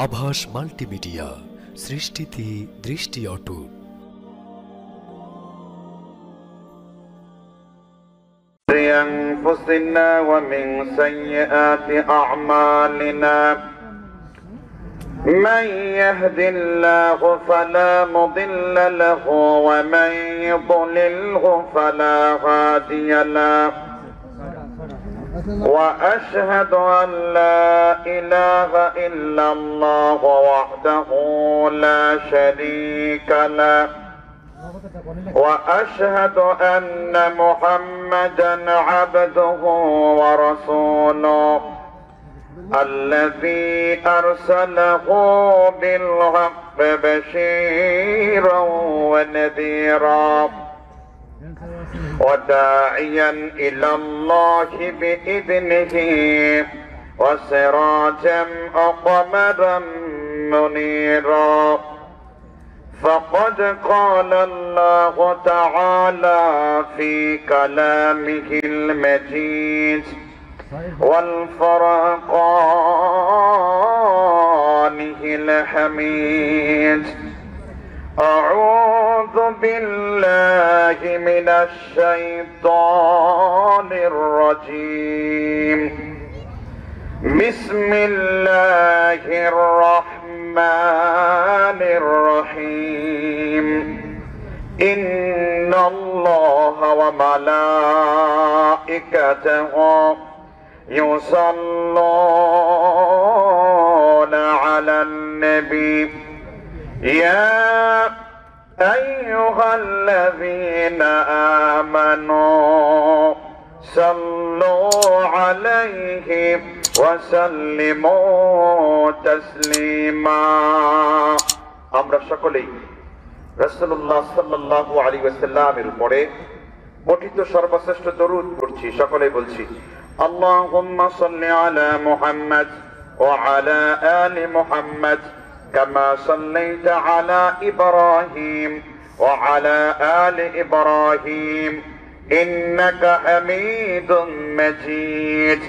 আভাস মাল্টিমিডিয়া, সৃষ্টিতে দৃষ্টি অটুট। أنفسنا ومن سيئات أعمالنا من يهد الله فلا مضل له ومن يضلله فلا هادي له وأشهد أن لا إله إلا الله وحده لا شريك له وأشهد أن محمدا عبده ورسوله الذي أرسله بالحق بشيرا ونذيرا وداعيا إلى الله بإذنه وسراجا وقمرا منيرا فقد قال الله تعالى في كلامه المجيد والفرقانه الحميد أعوذ بالله من الشيطان الرجيم بسم الله الرحمن الرحيم إن الله وملائكته يصلون على النبي يا أيها الذين آمنوا صلوا عليه وسلموا تسليما আমরা সকলেই রাসূলুল্লাহ সাল্লাল্লাহু আলাইহি ওয়াসাল্লামের উপরে পঠিত সর্বশ্রেষ্ঠ দরুদ পড়ছি। সকলেই বলছি আল্লাহুম্মা সাল্লি আলা মুহাম্মাদ ওয়া আলা আলি মুহাম্মাদ কামা সাল্লাইতা আলা ইব্রাহিম ওয়া আলা আলি ইব্রাহিম ইন্নাকা হামিদুম মাজিদ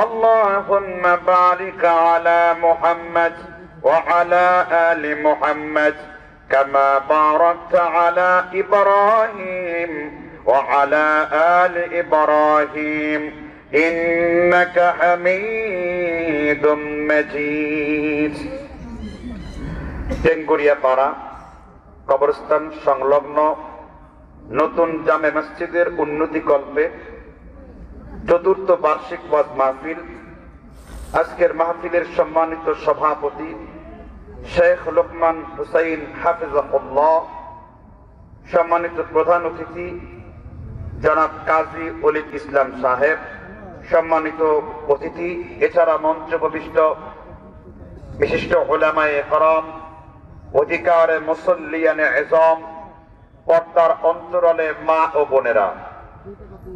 اللهم بارك على محمد وعلى آل محمد كما باركت على إبراهيم وعلى آل إبراهيم إنك حميد مجيد টেঙ্গুরিয়া পাড়া কবরস্থান সংলগ্ন নতুন জামে মসজিদের উন্নতি কল্পে চতুর্থ বার্ষিক ওয়াজ মাহফিল। আজকের মাহফিলের সম্মানিত সভাপতি শেখ লোকমান হুসাইন হাফিজাহুল্লাহ, সম্মানিত প্রধান অতিথি জনাব কাজী ওলিদ ইসলাম সাহেব, সম্মানিত অতিথি এছাড়া মঞ্চপ্রবিষ্ট বিশিষ্ট উলামায়ে কেরাম, অধিকারে মুসল্লিয়ানে এজম, পর্দার অন্তরালে মা ও বোনেরা,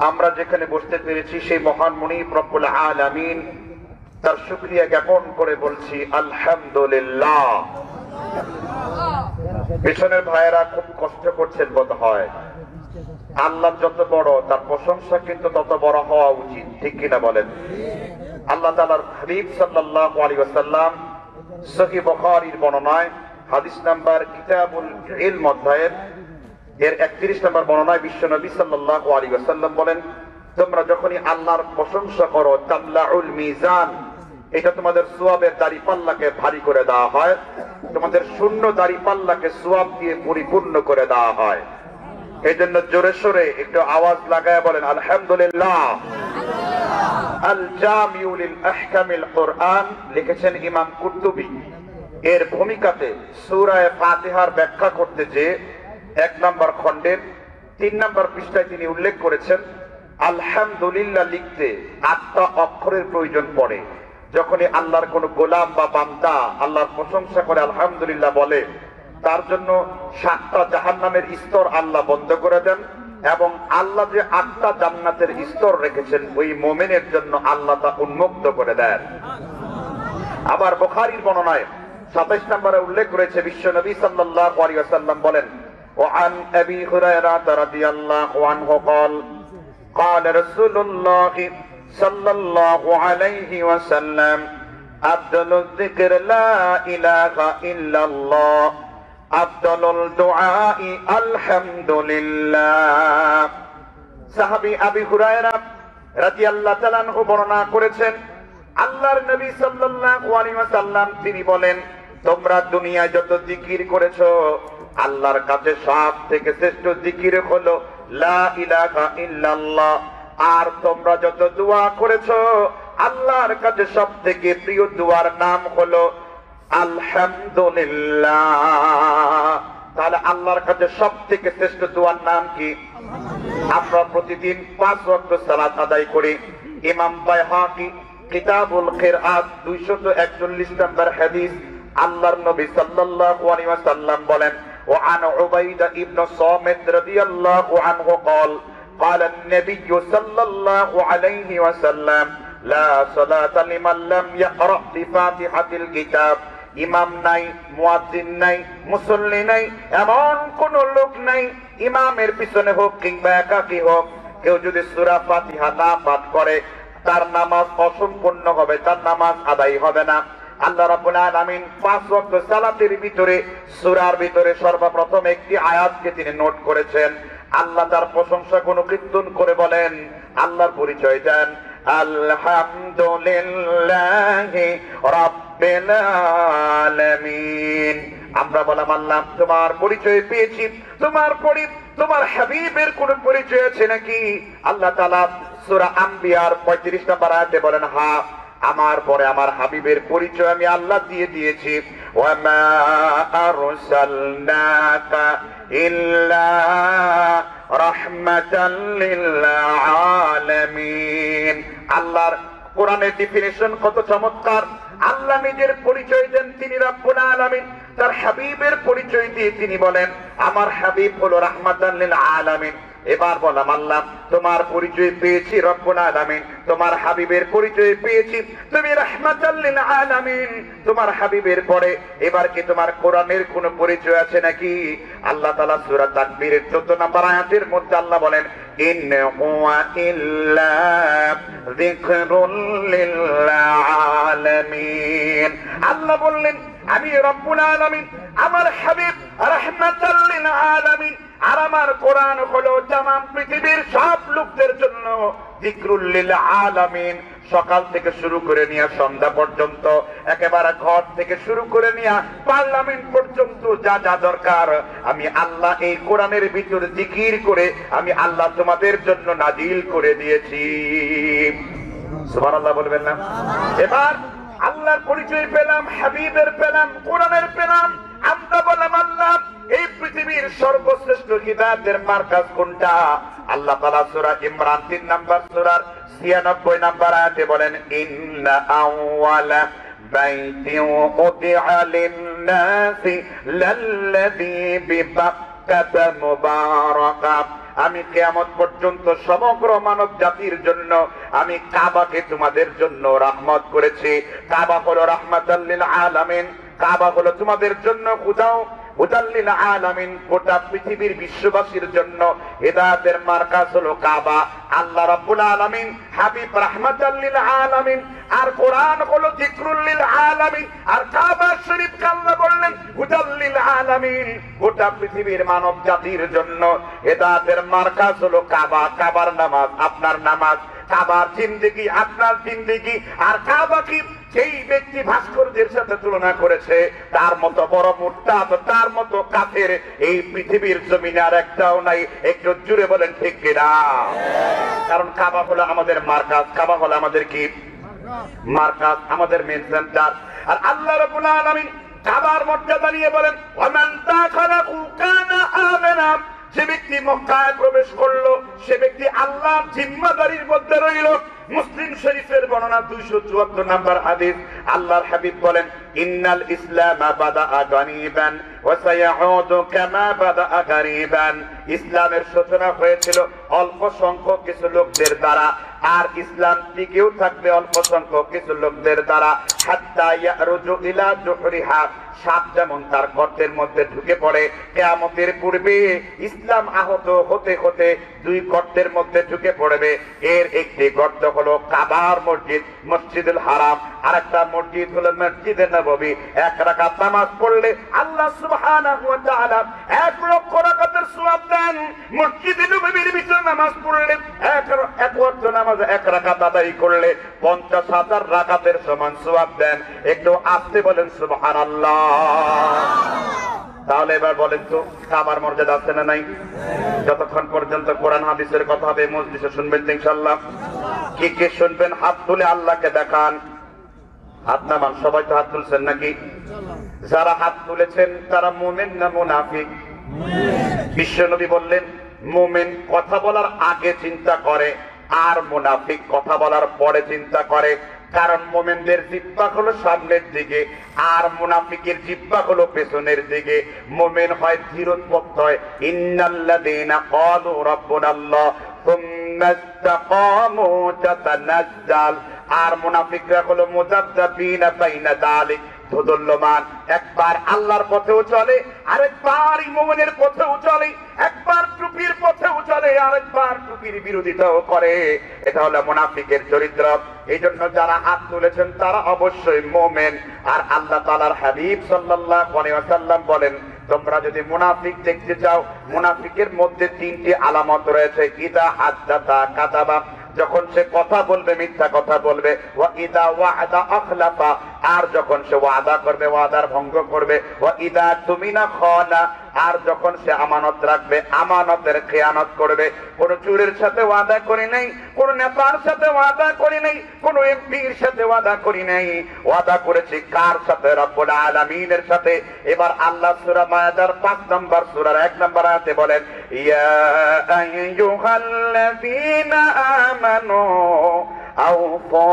আমরা যেখানে বসতে পেরেছি সেই মহান মুনিব রব্বুল আলামিন তার শুকরিয়া জ্ঞাপন করে বলছি আলহামদুলিল্লাহ। পিছনের ভাইয়েরা খুব কষ্ট করছেন বোধ হয়। আল্লাহ যত বড় তার প্রশংসা কিন্তু তত বড় হওয়া উচিত, ঠিক কিনা বলেন? আল্লাহ তাআলার হাবিব সাল্লাল্লাহু আলাইহি ওয়াসাল্লাম সহিহ বুখারীর বর্ণনায় হাদিস নাম্বার কিতাবুল ইলম অধ্যায়ের 31 নম্বর বর্ণনায় বিশ্বনবী সাল্লাল্লাহু আলাইহি ওয়াসাল্লাম বলেন, তোমরা যখনই আল্লাহর প্রশংসা করো তামলাউল মিজান, এটা তোমাদের সওয়াবের দাড়িপাল্লাকে ভারী করে দেওয়া হয়, তোমাদের শূন্য দাড়িপাল্লাকে সওয়াব দিয়ে পরিপূর্ণ করে দেওয়া হয়। এই জন্য জোরে সোরে একটু আওয়াজ লাগায় বলেন আলহামদুলিল্লাহ। আল জামিউ লিল আহকামিল কুরআন লিখেছেন ইমাম কুরতুবী। এর ভূমিকাতে সূরা ফাতিহার ব্যাখ্যা করতে যে 1 নম্বর খণ্ডের 3 নম্বর পৃষ্ঠায় তিনি উল্লেখ করেছেন আলহামদুলিল্লাহ লিখতে 8টা অক্ষরের প্রয়োজন পড়ে। যখনই আল্লাহর কোন গোলাম বা বান্দা আল্লাহর প্রশংসা করে আলহামদুলিল্লাহ বলে, তার জন্য 7টা জাহান্নামের স্তর আল্লাহ বন্ধ করে দেন এবং আল্লাহ যে 8টা জান্নাতের স্তর রেখেছেন ওই মুমিনের জন্য আল্লাহ তা উন্মুক্ত করে দেন। আবার বুখারীর বর্ণনায় 27 নম্বরে উল্লেখ রয়েছে বিশ্বনবী সাল্লাল্লাহু আলাইহি ওয়াসাল্লাম বলেন, وعن أبي هريرة رضي الله عنه قال قال رسول الله صلى الله عليه وسلم আফদালুল যিকর লা ইলাহা ইল্লাল্লাহ, আফদালুল দুআই আলহামদুলিল্লাহ। সাহাবী আবু হুরায়রা রাদিয়াল্লাহু তাআলা আনহু বর্ণনা করেছেন, আল্লাহর নবী সাল্লাল্লাহু আলাইহি ওয়াসাল্লাম তিনি বলেন, তোমরা দুনিয়ায় যত জিকির করেছো আল্লাহর কাছে সবথেকে শ্রেষ্ঠ জিকির হলো লা ইলাহা ইল্লাল্লাহ। আর তোমরা যত দোয়া করেছো আল্লাহর কাছে সবথেকে প্রিয় দোয়ার নাম হলো আলহামদুলিল্লাহ। তাহলে আল্লাহর কাছে সবথেকে শ্রেষ্ঠ দোয়ার নাম কি? আমরা প্রতিদিন 5 ওয়াক্ত সালাত আদায় করি। ইমাম বাইহাকি কিতাবুল কিরাত 241 নম্বর হাদিস, আল্লাহর নবী সাল্লাল্লাহু আলাইহি ওয়াসাল্লাম বলেন, ওয়া আন উবাইদা ইবনে সামিত রাদিয়াল্লাহু আনহু قال قال النبي صلى الله عليه وسلم لا صلاة لمن لم يقرأ بفاتحة الكتاب। ইমাম নাই, মুয়াজ্জিন নাই, মুসল্লি নাই, এমন কোন লোক নাই, ইমামের পিছনে হোক কিংবা একাকী হোক, কেউ যদি সূরা ফাতিহা না পাঠ করে তার নামাজ অসম্পূর্ণ হবে, তার নামাজ আদায় হবে না। আল্লাহ রাব্বুল আলামিন 5 ওয়াক্ত সালাতের ভিতরে সূরার ভিতরে সর্বপ্রথম একটি আয়াতকে তিনি নোট করেছেন। আল্লাহ তার প্রশংসা গুণকীর্তন করে বলেন, আল্লাহর পরিচয় দেন, আলহামদুলিল্লাহি রাব্বিল আলামিন। আমরা বললাম, আল্লাহ তোমার পরিচয় পেয়েছি, তোমার হাবিবের কোন পরিচয় আছে নাকি? আল্লাহ তাআলা সূরা আম্বিয়ার 35 নম্বর আয়াতে বলেন, হ্যাঁ, আমার পরে আমার হাবিবের পরিচয় আমি আল্লাহ দিয়ে দিয়েছি। ওয়া মা আরসালনাকা ইল্লা রাহমাতাল লিল আলামিন। আল্লাহর কোরআনের ডেফিনিশন কত চমৎকার! আল্লাহ নিজের পরিচয় দেন তিনি রব্বুল আলামিন, তার হাবিবের পরিচয় দিয়ে তিনি বলেন আমার হাবিব হলো রাহমাতাল লিল আলামিন। এবার বললাম, আল্লাহ তোমার পরিচয় পেয়েছি রব্বুল আলামিন, তোমার হাবিবের পরিচয় পেয়েছি, তুমি রাহমাতাল লিল আলামিন, তোমার হাবিবের পরে এবার কি তোমার কোরআনের কোন পরিচয় আছে নাকি? আল্লাহ তাআলা সূরা তাকবীরের 14 নম্বর আয়াতের মধ্যে আল্লাহ বলেন, ইন হুয়া ইল্লা যিকরুল লিল আলামিন। আল্লাহ বললেন আমি রব্বুল আলামিন, আমার হাবিব রাহমাতাল লিল আলামিন, আর আমার কোরআন হলো তামাম পৃথিবীর সব লোকদের জন্য যিকরুল লিল আলামিন। সকাল থেকে শুরু করে নিয়ে সন্ধ্যা পর্যন্ত, একেবারে ঘর থেকে শুরু করে নিয়ে পার্লামেন্ট পর্যন্ত যা যা দরকার আমি আল্লাহ এই কোরআনের ভিতর জিকির করে আমি আল্লাহ তোমাদের জন্য নাজিল করে দিয়েছি। সুবহানাল্লাহ বলবেন না? এবার আল্লাহর পরিচয় পেলাম, হাবিবের পেলাম, কোরআনের পেলাম। আমরা বললাম, আল্লাহ এই পৃথিবীর সর্বশ্রেষ্ঠ হিদায়াতের মার্কাজ কোনটা? আল্লাহ তাআলা সূরা ইমরান 3 নম্বর সূরার 96 নম্বর আয়াতে বলেন, ইন্না আওয়ালা বাইতিন উদিআ লিন-নাসি লাল্লাযী বিবাক্কাতা মুবারাকা। আমি কিয়ামত পর্যন্ত সমগ্র মানব জাতির জন্য আমি কাবাকে তোমাদের জন্য রহমত করেছি। কাবা হলো রাহমাতাল লিল আলামিন, কাবা হলো তোমাদের জন্য হুদাল লিল আলামিন, গোটা পৃথিবীর বিশ্ববাসীর জন্য হিদায়াতের মার্কাজ হলো কাবা। আল্লাহ রাব্বুল আলামিন হাবিব রাহমাতাল লিল আলামিন, আর কোরআন হলো যিকরুল লিল আলামিন, আর কাবা শরীফ আল্লাহ বললেন হুদাল লিল আলামিন, গোটা পৃথিবীর মানব জাতির জন্য হিদায়াতের মার্কাজ হলো কাবা। কাবার নামাজ আপনার নামাজ, কাবার জিন্দেগি আপনার জিন্দেগি। আর কাবা কি সেই ব্যক্তি ভাস্কর্যের সাথে তুলনা করেছে, তার মতো বড় মুরতাদ, তার মতো কাফের এই পৃথিবীর জমিনে আর একটাও নাই। একটু জুড়ে বলেন ঠিক কিনা? কারণ কাবা হলো আমাদের মার্কাজ, কাবা হলো আমাদের কি মার্কাজ, আমাদের মেন সেন্টার। আর আল্লাহ রাব্বুল আলামিন কাবার মর্যাদা নিয়ে বলেন, ওয়ামান দাখালাহু কানা আমানা। যে ব্যক্তি মক্কায় প্রবেশ করলো সে ব্যক্তি আল্লাহর জিম্মাদারির মধ্যে রইল। মুসলিম শরীফের বর্ণনা 274 নম্বর হাদিস, আল্লাহর হাবিব বলেন, ইন্নাল ইসলামা বাদাআ গারিবান ওয়া সায়াউদু কামা বাদাআ গারিবান। ইসলামের সূচনা হয়েছিল অল্প সংখ্যক কিছু লোকদের দ্বারা, আর ইসলাম টিকেও থাকবে অল্প সংখ্যক কিছু লোকদের দ্বারা। হাত্তা ইয়ারুজু ইলা জুহরিহা, সাপ যেমন তার গর্তের মধ্যে ঢুকে পড়ে, কিয়ামতের পূর্বে ইসলাম আহত হতে হতে দুই গর্তের মধ্যে ঢুকে পড়বে। এর একটি গর্ত হলো কাবার মসজিদ, মসজিদুল হারাম, আর একটা মসজিদ হলো মসজিদে নববী। এক রাকাত নামাজ পড়লে আল্লাহ সুবহানাহু ওয়া তাআলা 1 লক্ষ রাকাতের সওয়াব দেন। মসজিদে নববীর ভিতরে নামাজ পড়লে এক ওয়াক্ত নামাজ 1 রাকাত আদায় করলে 50,000 রাকাতের সমান সওয়াব দেন। একটু আস্তে বলেন সুবহানাল্লাহ। তাহলে এবার বলেন তো কাবার মর্যাদা আছে না নাই? যতক্ষণ পর্যন্ত কোরআন হাদিসের কথা হবে মজলিসে শুনবেন তো ইনশাআল্লাহ। কি কি শুনবেন? হাত তুলে আল্লাহকে দেখান। হাত নামান, সবাই তো হাত তুলছেন নাকি? যারা হাত তুলেছেন তারা মুমিন না মুনাফিক? বিশ্বনবী বললেন মুমিন কথা বলার আগে চিন্তা করে, আর মুনাফিক কথা বলার পরে চিন্তা করে। কারণ মুমিনদের জিহ্বা হলো সামনের দিকে, আর মুনাফিকের জিহ্বা হলো পেছনের দিকে। মুমিন হয় ধীরোদ্ভক্ত হয়, ইন্নাল্লাযীনা ক্বালু রাব্বুনাল্লাহ সুম্মা ইসতাকামু তাতানাজ্জাল। আর মুনাফিকরা হলো মুযাবযাবিনা বাইনা যালিক, দোদুল্যমান। একবার আল্লাহর পথেও চলে, আরেকবার মুমিনের পথেও চলে, একবার টুপির পথেও চলে, আরেকবার টুপির বিরোধিতাও করে। এটা হলো মুনাফিকের চরিত্র। এই জন্য যারা হাত তুলেছেন তারা অবশ্যই মুমিন। আর আল্লাহ তাআলার হাবিব সাল্লাল্লাহু আলাইহি ওয়াসাল্লাম বলেন, তোমরা যদি মুনাফিক দেখতে চাও, মুনাফিকের মধ্যে 3টি আলামত রয়েছে। ইদা হাদাসা কাযাবা, যখন সে কথা বলবে মিথ্যা কথা বলবে। ওয়া ইদা ওয়া'দা আখলাফা, আর যখন সে ওয়াদা করবে ওয়াদার ভঙ্গ করবে। ওয়া ইদা তুমিনা খানা, আর যখন সে আমানত রাখবে আমানতের খেয়ানত করবে। কোন চোরের সাথে ওয়াদা করি নাই, কোন নেতার সাথে ওয়াদা করি নাই, কোন এমপির সাথে ওয়াদা করি নাই। ওয়াদা করেছি কার সাথে? রব্বুল আলামিনের সাথে। এবার আল্লাহ সূরা মায়েদার 5 নম্বর সূরার 1 নম্বর আয়াতে বলেন, ইয়া আইয়ুহাল্লাযীনা আমানু আওফু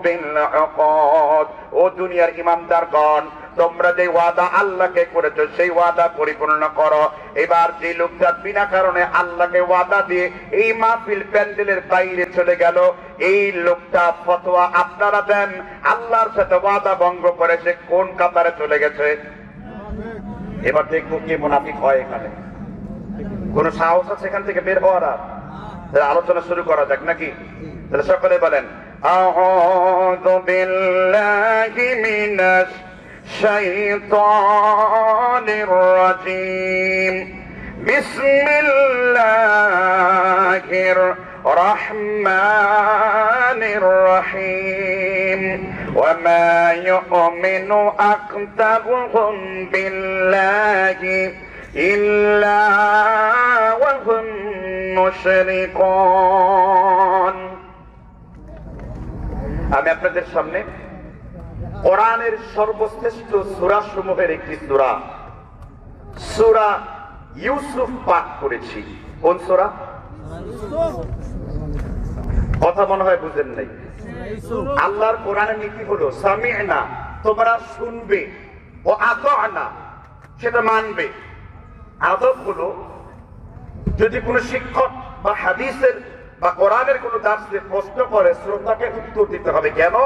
বিল উকুদ। ও দুনিয়ার ইমানদারগণ, তোমরা যে ওয়াদা আল্লাহকে করেছো সেই ওয়াদা পরিপূর্ণ করো। এবার যে লোকটা বিনা কারণে আল্লাহকে ওয়াদা দিয়ে এই মাহফিল প্যান্ডেলের বাইরে চলে গেল, এই লোকটা ফতোয়া আপনারা দেন আল্লাহর সাথে ওয়াদা ভঙ্গ করে সে কোন কাতারে চলে গেছে? এবার দেখবো কি মুনাফিক হয় এখানে। কোন সাহস আছে এখান থেকে বের হওয়ার? আলোচনা শুরু করা যাক নাকি? তাহলে সকলে বলেন, আউযু বিল্লাহি মিনাশ শাইতানির রাজীম, বিসমিল্লাহির রহমানির রহিম। ওয়া মা ইউমিনু আকতারুহুম বিল্লাহি ইল্লা ওয়া হুম মুশরিকুন। আমি আপনাদের সামনে কোরআনের সর্বশ্রেষ্ঠ সূরা সমূহের একটি সূরা, সূরা ইউসুফ পাঠ করেছি। কোন সূরা? কথা মনে হয় বুঝেন নাই। আল্লাহর কোরআনের নীতি হলো সামি'না, তোমরা শুনবে, ও আতা'না, সেটা মানবে। আদব হলো যদি কোনো শিক্ষক বা হাদিসের বা কোরআনের কোনো দার্সে প্রশ্ন করে, শ্রোতাকে উত্তর দিতে হবে। কেন?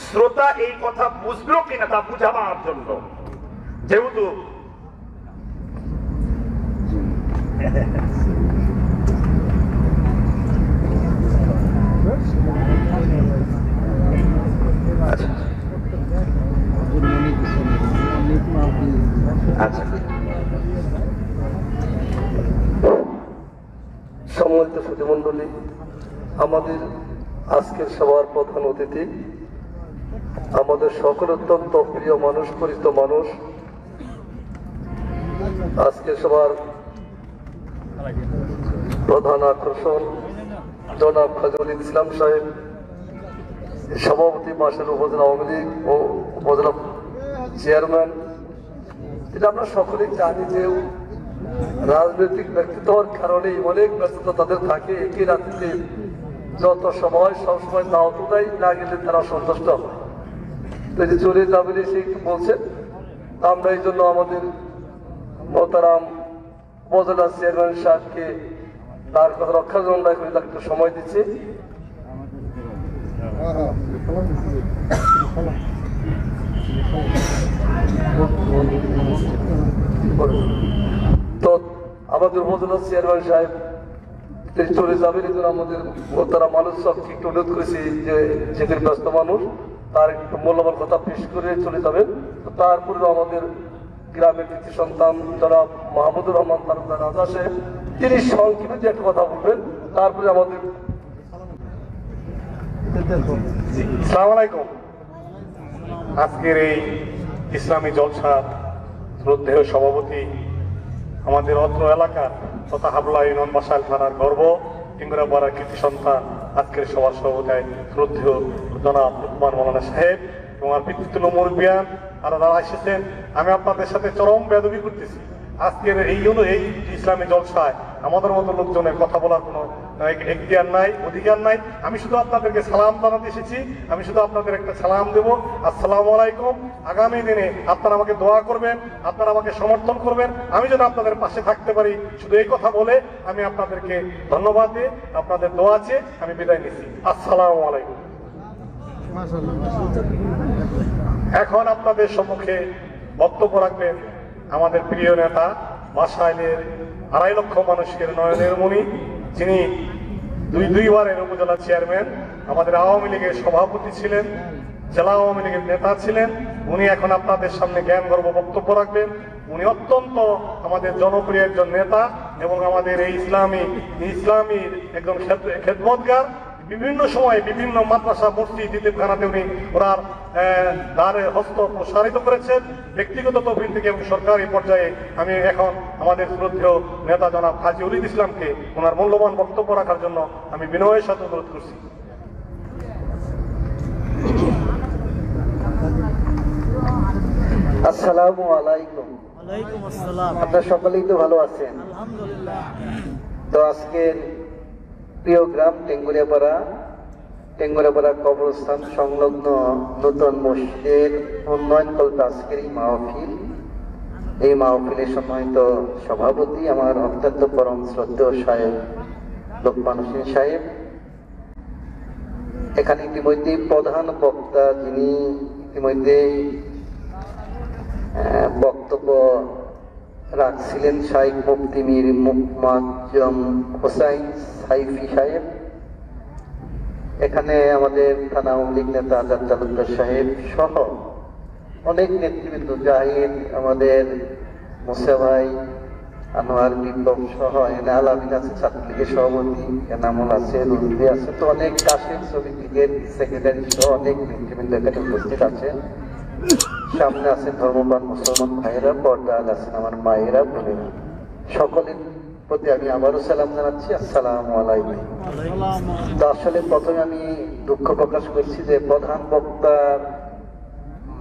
শ্রোতা এই কথা বুঝলো কিনা তা বুঝাবার জন্য। যেহেতু আচ্ছা, সম্মানিত সুধীমণ্ডলী, আমাদের আজকের সভার প্রধান অতিথি, আমাদের সকল অত্যন্ত প্রিয় মানুষ, পরিচিত মানুষ, আজকের সভার প্রধান আকর্ষণ জনাব খাজুল ইসলাম সাহেব, সভাপতি মাসের উপজেলা আওয়ামী লীগ ও উপজেলা চেয়ারম্যান। এটা আমরা সকলেই জানি যে রাজনৈতিক ব্যক্তিত্ব হওয়ার কারণে অনেক ব্যস্ততা তাদের থাকে। একই রাত্রিতে যত সময় সবসময় দাওয়াত দেয় না গেলে তারা সন্তুষ্ট হয়। তো যে চলে যাবেন সে একটু বলছেন, আমরা এই জন্য আমাদের মোহতারাম উপজেলা চেয়ারম্যান সাহেবকে তার কথা রক্ষার জন্য একটু সময় দিচ্ছি। তো আমাদের উপজেলা চেয়ারম্যান সাহেব তিনি চলে যাবেন, এই জন্য আমাদের মোহতারাম মানুষ সবকে একটু অনুরোধ করেছি যে যেদিন ব্যস্ত মানুষ তার একটু মূল্যবান কথা পেশ করে চলে যাবেন। তো তারপরে আমাদের গ্রামের কৃতি সন্তান যারা মাহমুদুর রহমান তালুকদার রাজা সাহেব তিনি সংক্ষেপে যে একটা কথা বলবেন, তারপরে আমাদের আসসালামু আলাইকুম। আজকের এই ইসলামী জলসা শ্রদ্ধেয় সভাপতি আমাদের অত্র এলাকার তথা হাবলা ইউনিয়ন বাসাইল থানার গর্ব টিঙ্গুরাপাড়ার কৃতি সন্তান আজকের সভার সভাপতি শ্রদ্ধেয় জনাব লুকমান মৌলানা সাহেব এবং আমার পিতৃতুল্য মুরব্বিয়ান আরো যারা এসেছেন, আমি আপনাদের সাথে চরম বেয়াদবি করতেছি। আজকের এই ইসলামী জলসায় আমাদের মতো লোকজনের কথা বলার কোনো এখতিয়ার নাই, অধিকার নাই। আমি শুধু আপনাদেরকে সালাম জানাতে এসেছি, আমি শুধু আপনাদের একটা সালাম দেবো, আসসালামু আলাইকুম। আগামী দিনে আপনারা আমাকে দোয়া করবেন, আপনারা আমাকে সমর্থন করবেন, আমি যেন আপনাদের পাশে থাকতে পারি। শুধু এই কথা বলে আমি আপনাদেরকে ধন্যবাদ দিয়ে আপনাদের দোয়া চেয়ে আমি বিদায় নিচ্ছি। আসসালামু আলাইকুম। এখন আপনাদের সম্মুখে বক্তব্য রাখবেন আমাদের প্রিয় নেতা বাসাইলের 2.5 লক্ষ মানুষের নয়নের মণি, যিনি দুইবারের উপজেলা চেয়ারম্যান, আমাদের আওয়ামী লীগের সভাপতি ছিলেন, জেলা আওয়ামী লীগের নেতা ছিলেন। উনি এখন আপনাদের সামনে জ্ঞান গর্ব বক্তব্য রাখবেন। উনি অত্যন্ত আমাদের জনপ্রিয় একজন নেতা এবং আমাদের এই ইসলামীর একজন খেদমতগার। বিভিন্ন সময়ে বিভিন্ন মাদ্রাসা মসজিদ ঈদগাহতে উনি ওনার দ্বারে হস্ত প্রসারিত করেছেন ব্যক্তিগত তহবিল থেকে এবং সরকারি পর্যায়ে। আমি এখন আমাদের শ্রদ্ধেয় নেতা জনাব হাজী উলিদ ইসলামকে ওনার মূল্যবান বক্তব্য রাখার জন্য আমি বিনয়ের সাথে অনুরোধ করছি। আসসালামু আলাইকুম। আপনারা সকলেই তো ভালো আছেন? তো আজকের প্রিয় গ্রাম টেঙ্গুরাপাড়া কবরস্থান সংলগ্ন নতুন মসজিদের উন্নয়নকল্পে আজকের এই মাহফিলের সম্মানিত সভাপতি আমার অত্যন্ত পরম শ্রদ্ধেয় সাহেব লোকমান হোসেন সাহেব, এখানে ইতিমধ্যে প্রধান বক্তা যিনি ইতিমধ্যে বক্তব্য রাখছিলেন শাইখ মুফতি মীর মুআজ্জম হোসাইন সাইফি সাহেব, এখানে আমাদের থানা আওয়ামী লীগ নেতা আজাদ তালুকদার সাহেব সহ অনেক নেতৃবৃন্দ, জাহিদ, আমাদের মুসা ভাই, আনোয়ার বিপ্লব সহ আলামিন আছে ছাত্রলীগের সভাপতি, এনামুল আছে, রুলভি আছে, তো অনেক কাশেম শ্রমিক লীগের সেক্রেটারি সহ অনেক নেতৃবৃন্দ এখানে উপস্থিত আছেন। সামনে আছেন ধর্মপ্রাণ মুসলমান ভাইয়েরা, পর্দায় আছেন আমার মায়েরা, বোনেরা, সকলের প্রতি আমি আবারও সালাম জানাচ্ছি, আসসালামু আলাইকুম। তো আসলে প্রথমে আমি দুঃখ প্রকাশ করছি যে প্রধান বক্তার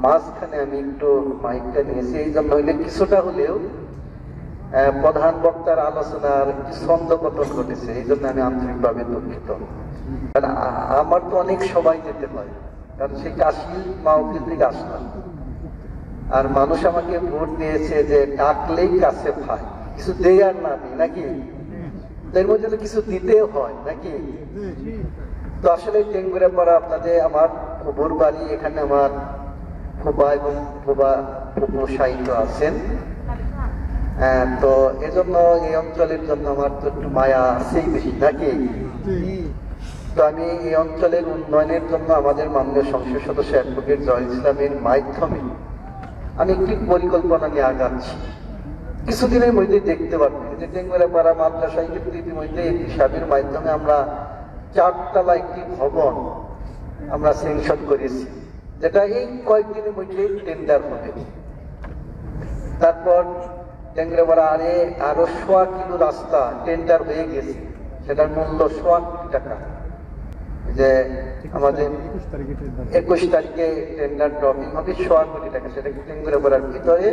মাঝখানে আমি একটু মাইকটা নিয়েছি, এই জন্য হইলে কিছুটা হলেও প্রধান বক্তার আলোচনার ছন্দপতন ঘটেছে, এই জন্য আমি আন্তরিকভাবে দুঃখিত। আমার তো অনেক সময় যেতে হয়, কারণ সেই কাশি মাহফিল থেকে আসলাম, আর মানুষ আমাকে ভোট দিয়েছে যে ডাকলেই কাছে পায়, কিছু দেয় আর না দিই নাকি, এর মধ্যে তো কিছু দিতেও হয় নাকি। তো আসলে টেঙ্গুরাপাড়া আপনাদের আমার ফুপুর বাড়ি, এখানে আমার ফুপা এবং ফুপু সাহিত্য আছেন, তো এজন্য এই অঞ্চলের জন্য আমার তো একটু মায়া আছেই বেশি নাকি। তো আমি এই অঞ্চলের উন্নয়নের জন্য আমাদের মাননীয় সংসদ সদস্য অ্যাডভোকেট জয় ইসলামের মাধ্যমে আমি একটি পরিকল্পনা নিয়ে আগাচ্ছি। কিছুদিনের মধ্যে দেখতে পারবেন যে টেঙ্গুরাপাড়া মাদ্রাসায় কিন্তু ইতিমধ্যে একটি সাবির মাধ্যমে আমরা 4 তলা একটি ভবন আমরা স্যাংশন করেছি, যেটা এই কয়েকদিনের মধ্যে টেন্ডার হবে। তারপর টেঙ্গুরাপাড়া আরো 1.25 কিলো রাস্তা টেন্ডার হয়ে গেছে, সেটার মূল্য 1.25 কোটি টাকা, যে আমাদের 21 তারিখে টেন্ডার ড্রপিং হবে 1.25 কোটি টাকা, সেটা টেঙ্গুরাপাড়ার ভিতরে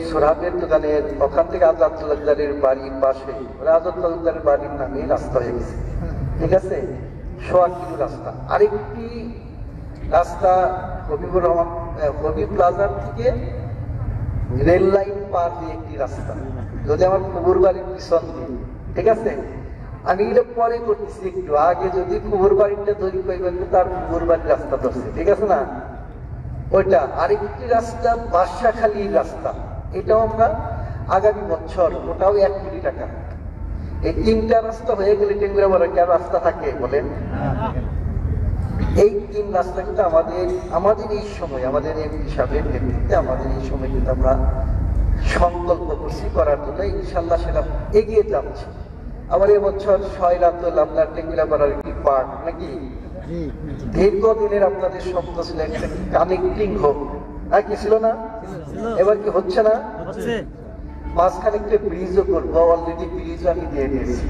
সোরাবের দোকানের ওখান থেকে আজাদ তালুকদারের বাড়ির পাশে, আজাদ তালুকদারের বাড়ির নামে রাস্তা হয়ে গেছে, ঠিক আছে, 1.25 কিলো রাস্তা। আরেকটি রাস্তা হবিবুর রহমান হবিব প্লাজার থেকে রেল লাইন পার দিয়ে একটি রাস্তা, যদি আমার কুবুর বাড়ির পিছন দিয়ে, ঠিক আছে? আমি এটা পরে করতেছি, একটু আগে যদি কুবুর বাড়িটা তৈরি করবেন তার কুবুর বাড়ির রাস্তা ধরছে, ঠিক আছে না? ওইটা আরেকটি রাস্তা বাদশাখালীর রাস্তা, এটাও আমরা আগামী বছর, ওটাও 1 কোটি টাকা। এই 3টা রাস্তা হয়ে গেলে টেঙ্গুরা বড় কি আর রাস্তা থাকে বলেন? এই 3 রাস্তা কিন্তু আমাদের এই সময়, আমাদের এমপি সাহেবের নেতৃত্বে আমাদের এই সময় কিন্তু আমরা সংকল্প করছি করার জন্য, ইনশাল্লাহ সেটা এগিয়ে যাচ্ছে। আবার এবছর 6 রাতুল আপনার টেঙ্গুরা বড়ার একটি পার্ক নাকি দীর্ঘদিনের আপনাদের স্বপ্ন ছিল একটা কানেক্টিং হোক, আর কি ছিল না? এবার কি হচ্ছে না? মাঝখানে একটা ব্রিজও করবো, অলরেডি ব্রিজও আমি দিয়ে দিয়েছি।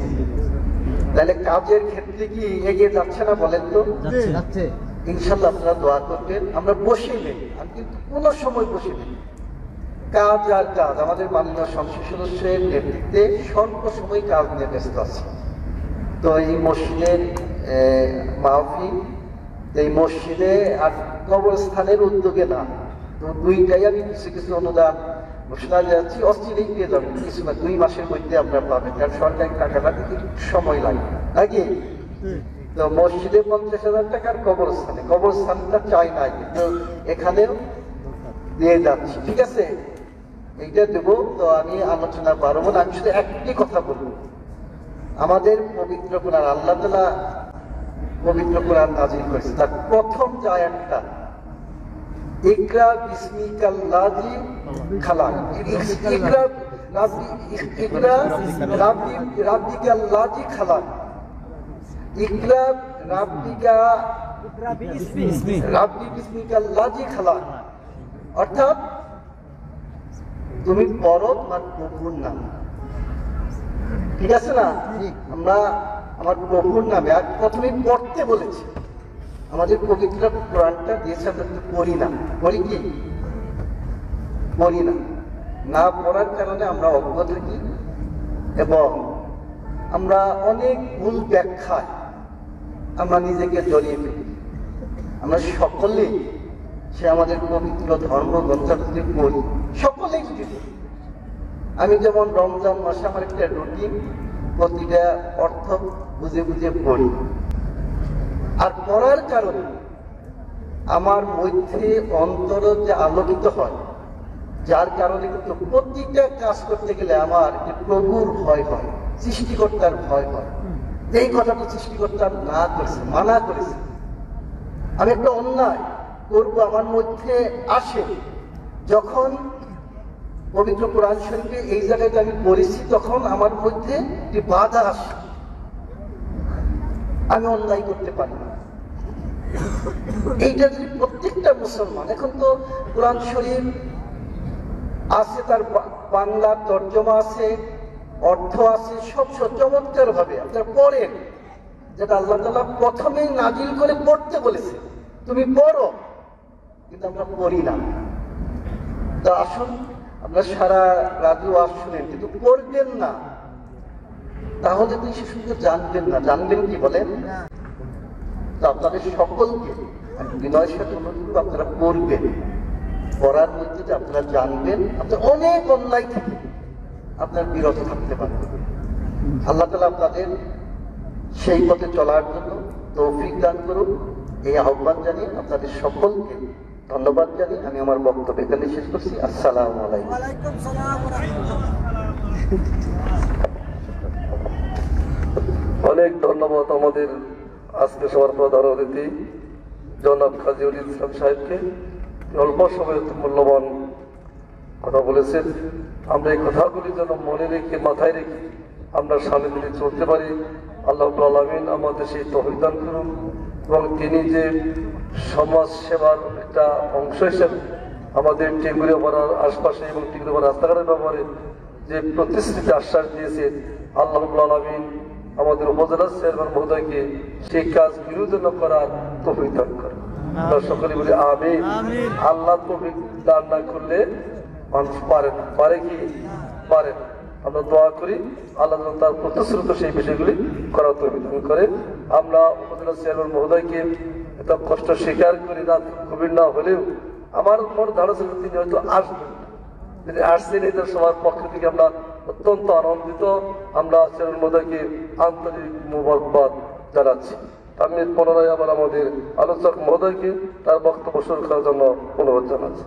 তাহলে কাজের ক্ষেত্রে কি এগিয়ে যাচ্ছে না বলেন তো? ইনশাল্লাহ আপনারা দোয়া করবেন। আমরা বসে নেই, আমি কিন্তু কোনো সময় বসে নেই, কাজ আর কাজ। আমাদের মাননীয় সংসদ সদস্যের নেতৃত্বে স্বল্প সময় কাজ নিয়ে ব্যস্ত আছে। তো এই মসজিদের মাহফিল, এই মসজিদে আর কবরস্থানের উদ্যোগে না, তো 2টাই আমি কিছু কিছু অনুদান ঘোষণা যাচ্ছি, অস্থিরেই পেয়ে যাবেন, কিছু না 2 মাসের মধ্যে আপনারা পাবেন, কারণ সরকারি টাকাটা একটু সময় লাগে নাকি? তো মসজিদে 50,000 টাকা, আর কবরস্থানটা চাই না, কিন্তু এখানেও দিয়ে যাচ্ছি, ঠিক আছে? এইটা দেবো। তো আমি আলোচনা বাড়বো না, আমি শুধু একটি কথা বলবো। আমাদের পবিত্র কোরআন, আল্লাহ তাআলা পবিত্র কোরআন নাযিল করেছে, তার প্রথম যে আয়াতটা, ইকরা বিসমিকাল্লাযী খালাক, ইকরা রাব্বিকাল্লাযী খালাক, ইকরা বিসমিকাল্লাযী খালাক, অর্থাৎ তুমি পড়ো তোমার প্রভুর নাম, ঠিক আছে না? আমরা আমার প্রভুর নামে, আর প্রথমে পড়তে বলেছি। আমাদের পবিত্র কোরআনটা দিয়েছে, আমরা কিন্তু পড়ি না, পড়ি কি? পড়ি না। না পড়ার কারণে আমরা অজ্ঞ থাকি এবং আমরা অনেক ভুল ব্যাখ্যায় আমরা নিজেকে জড়িয়ে ফেলি। আমরা সকলেই, সে আমাদের পবিত্র ধর্মগ্রন্থটা যদি পড়ি, সকলেই যদি পড়ি। আমি যেমন রমজান মাসে আমার একটা রুটিন, প্রতিটা অর্থ বুঝে বুঝে পড়ি, আর পড়ার কারণে আমার মধ্যে অন্তর যে আলোকিত হয়, যার কারণে কিন্তু প্রতিটা কাজ করতে গেলে আমার প্রভুর ভয় হয়, সৃষ্টিকর্তার ভয় হয়। এই কথাটা সৃষ্টিকর্তার না করেছে, মানা করেছে। আমি একটা অন্যায় করবো আমার মধ্যে আসে, যখন পবিত্র কোরআন শরীফে এই জায়গাটা আমি পড়েছি, তখন আমার মধ্যে একটি বাধা আসে, আমি অন্যায় করতে পারি না। এইটা যদি প্রত্যেকটা মুসলমান, এখন তো কোরআন শরীফ আছে, তার বাংলা তর্জমা আছে, অর্থ আছে, সব চমৎকার ভাবে আপনারা পড়েন, যেটা আল্লাহ তাআলা প্রথমেই নাজিল করে পড়তে বলেছে, তুমি পড়ো, কিন্তু আমরা পড়ি না। তো আসুন, আমরা সারা রাজু আজ শুনেন কিন্তু পড়বেন না, তাহলে তো সে শুধু জানবেন না। জানবেন কি বলেন? তো আপনাদের সকলকে বিনয়ের সাথে অনুরোধ, আপনারা পড়বেন, পড়ার মধ্যে যে আপনারা জানবেন, আপনার অনেক অন্যায় থেকে আপনার বিরত থাকতে পারবেন। আল্লাহ তাআলা আপনাদের সেই পথে চলার জন্য তৌফিক দান করুন, এই আহ্বান জানিয়ে আপনাদের সকলকে ধন্যবাদ জানিয়ে আমি আমার বক্তব্য এখানে শেষ করছি। আসসালামু আলাইকুম। অনেক ধন্যবাদ আমাদের আজকে সবার প্রধান অতিথি জনাব কাজী ইসলাম সাহেবকে। অল্প সময়ে মূল্যবান কথা বলেছেন। আমরা এই কথাগুলি যেন মনে রেখে, মাথায় রেখে আমরা সামনে দিকে চলতে পারি। আল্লাহ রাব্বুল আলামিন আমাদের সেই তৌফিক দান করুন, এবং তিনি যে সমাজ সেবার একটা অংশ হিসেবে আমাদের টেঙ্গুরিয়া পাড়ার আশপাশে এবং টেঙ্গুরিয়া পাড়া রাস্তাঘাটের ব্যাপারে যে প্রতিশ্রুতি আশ্বাস দিয়েছেন, আল্লাহ রাব্বুল আলামিন আমাদের উপজেলা চেয়ারম্যান মহোদয়কে সেই কাজ বিরোধন করার তৌফিক দান করেন। আমরা সকলে বলি আমিন। আল্লাহ তৌফিক দান না করলে মানুষ পারে না, পারে কি? পারে না। আমরা দোয়া করি আল্লাহ তার প্রতিশ্রুত সেই বিষয়গুলি করার তৌফিক দান করে। আমরা উপজেলা চেয়ারম্যান মহোদয়কে এত কষ্ট স্বীকার করি রাত গভীর না হলেও আমার মনে ধারণা ছিল তিনি হয়তো আসবেন। তিনি আসছেন, এদের সবার পক্ষ থেকে আমরা অত্যন্ত আনন্দিত। আমরা চেয়ারম্যান মহোদয়কে আন্তরিক মোবারকবাদ জানাচ্ছি। আমি পুনরায় আবার আমাদের আলোচক মহোদয়কে তার বক্তব্য শুরু করার জন্য অনুরোধ জানাচ্ছি।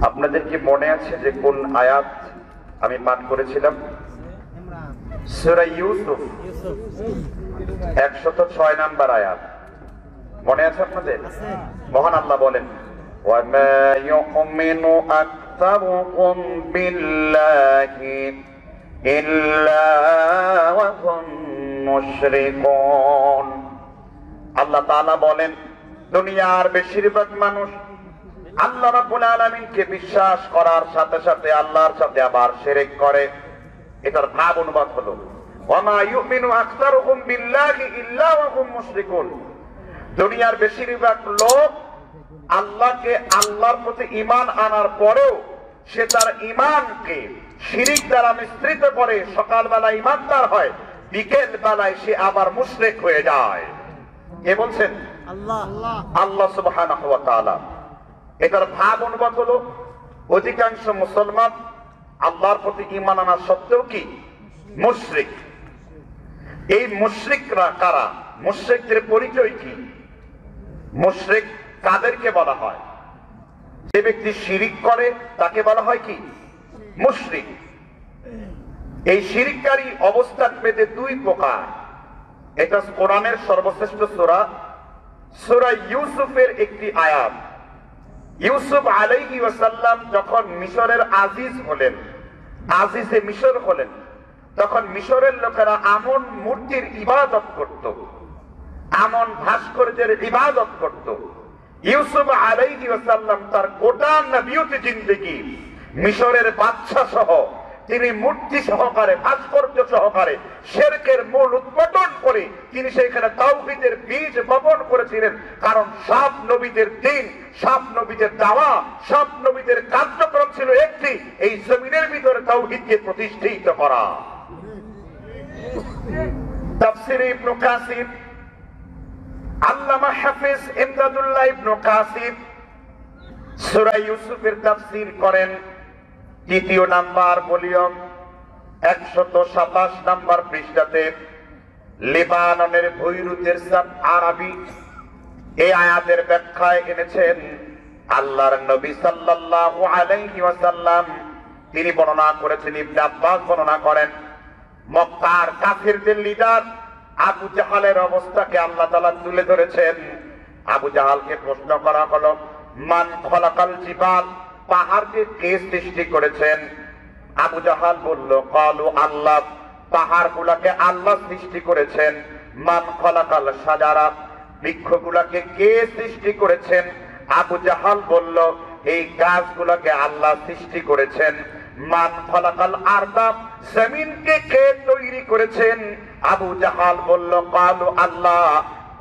আপনাদের কি মনে আছে যে কোন আয়াত আমি পাঠ করেছিলাম? সূরা ইউসুফ 106 নম্বর আয়াত মনে আছে আপনাদের? মহান আল্লাহ বলেন, ওয়ামা ইউমিনু আকতারুহুম বিল্লাহি ইল্লা ওয়া হুম মুশরিকুন। আল্লাহ তাআলা বলেন, দুনিয়ার বেশিরভাগ মানুষ আল্লাহ রাব্বুল আলামিনকে বিশ্বাস করার সাথে সাথে আল্লাহর সাথে আবার শিরক করে। এটার ভাব অনুবাদ হলো, ওয়ামা ইউমিনু আকতারুহুম বিল্লাহি ইল্লা ওয়া হুম মুশরিকুন। দুনিয়ার বেশিরভাগ লোক আল্লাহকে, আল্লাহর প্রতি ঈমান আনার পরেও সে তার ঈমানকে শিরক দ্বারা মিশ্রিত করে। সকালবেলা ঈমানদার হয়, বিকেল বেলায় সে আবার মুশরিক হয়ে যায়। কে বলছেন? আল্লাহ সুবহানাহু ওয়া তাআলা। এটার ভাব অনুবাদ হলো, অধিকাংশ মুসলমান আল্লাহর প্রতি ঈমান আনার সত্ত্বেও কি মুশরিক। এই মুশরিকরা কারা? মুশরিকদের পরিচয় কি? মুশরিক কাদেরকে বলা হয়? যে ব্যক্তি শিরিক করে তাকে বলা হয় কি মুশরিক। এই শিরিককারী অবস্থান পেতে দুই প্রকার। এটা কোরআনের সর্বশ্রেষ্ঠ সূরা, সূরা ইউসুফের একটি আয়াত। ইউসুফ আলাইহিস সালাম যখন মিশরের আজিজ হলেন, আজিজে মিশর হলেন, তখন মিশরের লোকেরা আমন মূর্তির ইবাদত করত, আমন ভাস্কর্যের ইবাদত করত। ইউসুফ আলাইহিস সালাম তার গোটা নবিয়ত জিন্দেগি মিশরের বাদশা সহ তিনি মূর্তি সহকারে, ভাস্কর্য সহকারে শিরকের মূল উৎপাদন করে তিনি সেখানে তাওহীদের বীজ বপন করেছিলেন। কারণ সব নবীদের দিন, সব নবীদের দাওয়া, সব নবীদের কার্যক্রম ছিল একটি, এই জমিনের ভিতরে তাওহীদকে প্রতিষ্ঠিত করা। তাফসীরে ইবনে কাসির, আল্লামা হাফেজ ইমদাদুল্লাহ ইবনে কাসির সূরা ইউসুফের তাফসীর করেন ৩য় নাম্বার ভলিউম ১২৭ নাম্বার পৃষ্ঠাতে। লেবাননের বৈরুতের সাব আরবি এই আয়াতের ব্যাখ্যায় এনেছেন আল্লাহর নবী সাল্লাল্লাহু আলাইহি ওয়াসাল্লাম। তিনি বর্ণনা করেছেন, ইবনে আব্বাস বর্ণনা করেন, মক্কার কাফিরদের লিডার আবু জাহালের অবস্থাকে আল্লাহ তাআলা তুলে ধরেছেন। আবু জাহালকে প্রশ্ন করা হলো, মান খলাকাল জিবাল, পাহাড়কে কে সৃষ্টি করেছেন? আবু জাহাল বলল, ক্বালু আল্লাহ, পাহাড়গুলোকে আল্লাহ সৃষ্টি করেছেন। মান খলাকাল শাজারা, বৃক্ষগুলোকে কে সৃষ্টি করেছেন? আবু জাহাল বলল, এই গাছগুলোকে আল্লাহ সৃষ্টি করেছেন। মান খলাকাল আরদা, জমিনকে কে তৈরি করেছেন? আবু জাহাল বলল, ক্বালু আল্লাহ,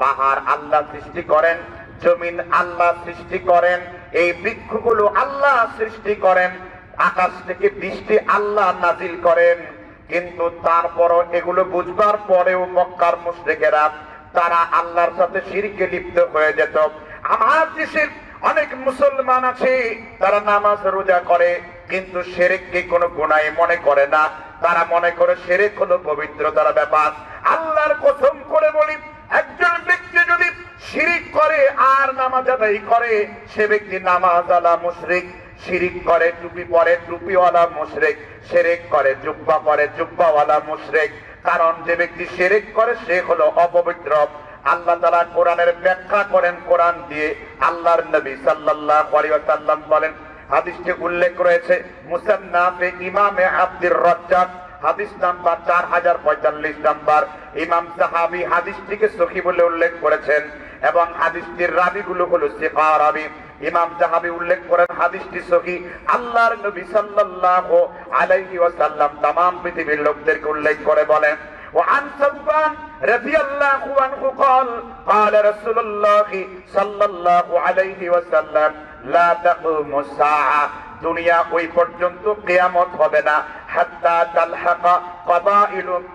পাহাড় আল্লাহ সৃষ্টি করেন, জমিন আল্লাহ সৃষ্টি করেন, এই বৃক্ষগুলো আল্লাহ সৃষ্টি করেন, আকাশ থেকে বৃষ্টি আল্লাহ নাজিল করেন। কিন্তু তারপরও এগুলো বুঝবার পরেও মক্কার মুশরিকেরা তারা আল্লাহর সাথে শিরকে লিপ্ত হয়ে যেত। আমার দেশের অনেক মুসলমান আছে, তারা নামাজ রোজা করে কিন্তু শিরককে কোনো গুনাহ মনে করে না। তারা মনে করে শিরক হলো পবিত্রতার ব্যাপার। আল্লাহর কসম করে বলি, একজন ব্যক্তি যদি শিরিক করে আর নামাজ আদায় করে, সে ব্যক্তি নামাজওয়ালা মুশরিক। শিরিক করে টুপি পরে টুপিওয়ালা মুশরিক, শিরক করে জুব্বা পরে জুব্বাওয়ালা মুশরিক। কারণ যে ব্যক্তি শিরক করে সে হলো অপবিত্র। আল্লাহ তাআলা কোরআনের ব্যাখ্যা করেন, কোরআন দিয়ে আল্লাহর নবী সাল্লাল্লাহু আলাইহি ওয়াসাল্লাম বলেন, হাদিসটি উল্লেখ রয়েছে মুসান্নাফে ইমামে আব্দুর রাজ্জাক, হাদিস নাম্বার 4045 নাম্বার। ইমাম সাহাবী হাদিসটিকে সহিহ বলে উল্লেখ করেছেন এবং হাদিসটির রাবীগুলো হলো সিকা রাবী। ইমাম সাহাবী উল্লেখ করেন হাদিসটি সহিহ। আল্লাহর নবী সাল্লাল্লাহু আলাইহি ওয়াসাল্লাম तमाम পৃথিবীর লোকদেরকে উল্লেখ করে বলেন, وعن ثوبان رضي الله عنه قال قال رسول الله صلى الله عليه وسلم لا تقوم الساعة দুনিয়া ওই পর্যন্ত কিয়ামত হবে না হাত্তা তালহাকা কাবাইলুল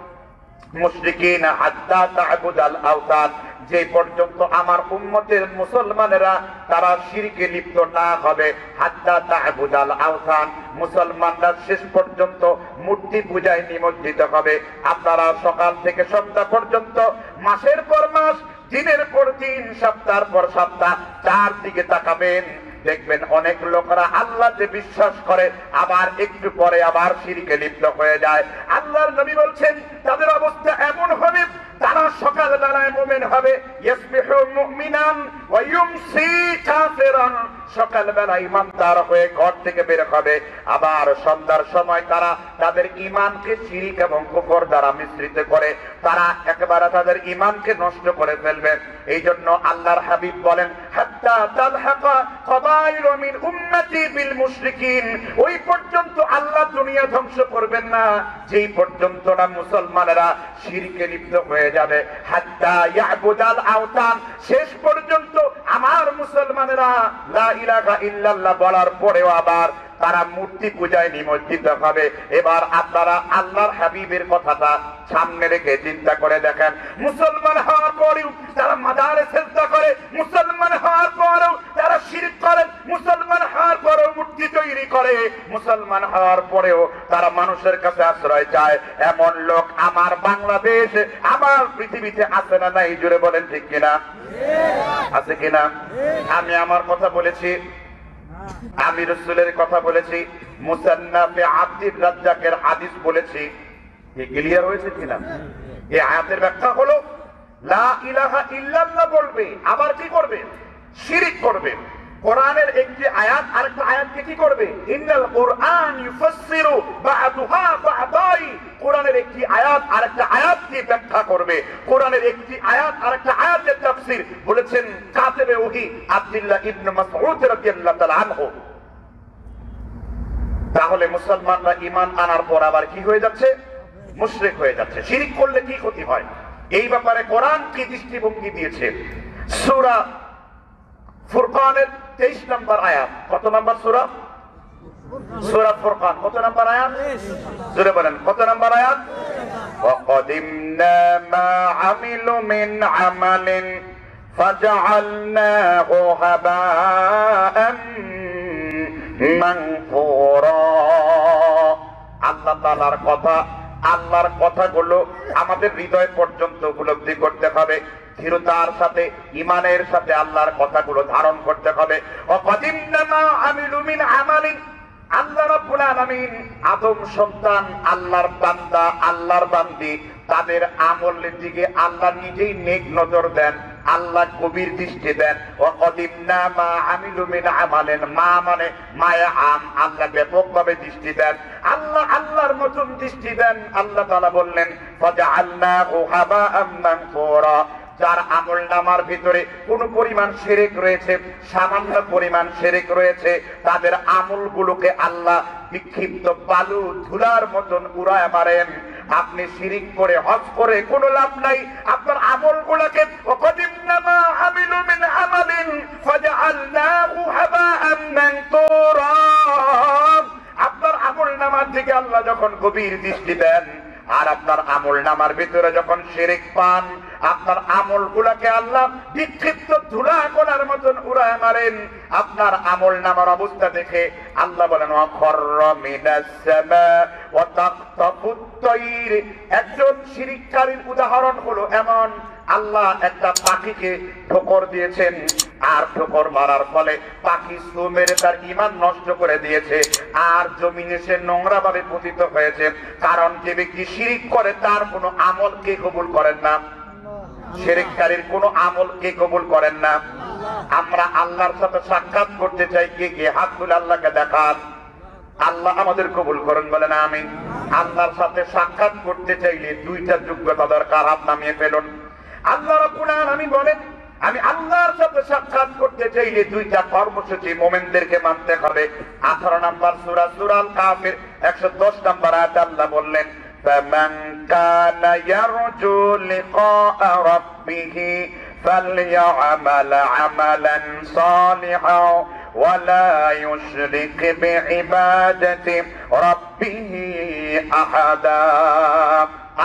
মুশরিকিন হাত্তা তা'বুদাল আওতান, যে পর্যন্ত আমার উম্মতের মুসলমানেরা তারা শিরকে লিপ্ত না হবে, হাত্তা তা'বুদাল আওতান, মুসলমানরা শেষ পর্যন্ত মূর্তি পূজায় নিমজ্জিত হবে। আপনারা সকাল থেকে সন্ধ্যা পর্যন্ত মাসের পর মাস, দিনের পর দিন, সপ্তাহের পর সপ্তাহ চারদিকে তাকাবেন, দেখবেন অনেক লোকেরা আল্লাহতে বিশ্বাস করে আবার একটু পরে আবার শিরকে লিপ্ত হয়ে যায়। আল্লাহর নবী বলছেন তাদের অবস্থা এমন হবে, তারা সকাল বেলায় মুমিন হবে, ইয়াসবিহু মুমিনান ওয়া ইউমসি কাফিরান, সকাল বেলায় ইমানদার হয়ে ঘর থেকে বের হবে, আবার সন্ধ্যার সময় তারা তাদের ঈমানকে শিরক এবং কুফর দ্বারা মিশ্রিত করে তারা একেবারে তাদের ঈমানকে নষ্ট করে ফেলবে। এই জন্য আল্লাহর হাবিব বলেন হাত্তা তালহাকা কাবাইলু মিন উম্মতি বিল মুশরিকিন, ওই পর্যন্ত আল্লাহ দুনিয়া ধ্বংস করবেন না যেই পর্যন্ত না মুসলমানেরা শিরকে লিপ্ত হয়ে যাবে। হাত্তা ইয়াবুদাল আওতান, শেষ পর্যন্ত আমার মুসলমানেরা লা ইলাহা ইল্লাল্লাহ বলার পরেও আবার তারা মূর্তি পূজায় নিমজ্জিত হবে। এবার আপনারা আল্লাহর হাবিবের কথাটা সামনে রেখে চিন্তা করে দেখেন, মুসলমান হওয়ার পরেও তারা মাজারে সিজদা করে, মুসলমান হওয়ার পরেও তারা শিরক করে, মুসলমান হওয়ার পরেও মূর্তি তৈরি করে, মুসলমান হওয়ার পরেও তারা মানুষের কাছে আশ্রয় চায়। এমন লোক আমার বাংলাদেশ, আমার পৃথিবীতে আছে না নাই? জুড়ে বলেন ঠিক কিনা? আছে কিনা? আমি আমার কথা বলেছি, আমি রাসূলের কথা বলেছি, মুসান্নাফে আব্দুর রাজ্জাকের হাদিস বলেছি, ক্লিয়ার হয়েছে কিনা? এই আয়াতের ব্যাখ্যা হলো লা ইলাহা ইল্লাল্লাহ বলবে, আবার কি করবে? শিরক করবে। কোরআনের একটি আয়াত আরেকটা আয়াতকে কি করবে? ইন্নাল কুরআন ইউফাসসিরু বা'দুহা বা'দাই, কোরআনের একটি আয়াত আরেকটা আয়াতকে ব্যাখ্যা করবে। কোরআনের একটি আয়াত আরেকটা আয়াতের তাফসীর বলেছেন কাতেবে ওহী আব্দুল্লাহ ইবনে মাসউদ রাদিয়াল্লাহু তাআলা আনহু। তাহলে মুসলমানরা ঈমান আনার পর আবার কি হয়ে যাচ্ছে? মুশরিক হয়ে যাচ্ছে। শিরক করলে কি ক্ষতি হয় এই ব্যাপারে কোরআন কি দৃষ্টিভঙ্গি দিয়েছে? সূরা ফুরকানের 23 নম্বর আয়াত। কত নম্বর সূরা? সূরা ফুরকান কত নম্বর আয়াত? জোরে বলেন কত নম্বর আয়াত? ওয়াকাদিমনা মা আমিলু মিন আমালিন ফাজআলনাহু হাবাআন মানফুরা। আল্লাহ তাআলার কথা, আল্লাহর কথাগুলো আমাদের হৃদয় পর্যন্ত উপলব্ধি করতে হবে, দৃঢ়তার সাথে ঈমানের সাথে আল্লাহর কথাগুলো ধারণ করতে হবে। ওয়াকাদিমনা মা আমিলু মিন আমালিন, আল্লাহ রাব্বুল আলামিন আদম সন্তান, আল্লাহর বান্দা, আল্লাহর বান্দি, তাদের আমলের দিকে আল্লাহ নিজেই নেক নজর দেন, আল্লাহ গভীর দৃষ্টি দেন। ওয়াকাদিমনা মা আমিলু মিন আমালিন, মা মানে মায়া আম, আল্লাহ ব্যাপকভাবে দৃষ্টি দেন, আল্লাহ আল্লাহর মতন দৃষ্টি দেন। আল্লাহ তাআলা বললেন ফাজআলনাহু হাবাআম মানফুরা, যার আমল নামার ভিতরে কোন পরিমাণ শিরক রয়েছে, সামান্য পরিমাণ শিরক রয়েছে, তাদের আমলগুলোকে আল্লাহ বিক্ষিপ্ত বালু ধুলার মতন উড়ায় মারেন। আপনি শিরক করে হজ করে কোনো লাভ নাই, আপনার আমলগুলোকে ওয়াকাদিমনা মা আমিলু মিন আমালিন ফাজআলনাহু হাবাআন মানথুরা, আপনার আমল নামার দিকে আল্লাহ যখন গভীর দৃষ্টি দেন আর আপনার আমল নামার ভিতরে যখন শিরক পান, আপনার আমলগুলোকে আল্লাহ বিক্ষিপ্ত ধুলা কণার মতন উড়ায় মারেন। আপনার আমল নামার অবস্থা দেখে আল্লাহ বলেন ওয়াখাররা মিনাস সামা ওয়া তাখতাফুত তায়র, একজন শিরককারীর উদাহরণ হলো এমন, আল্লাহ একটা পাখিকে ঠোকর দিয়েছেন, আর ঠোকর মারার ফলে পাখি সু মেরে তার ঈমান নষ্ট করে দিয়েছে, আর জমিনে সে নোংরা ভাবে পতিত হয়েছে। কারণ যে ব্যক্তি শিরক করে তার কোনো আমল কে কবুল করেন না? শিরককারীর কোনো আমল কে কবুল করেন না? আমরা আল্লাহর সাথে সাক্ষাৎ করতে চাই, কে কে হাত তুলে আল্লাহকে দেখান। আল্লাহ আমাদের কবুল করেন বলেন আমিন। আল্লাহর সাথে সাক্ষাৎ করতে চাইলে দুইটা যোগ্যতা দরকার, হাত নামিয়ে ফেলুন। আল্লাহ রাব্বুল আলামিন বলেন আমি আল্লাহর সাথে সাক্ষাৎ করতে চাইলে দুইটা কর্মসূচি মুমিনদেরকে মানতে হবে। 18 নম্বর সূরা সূরাল কাফির 110 নম্বর আয়াতে আল্লাহ বললেন ফামান কানা ইয়ারজু লিকা রাব্বিহি فليعمل عملا صالحا ولا يشرك بعبادة ربه أحدا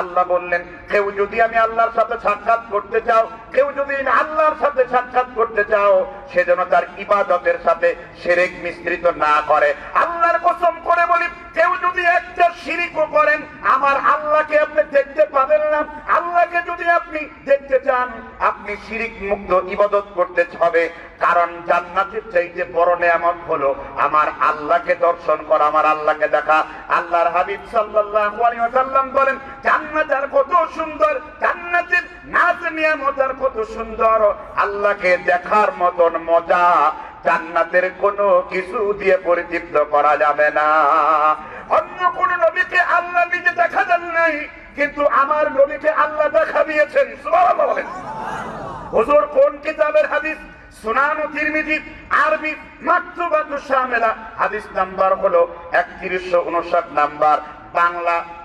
আল্লাহ বললেন কেউ যদি আমি আল্লাহর সাথে সাক্ষাৎ করতে চাও, কেউ যদি আল্লাহর সাথে সাক্ষাৎ করতে চাও, সেজন্য তার ইবাদতের সাথে শিরক মিশ্রিত না করে। আল্লাহর কসম করে বলি, কেউ যদি একটা শিরকও করেন, আমার আল্লাহকে আপনি দেখতে পাবেন না। আল্লাহকে যদি আপনি দেখতে চান, আপনি শিরক মুক্ত ইবাদত করতে হবে। কারণ জান্নাতের চাইতে বড় নিয়ামত হলো আমার আল্লাহকে দর্শন করা, আমার আল্লাহকে দেখা। আল্লাহর হাবিব সাল্লাল্লাহু আলাইহি ওয়াসাল্লাম বলেন, জান্নাত আর কত সুন্দর, জান্নাতের নাজ নিয়ামত আর কত সুন্দর, আল্লাহকে দেখার মতন মজা জান্নাতের কোনো কিছু দিয়ে পরিতৃপ্ত করা যাবে না। অন্য কোন নবীকে আল্লাহ নিজে দেখা দেন নাই, কিন্তু আমার নবীকে আল্লাহ দেখা দিয়েছেন। সুবহানাল্লাহ। হুজুর কোন কিতাবের হাদিস? সুনান তিরমিজি, আরবি মাকতুবাতুশ শামিলা, হাদিস নাম্বার হলো 3159 নাম্বার।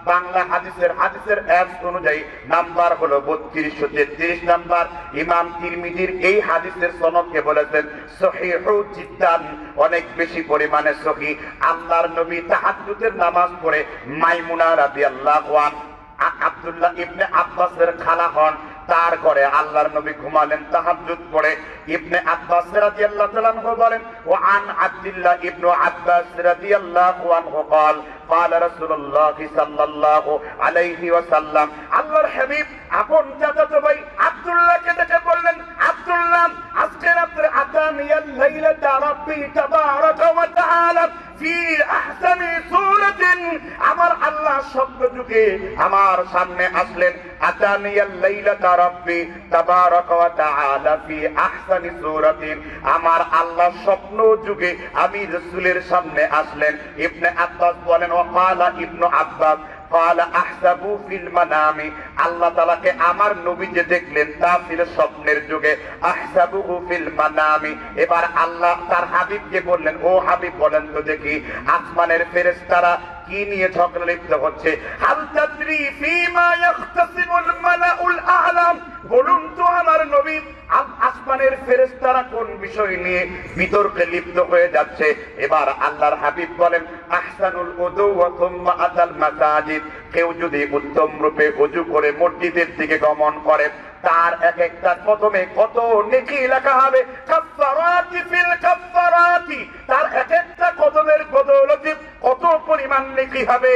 বাংলা হাদিসের অ্যাপ অনুযায়ী নাম্বার হলো 3233 নাম্বার। ইমাম তিরমিজির এই হাদিসের সনদকে বলেছেন সহিহু জিদ্দান, অনেক বেশি পরিমাণে সহিহ। আল্লাহর নবী তাহাজ্জুদের নামাজ পড়ে মাইমুনা রাদিয়াল্লাহু আনহা, আব্দুল্লাহ ইবনে আব্বাসের খালা হন, তার ঘরে আল্লাহর নবী ঘুমালেন তাহাজ্জুদ পড়ে। ইবনে আব্বাস রাদিয়াল্লাহু তাআলা আনহু বলেন, ওয়া আন আব্দুল্লাহ ইবনে আব্বাস রাদিয়াল্লাহু আনহু قال قال رسول الله صلى الله عليه وسلم, আল্লাহর হাবিব আপন চাচাতো ভাই আব্দুল্লাহকে দেখে বললেন, আব্দুল্লাহ আজকে রাতে আতানিয়াল লাইলাতা রাব্বি তাবারাকা ওয়া তাআলা ফি আহসানি সূরাতিন, আমার আল্লাহ স্বপ্ন যুগে আমার সামনে আসলেন। আতানিয়াল লাইলাতা রাব্বি তাবারাকা ওয়া তাআলা ফি আহসানি সূরাতিন, আমার আল্লাহ স্বপ্ন যুগে আমি রাসূলের সামনে আসলেন। ইবনে আব্বাস বলেন, ওয়াকালা ইবনু আব্বাস قال احسبوا في المنام, আল্লাহ তাআলাকে আমার নবী যে দেখলেন তা ছিল স্বপ্নের যুগে। আহসাবুহু ফিল মানামি, এবার আল্লাহ তার হাবিবকে বললেন, ও হাবিব বলেন তো দেখি আসমানের ফেরেশতারা কি নিয়ে ঝগড়া লিপ্ত হচ্ছে। হাল তাদরি ফীমা ইয়াখতাসিমুল মালাউল আ'লাম, বলুন তো আমার নবী আসমানের ফেরেশতারা কোন বিষয় নিয়ে বিতর্কে লিপ্ত হয়ে যাচ্ছে। এবার আল্লাহর হাবিব বলেন, আহসানুল উযু ওয়া থুম্মা আতাল মাসাজিদ, কেউ যদি উত্তম রূপে ওযু করে মসজিদের দিকে গমন করে, তার এক একটা কদমে কত নেকি লেখা হবে। কাফফারাতি ফিল কাফফারাতি, তার এক একটা কদমের বদৌলতে কত পরিমাণ নেকি হবে।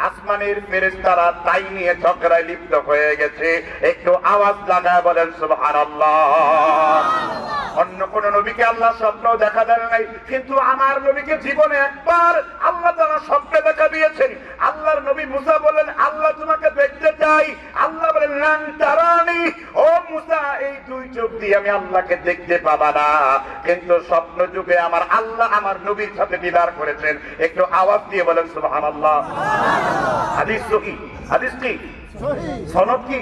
আসমানের ফেরেশতারা তাই নিয়ে ঝগড়ায় লিপ্ত হয়ে গেছে। একটু আওয়াজ লাগায় বলেন সুবহানাল্লাহ। অন্য কোন নবীকে আল্লাহ স্বপ্ন দেখা দেন নাই, কিন্তু আমার নবীকে জীবনে একবার আল্লাহ তাআলা স্বপ্নে দেখা দিয়েছেন। আল্লাহর নবী মুসা বলেন, আল্লাহ তোমাকে দেখতে চাই। আল্লাহ বলেন, লান তারানি, ও মুসা এই দুই চোখ দিয়ে আমি আল্লাহকে দেখতে পাবা না। কিন্তু স্বপ্ন যুগে আমার আল্লাহ আমার নবীর সাথে দিদার করেছেন। একটু আওয়াজ দিয়ে বলেন সুবহানাল্লাহ। হাদিস সহিহ, হাদিস কি সনদ কি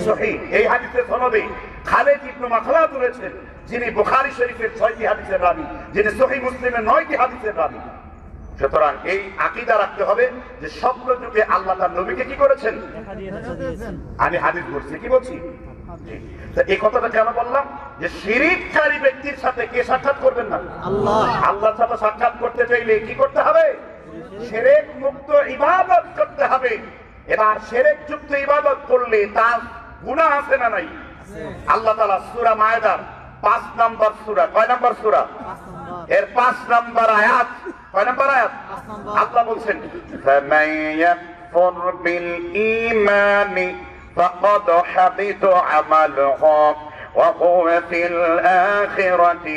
সহিহ। এই হাদিসের সনদে খালিদ ইবনে মাখলাদ রয়েছেন, যিনি বুখারী শরীফের 6টি হাদিসের রাবী, যিনি সহিহ মুসলিমের 9টি হাদিসের রাবী। সুতরাং এই আকীদা রাখতে হবে যে স্বপ্ন যুগে আল্লাহ তার নবীকে কি করেছেন। আমি হাদিস বলছি, কি বলছি? এই কথাটা কেন বললাম? যে শিরককারী ব্যক্তির সাথে কে সাক্ষাৎ করবেন না? আল্লাহ। আল্লাহর সাথে সাক্ষাৎ করতে চাইলে কি করতে হবে? শিরক মুক্ত ইবাদত করতে হবে। এবার শিরক যুক্ত ইবাদত করলে তার গুনাহ আছে না নাই? আল্লাহ তাআলা সূরা মায়েদার 5 নম্বর সূরা, কয় নম্বর সূরা? এর 5 নম্বর আয়াত, কয় নম্বর আয়াত? আল্লাহ বলছেন, ফামান ইয়াকফুর বিল ঈমানি ফাকাদ হাবিতা আমালুহু ওয়া হুয়া ফিল আখিরাতি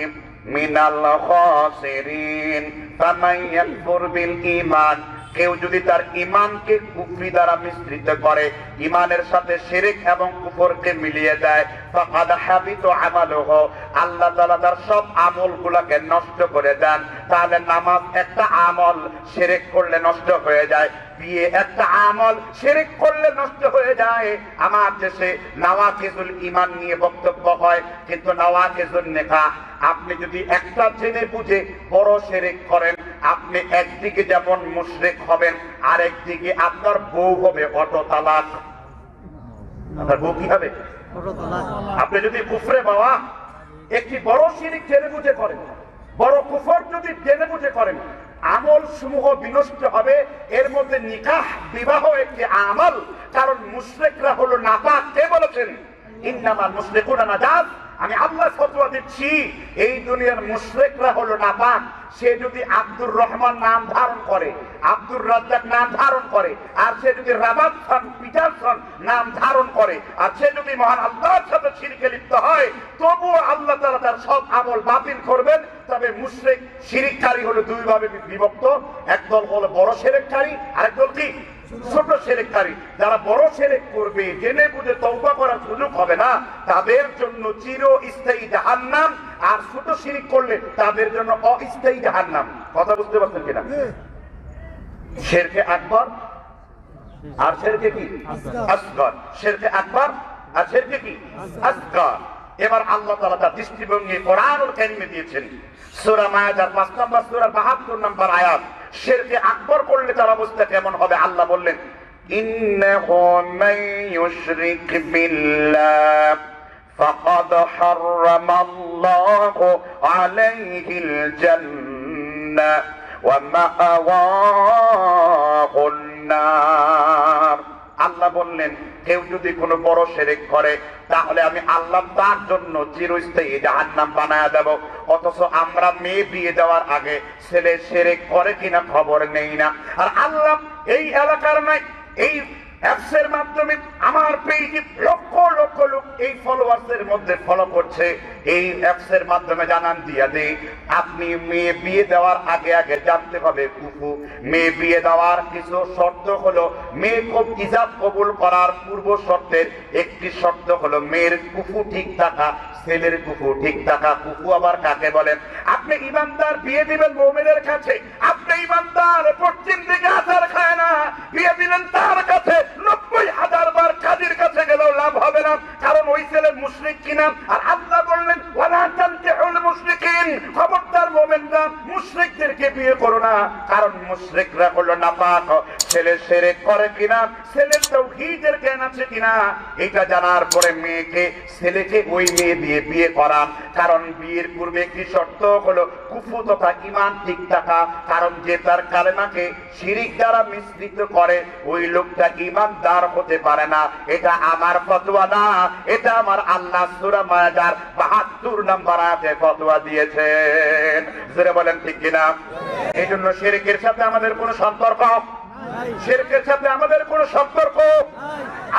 মিনাল খাসিরিন। ফামান ইয়াকফুর বিল ঈমান, কেউ যদি তার ইমানকে কুফরি দ্বারা মিশ্রিত করে, ইমানের সাথে শিরক এবং কুফরকে মিলিয়ে দেয়, ফাকাদ হাবিতা আমালুহু, আল্লাহ তাআলা তার সব আমলগুলোকে নষ্ট করে দেন। তাহলে নামাজ একটা আমল, শিরক করলে নষ্ট হয়ে যায়। বিয়ে একটা আমল, শিরক করলে নষ্ট হয়ে যায়। আমার দেশে নওয়াকিজুল ঈমান নিয়ে বক্তব্য হয়, কিন্তু নওয়াকিজুন নিকাহ, আপনি যদি একটা জেনে বুঝে বড় শিরক করেন, আপনি একদিকে যেমন মুশরিক হবেন, আরেকদিকে আপনার বউ হবে অটো তালাক। আপনার বউ কি হবে? আপনি যদি কুফরে বাবা একটি বড় শিরিক জেনে বুঝে করেন, বড় কুফর যদি জেনে বুঝে করেন, আমল সমূহ বিনষ্ট হবে। এর মধ্যে নিকাহ বিবাহ একটি আমল, কারণ মুশরিকরা হলো নাপাক। কে বলেছেন ইন্নামাল মুশরিকুনা নাজাস? আমি আল্লাহ ফতোয়া দিচ্ছি, এই দুনিয়ার মুশরিকরা হলো নাপাক। সে যদি আব্দুর রহমান নাম ধারণ করে, আব্দুর রাজ্জাক নাম ধারণ করে, আর সে যদি রবার্টসন পিটারসন নাম ধারণ করে, আর সে যদি মহান আল্লাহর সাথে শিরকে লিপ্ত হয়, তবুও আল্লাহ তাআলা তার সব আমল বাতিল করবেন। তবে মুশরিক শিরিককারী হলো দুই ভাবে বিভক্ত, একদল হলো বড় শিরিককারী, আরেকদল কি ছোট শিরিককারী। যারা বড় শিরিক করবে, জেনে বুঝে তওবা করার সুযোগ হবে না, তাদের জন্য চিরস্থায়ী জাহান্নাম। আর ছোট শিরিক করলে তাদের জন্য অস্থায়ী জাহান্নাম। কথা বুঝতে পারছেন কিনা? শিরকে আকবার আর শিরকে কি আসগর, শিরকে আকবার আর শিরকে কি আসগর। এবার আল্লাহ তাআলা তার দৃষ্টিভঙ্গি কোরআনুল কারীমে দিয়েছেন। সূরা মায়েদার ৫ নম্বর সূরার ৭২ নম্বর আয়াত। শিরকে আকবার করলে তার অবস্থা কেমন হবে? আল্লাহ বললেন, ইন্নাহু মান ইউশরিক বিল্লাহ ফাকাদ হারামাল্লাহু আলাইহিল জান্নাহ ওয়া মাআওয়াহুন নার। আল্লাহ বললেন, কেউ যদি কোনো বড় শিরক করে, তাহলে আমি আল্লাহ তার জন্য চিরস্থায়ী জাহান্নাম বানায়া দেব। অথচ আমরা মেয়ে বিয়ে দেওয়ার আগে ছেলে শিরক করে কিনা খবর নেই না। আর আল্লাহ এই এলাকার নয়, এই অ্যাপসের মাধ্যমে আমার পেজে লক্ষ লক্ষ লোক এই ফলোয়ার্সের মধ্যে ফলো করছে। এই অ্যাপসের মাধ্যমে জানান দিয়া দেই, আপনি মেয়ে বিয়ে দেওয়ার আগে আগে জানতে হবে কুফু। মেয়ে বিয়ে দেওয়ার কিছু শর্ত হলো, মেয়ে খুব ইজাব কবুল করার পূর্ব শর্তের একটি শর্ত হলো মেয়ের কুফু ঠিক থাকা, ছেলের কুফু ঠিক থাকা। কুফু আবার কাকে বলেন? আপনি ইমানদার বিয়ে দিবেন মুমিনের কাছে, আপনি ইমানদার পশ্চিম দিকে আচার খায় না, বিয়ে দিলেন তার কাছে, ৯০,০০০ বার কাজীর কাছে গেলেও লাভ হবে না, কারণ ওই ছেলে মুশরিক কিনা। আর আল্লাহ বললেন, ওয়ালা তানকিহুল মুশরিকিন, খবরদার মুমিনরা মুশরিকদেরকে বিয়ে করো না, কারণ মুশরিকরা হলো নাপাক। ছেলে শিরক করে কিনা, ছেলের তাওহীদের জ্ঞান আছে কিনা, এটা জানার পরে মেয়েকে ছেলেকে ওই মেয়ে দিয়ে বিয়ে করান। কারণ বিয়ের পূর্বে একটি শর্ত হলো কুফু তথা ঈমান ঠিক থাকা। কারণ যে তার কালেমাকে শিরিক দ্বারা মিশ্রিত করে, ওই লোকটা ঈমানদার হতে পারে না। এটা আমার ফতোয়া না, এটা আমার আল্লাহ সূরা মায়েদার ৭২ নম্বর আয়াতে ফতোয়া দিয়েছেন। জোরে বলেন ঠিক কিনা? এই জন্য শিরকের সাথে আমাদের কোনো সম্পর্ক, শিরকের সাথে আমাদের কোনো সম্পর্ক।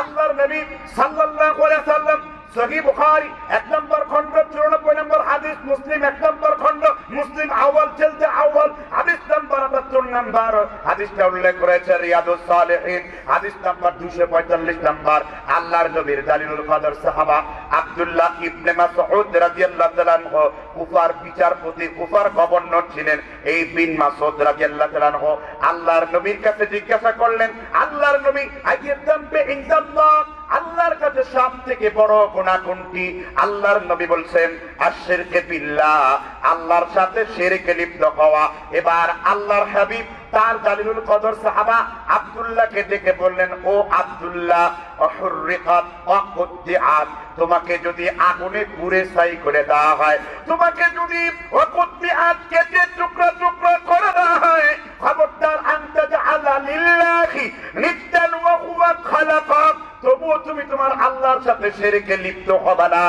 আল্লাহর নবী সাল্লাল্লাহু আলাইহি ওয়াসাল্লাম সহিহ বুখারী ১ নম্বর খণ্ড ৯৪ নম্বর হাদিস, মুসলিম ১ নম্বর খণ্ড, মুসলিম আউয়াল জলদে আউয়াল হাদিস নাম্বার ৭৮ নম্বর হাদিসটা উল্লেখ করেছে রিয়াদুস সালিহিন হাদিস নাম্বার ২৪৫ নম্বর। আল্লাহর নবীর জালিলুল কদর সাহাবা আব্দুল্লাহ ইবনে মাসউদ রাদিয়াল্লাহু তাআলা আনহু কুফার বিচারপতি, কুফার গভর্নর ছিলেন এই বিন মাসউদ রাদিয়াল্লাহু তাআলা আনহু আল্লাহর নবীর কাছে জিজ্ঞাসা করলেন, আল্লাহর নবী আইয়াদাম্বে ইনদাল্লাহ, আল্লাহর কাছে সবথেকে বড় গুনাহ কোনটি? আল্লাহর নবী বলছেন আশরিকে বিল্লাহ, আল্লাহর সাথে শিরকে লিপ্ত হওয়া। এবার আল্লাহর হাবিব তার জালিলুল কদর সাহাবা আব্দুল্লাহকে ডেকে বললেন, ও আব্দুল্লাহ, অহুররিকাত ওয়াকুদ্দিআত, তোমাকে যদি আগুনে পুড়ে ছাই করে দেওয়া হয়, তোমাকে যদি ওয়াকুদ্দিআত কেটে টুকরা টুকরা করে দেওয়া হয়, খবরদার আনতা জাআলা লিল্লাহি নিদ্দান ওয়া হুয়া খালাকাক, তবুও তুমি তোমার আল্লাহর সাথে শিরকে লিপ্ত হবে না।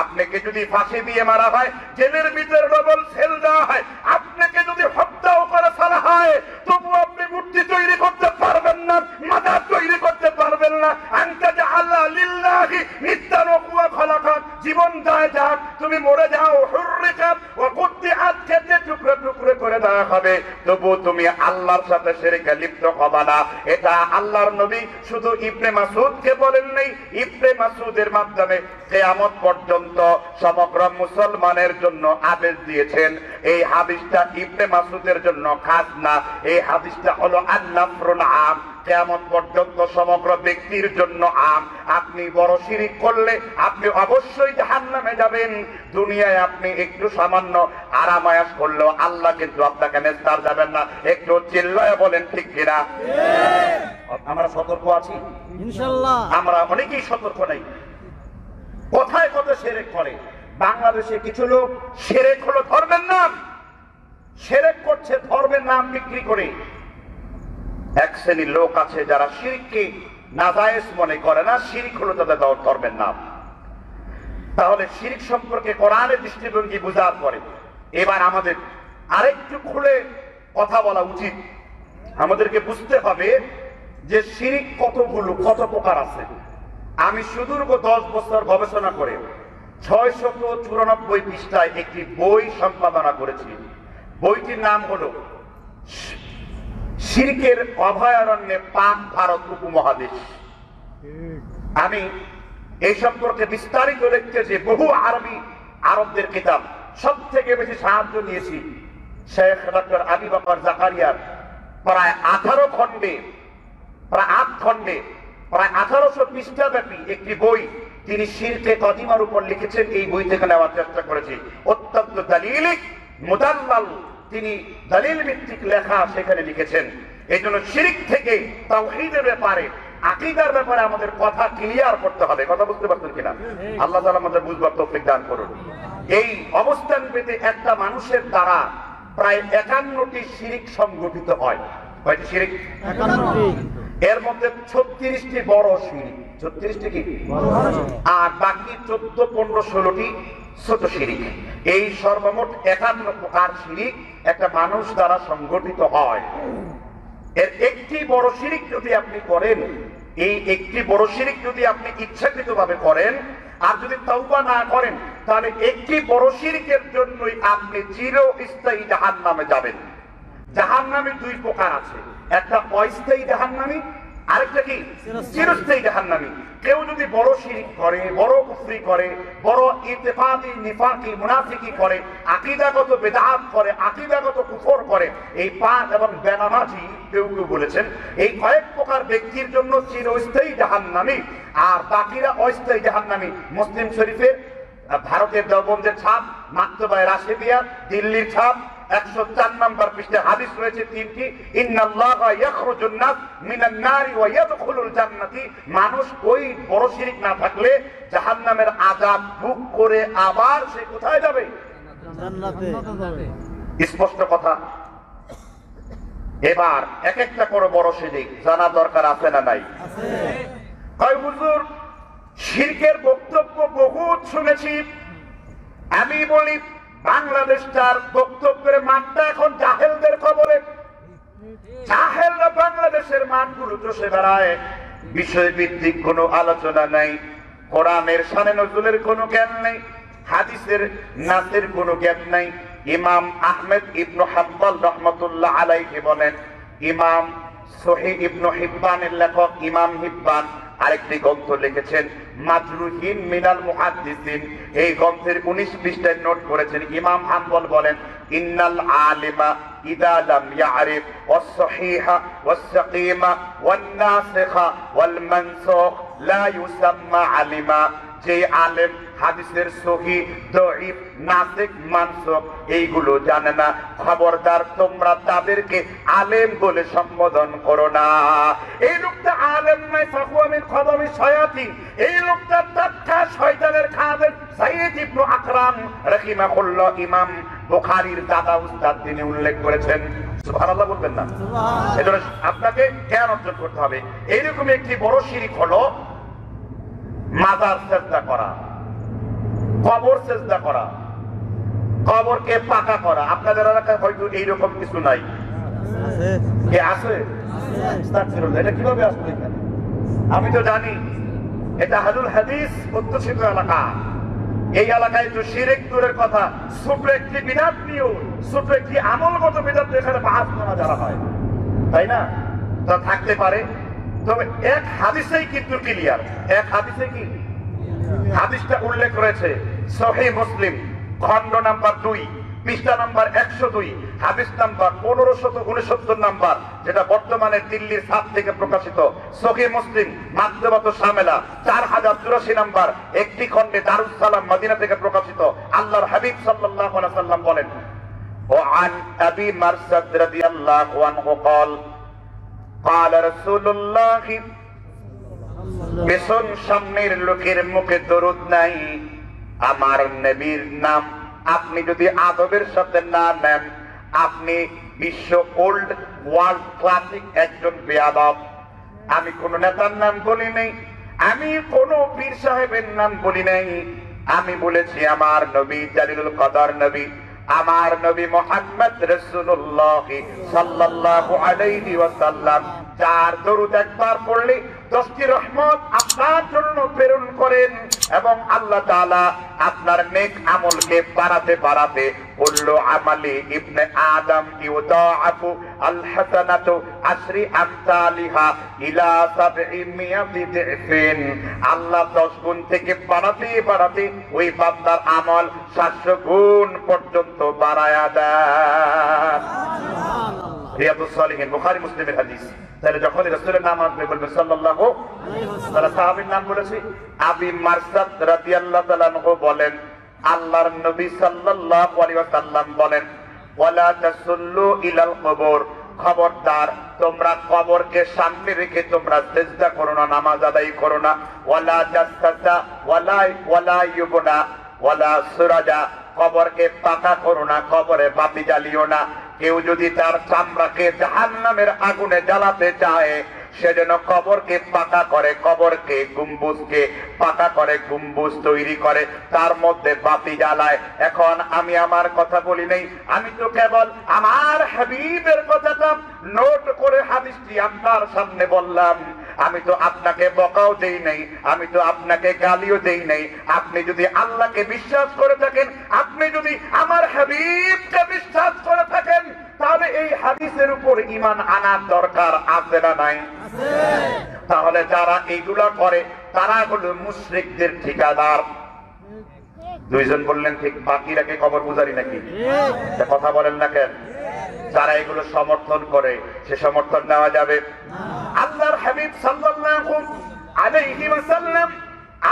আপনাকে যদি ফাঁসি দিয়ে মারা হয়, জেলের ভিতরে ডবল সেল দেওয়া হয়, আপনাকে যদি হত্যাও করে ফেলা হয়, তবুও আপনি মূর্তি তৈরি করতে পারবেন না, মাজার তৈরি করতে পারবেন না। আনতা জাআলা লিল্লাহি নিদ্দান ওয়া হুয়া খালাকাক, জীবন যায় যাক, তুমি মরে যাও, হুররিকাত ওয়া কুদ্দিআত, কেটে টুকরো টুকরো করে দেওয়া হবে, তবুও তুমি আল্লাহর সাথে শিরকে লিপ্ত হবে না। এটা আল্লাহর নবী শুধু ইবনে মাসউদ কে বলেন নাই, ইবনে মাসউদের মাধ্যমে কিয়ামত পর্যন্ত সমগ্র মুসলমানের জন্য আদেশ দিয়েছেন। এই হাদিসটা ইবনে মাসউদের জন্য খাস না, এই হাদিসটা হলো আন-নাফরুল আম, কিয়ামত পর্যন্ত সমগ্র ব্যক্তির জন্য আম। আপনি বড় শিরক করলে আপনি অবশ্যই জাহান্নামে যাবেন। দুনিয়ায় আপনি একটু সামান্য আরামায়াস করলেও আল্লাহ কিন্তু আপনাকে নেস্তার যাবেন না। একটু চিল্লায় বলেন ঠিক কিনা? আমরা সতর্ক আছি ইনশাআল্লাহ, আমরা অনেকেই সতর্ক নাই। কোথায় কত শিরক করে। বাংলাদেশে কিছু লোক শিরক হলো ধর্মের নাম, শিরক করছে ধর্মের নাম বিক্রি করে। এক শ্রেণীর লোক আছে যারা শিরককে নাজায়েজ মনে করে না, শিরক হলো তাদের ধর্মের নাম। তাহলে শিরক সম্পর্কে কোরআনের দৃষ্টিভঙ্গি বুঝার পরে এবার আমাদের আরেকটু খুলে কথা বলা উচিত। আমাদেরকে বুঝতে হবে যে শিরক কত প্রকার আছে। আমি সুদীর্ঘ 10 বছর গবেষণা করে 694 পৃষ্ঠায় একটি বই সম্পাদনা করেছি। বইটির নাম হলো শিরকের অভয়ারণ্যে পাক ভারত উপমহাদেশ। আমি এই সম্পর্কে বিস্তারিত লিখতে যে বহু আরবদের কিতাব সব থেকে বেশি সাহায্য নিয়েছি শেখ ডক্টর আবু বকর জাকারিয়ার প্রায় 18 খণ্ডে প্রায় 8 খণ্ডে প্রায় 1800 পৃষ্ঠা ব্যাপী একটি বই তিনি শিরকে কদিমার উপর লিখেছেন। এই বই থেকে নেওয়ার চেষ্টা করেছি। অত্যন্ত দালিলিক মুদাল্লাল, তিনি দলিল ভিত্তিক লেখা সেখানে লিখেছেন। এই জন্য শিরক থেকে তাওহীদের ব্যাপারে, আকীদার ব্যাপারে আমাদের কথা ক্লিয়ার করতে হবে। কথা বুঝতে পারছেন কিনা? আল্লাহ তাআলা আমাদের বুঝবার তৌফিক দান করুন। এই অবস্থান পেতে একটা মানুষের দ্বারা প্রায় 51টি শিরক সংগঠিত হয়। কয়টি শিরক? 51টি। এর মধ্যে 36টি বড় শিরক। 36টি কি? আর বাকি 14, 15, 16টি ছোট শিরক। এই সর্বমোট 51 প্রকার শিরক একটা মানুষ দ্বারা সংগঠিত হয়। এর একটি বড় শিরক যদি আপনি করেন, এই একটি বড় শিরক যদি আপনি ইচ্ছাকৃতভাবে করেন আর যদি তওবা না করেন, তাহলে একটি বড় শিরকের জন্যই আপনি চিরস্থায়ী জাহান্নামে যাবেন। জাহান্নামে 2 প্রকার আছে, একটা অস্থায়ী জাহান্নামী, আরেকটা কি চিরস্থায়ী জাহান্নামী। কেউ যদি বড় শিরক করে, বড় কুফরি করে, বড় ইতিকাদি নিফাকি মুনাফিকি করে, আকীদাগত বিদআত করে, আকীদাগত কুফর করে, এই পাঁচ এবং বেনামাজি কেউ বলেছেন এই কয়েক প্রকার ব্যক্তির জন্য চিরস্থায়ী জাহান্নামী, আর বাকিরা অস্থায়ী জাহান্নামী। মুসলিম শরীফের, ভারতের দেওবন্দের ছাপ, মাকতুবায়ে রাশিদিয়া, দিল্লির ছাপ 104 নম্বর পৃষ্ঠায় হাদিস রয়েছে 3টি। ইন্নাল্লাহা ইয়াখরুজুন নাস মিনান নারি ওয়া ইয়াদখুলুল জান্নাতি। মানুষ ওই বড় শিরক না থাকলে জাহান্নামের আযাব ভোগ করে আবার সে কোথায় যাবে? জান্নাতে যাবে। স্পষ্ট কথা। এবার এক একটা করে বড় শিরক জানা দরকার আছে না নাই? আছে। কয় হুজুর শিরকের বক্তব্য বহুত শুনেছি। আমি বলি বাংলাদেশটার বক্তব্যের মানটা এখন জাহেলদের কবলে। জাহেলরা বাংলাদেশের মানগুলো চষে বেড়ায়। বিষয় ভিত্তিক কোনো আলোচনা নাই, কোরআনের শানে নজরুলের কোনো জ্ঞান নেই, হাদিসের নাসের কোনো জ্ঞান নাই। ইমাম আহমেদ ইবনে হাম্বল রাহমাতুল্লাহ আলাইহি বলেন, ইমাম সহিহ ইবনে হিব্বানের লেখক ইমাম হিব্বান আরেকটি গ্রন্থ লিখেছেন মাজরুহিন মিনাল মুহাদ্দিসিন। এই গ্রন্থের 19 পৃষ্ঠায় নোট করেছেন ইমাম হাম্বল বলেন, ইন্নাল আলিমা ইদা লাম ইয়ারিফ ওয়াস-সহিহা ওয়াস-সাকিমা ওয়ান-নাসিখা ওয়াল-মানসুখ লা ইউসাম্মা আলিমা। যে আলেম হাদিসের সহিহ, দঈফ, নাসিখ, মানসুখ এইগুলো জানে না, খবরদার তোমরা তাদেরকে আলেম বলে সম্বোধন করো না। এই লোকটা আলেম নয়, ফাহুয়া মিন খাদামি শায়াতিন। এই লোকটা তাত্তা শয়তানের খাদেম। সাইয়্যিদ ইবনে আকরাম রাহিমাহুল্লাহ, ইমাম বুখারীর দাদা উস্তাদ, তিনি উল্লেখ করেছেন। সুবহানাল্লাহ বলবেন না? সুবহানাল্লাহ। এজন্য আপনাকে জ্ঞান অর্জন করতে হবে। এইরকম একটি বড় শিরক হলো মাজার সেজদা করা, কবর সেজদা করা, কবরকে পাকা করা। আপনাদের এলাকায় হয়তো এইরকম কিছু নাই। কে আছে? এটা কিভাবে আসবে এখানে? আমি তো জানি এটা আহলুল হাদিস অধ্যুষিত এলাকা। এই এলাকায় তো শিরক দূরের কথা, ছোট একটি বিদআত নিয়েও, ছোট একটি আমলগত বিদআত এখানে বাহাস করা যারা হয়, তাই না? তা থাকতে পারে, তবে এক হাদিসেই কিন্তু ক্লিয়ার। এক হাদিসে কি হাদিসটা উল্লেখ রয়েছে সহিহ মুসলিম খণ্ড নাম্বার 2 পৃষ্ঠা নাম্বার 102, হাদিস নাম্বার 1569 নাম্বার, যেটা বর্তমানে দিল্লির ছাপ থেকে প্রকাশিত। সহিহ মুসলিম মাকতুবাত শামেলা 4084 নাম্বার, একটি খণ্ডে দারুস সালাম মদিনা থেকে প্রকাশিত। আল্লাহর হাবিব সাল্লাল্লাহু আলাইহি ওয়াসাল্লাম বলেন, ওয়া আন আবি মারসাদ রাদিয়াল্লাহু আনহু قال قال رسول الله পেছন সামনের লোকের মুখে দরুদ নাই। আমার নবীর নাম আপনি যদি আদবের সাথে না নেন, আপনি বিশ্ব ওল্ড ওয়ার্ল্ড ক্লাসিক একজন বেয়াদব। আমি কোন নেতার নাম বলি নাই, আমি কোন পীর সাহেবের নাম বলি নাই, আমি বলেছি আমার নবী জালিলুল কদর নবী, আমার নবী মুহাম্মদ রাসূলুল্লাহ সাল্লাল্লাহু আলাইহি ওয়াসাল্লাম, যার দরুদ একবার পড়লে 10টি রহমত আপনার জন্য প্রেরণ করেন এবং আল্লাহ তাআলা আপনার নেক আমলকে বাড়াতে বাড়াতে কুল্লু আমালি ইবনে আদম ইউদাআফু আল হাসানাতু আশরি আমসালিহা ইলা 700 দিফিন। আল্লাহ 10 গুণ থেকে বাড়াতে বাড়াতে ওই বান্দার আমল 700 গুণ পর্যন্ত বাড়ায়া দেন। রিয়াদুস সালিহিন, বুখারী মুসলিমের হাদিস। তাহলে যখন রাসূলের নাম আসবে বলবে সাল্লাল্লাহু আলাইহি ওয়াসাল্লাম। সাহাবীর নাম বলেছি আবি মারসাদ রাদিয়াল্লাহু তাআলা আনহু বলেন, আল্লাহর নবী সাল্লাল্লাহু আলাইহি ওয়াসাল্লাম বলেন, ওয়ালা তাসুল্লু ইলাল কবর, খবরদার তোমরা কবরকে সামনে রেখে তোমরা সিজদা করো না, নামাজ আদায় করো না। ওয়ালা জাসসাসা ওয়ালা ইউবনা ওয়ালা সুরাজা, কবরকে পাকা করো না, কবরে বাতি জ্বালিও না। কেউ যদি তার চামড়াকে জাহান্নামের আগুনে জ্বালাতে চায়, সেজন্য কবরকে পাকা করে, কবরকে গম্বুজকে পাকা করে, গম্বুজ তৈরি করে, তার মধ্যে বাতি জ্বালায়। এখন আমি আমার কথা বলি নাই, আমি তো কেবল আমার হাবিবের কথাটা নোট করে হাদিসটি আপনার সামনে বললাম। আমি তো আপনাকে বকাও দেই নাই, আমি তো আপনাকে গালিও দেই নাই। আপনি যদি আল্লাহকে বিশ্বাস করে থাকেন, আপনি যদি আমার হাবিবকে বিশ্বাস করে থাকেন, তাহলে এই হাদিসের উপর ঈমান আনার দরকার আছে না নাই? তাহলে যারা এইগুলা করে তারা হলো মুশরিকদের ঠিকাদার। দুইজন বললেন ঠিক, বাকিরা কি কবর পূজারি নাকি? কথা বলেন না কেন? যারা এগুলো সমর্থন করে সে সমর্থন নেওয়া যাবে? আল্লাহর হাবিব সাল্লাল্লাহু আলাইহি ওয়াসাল্লাম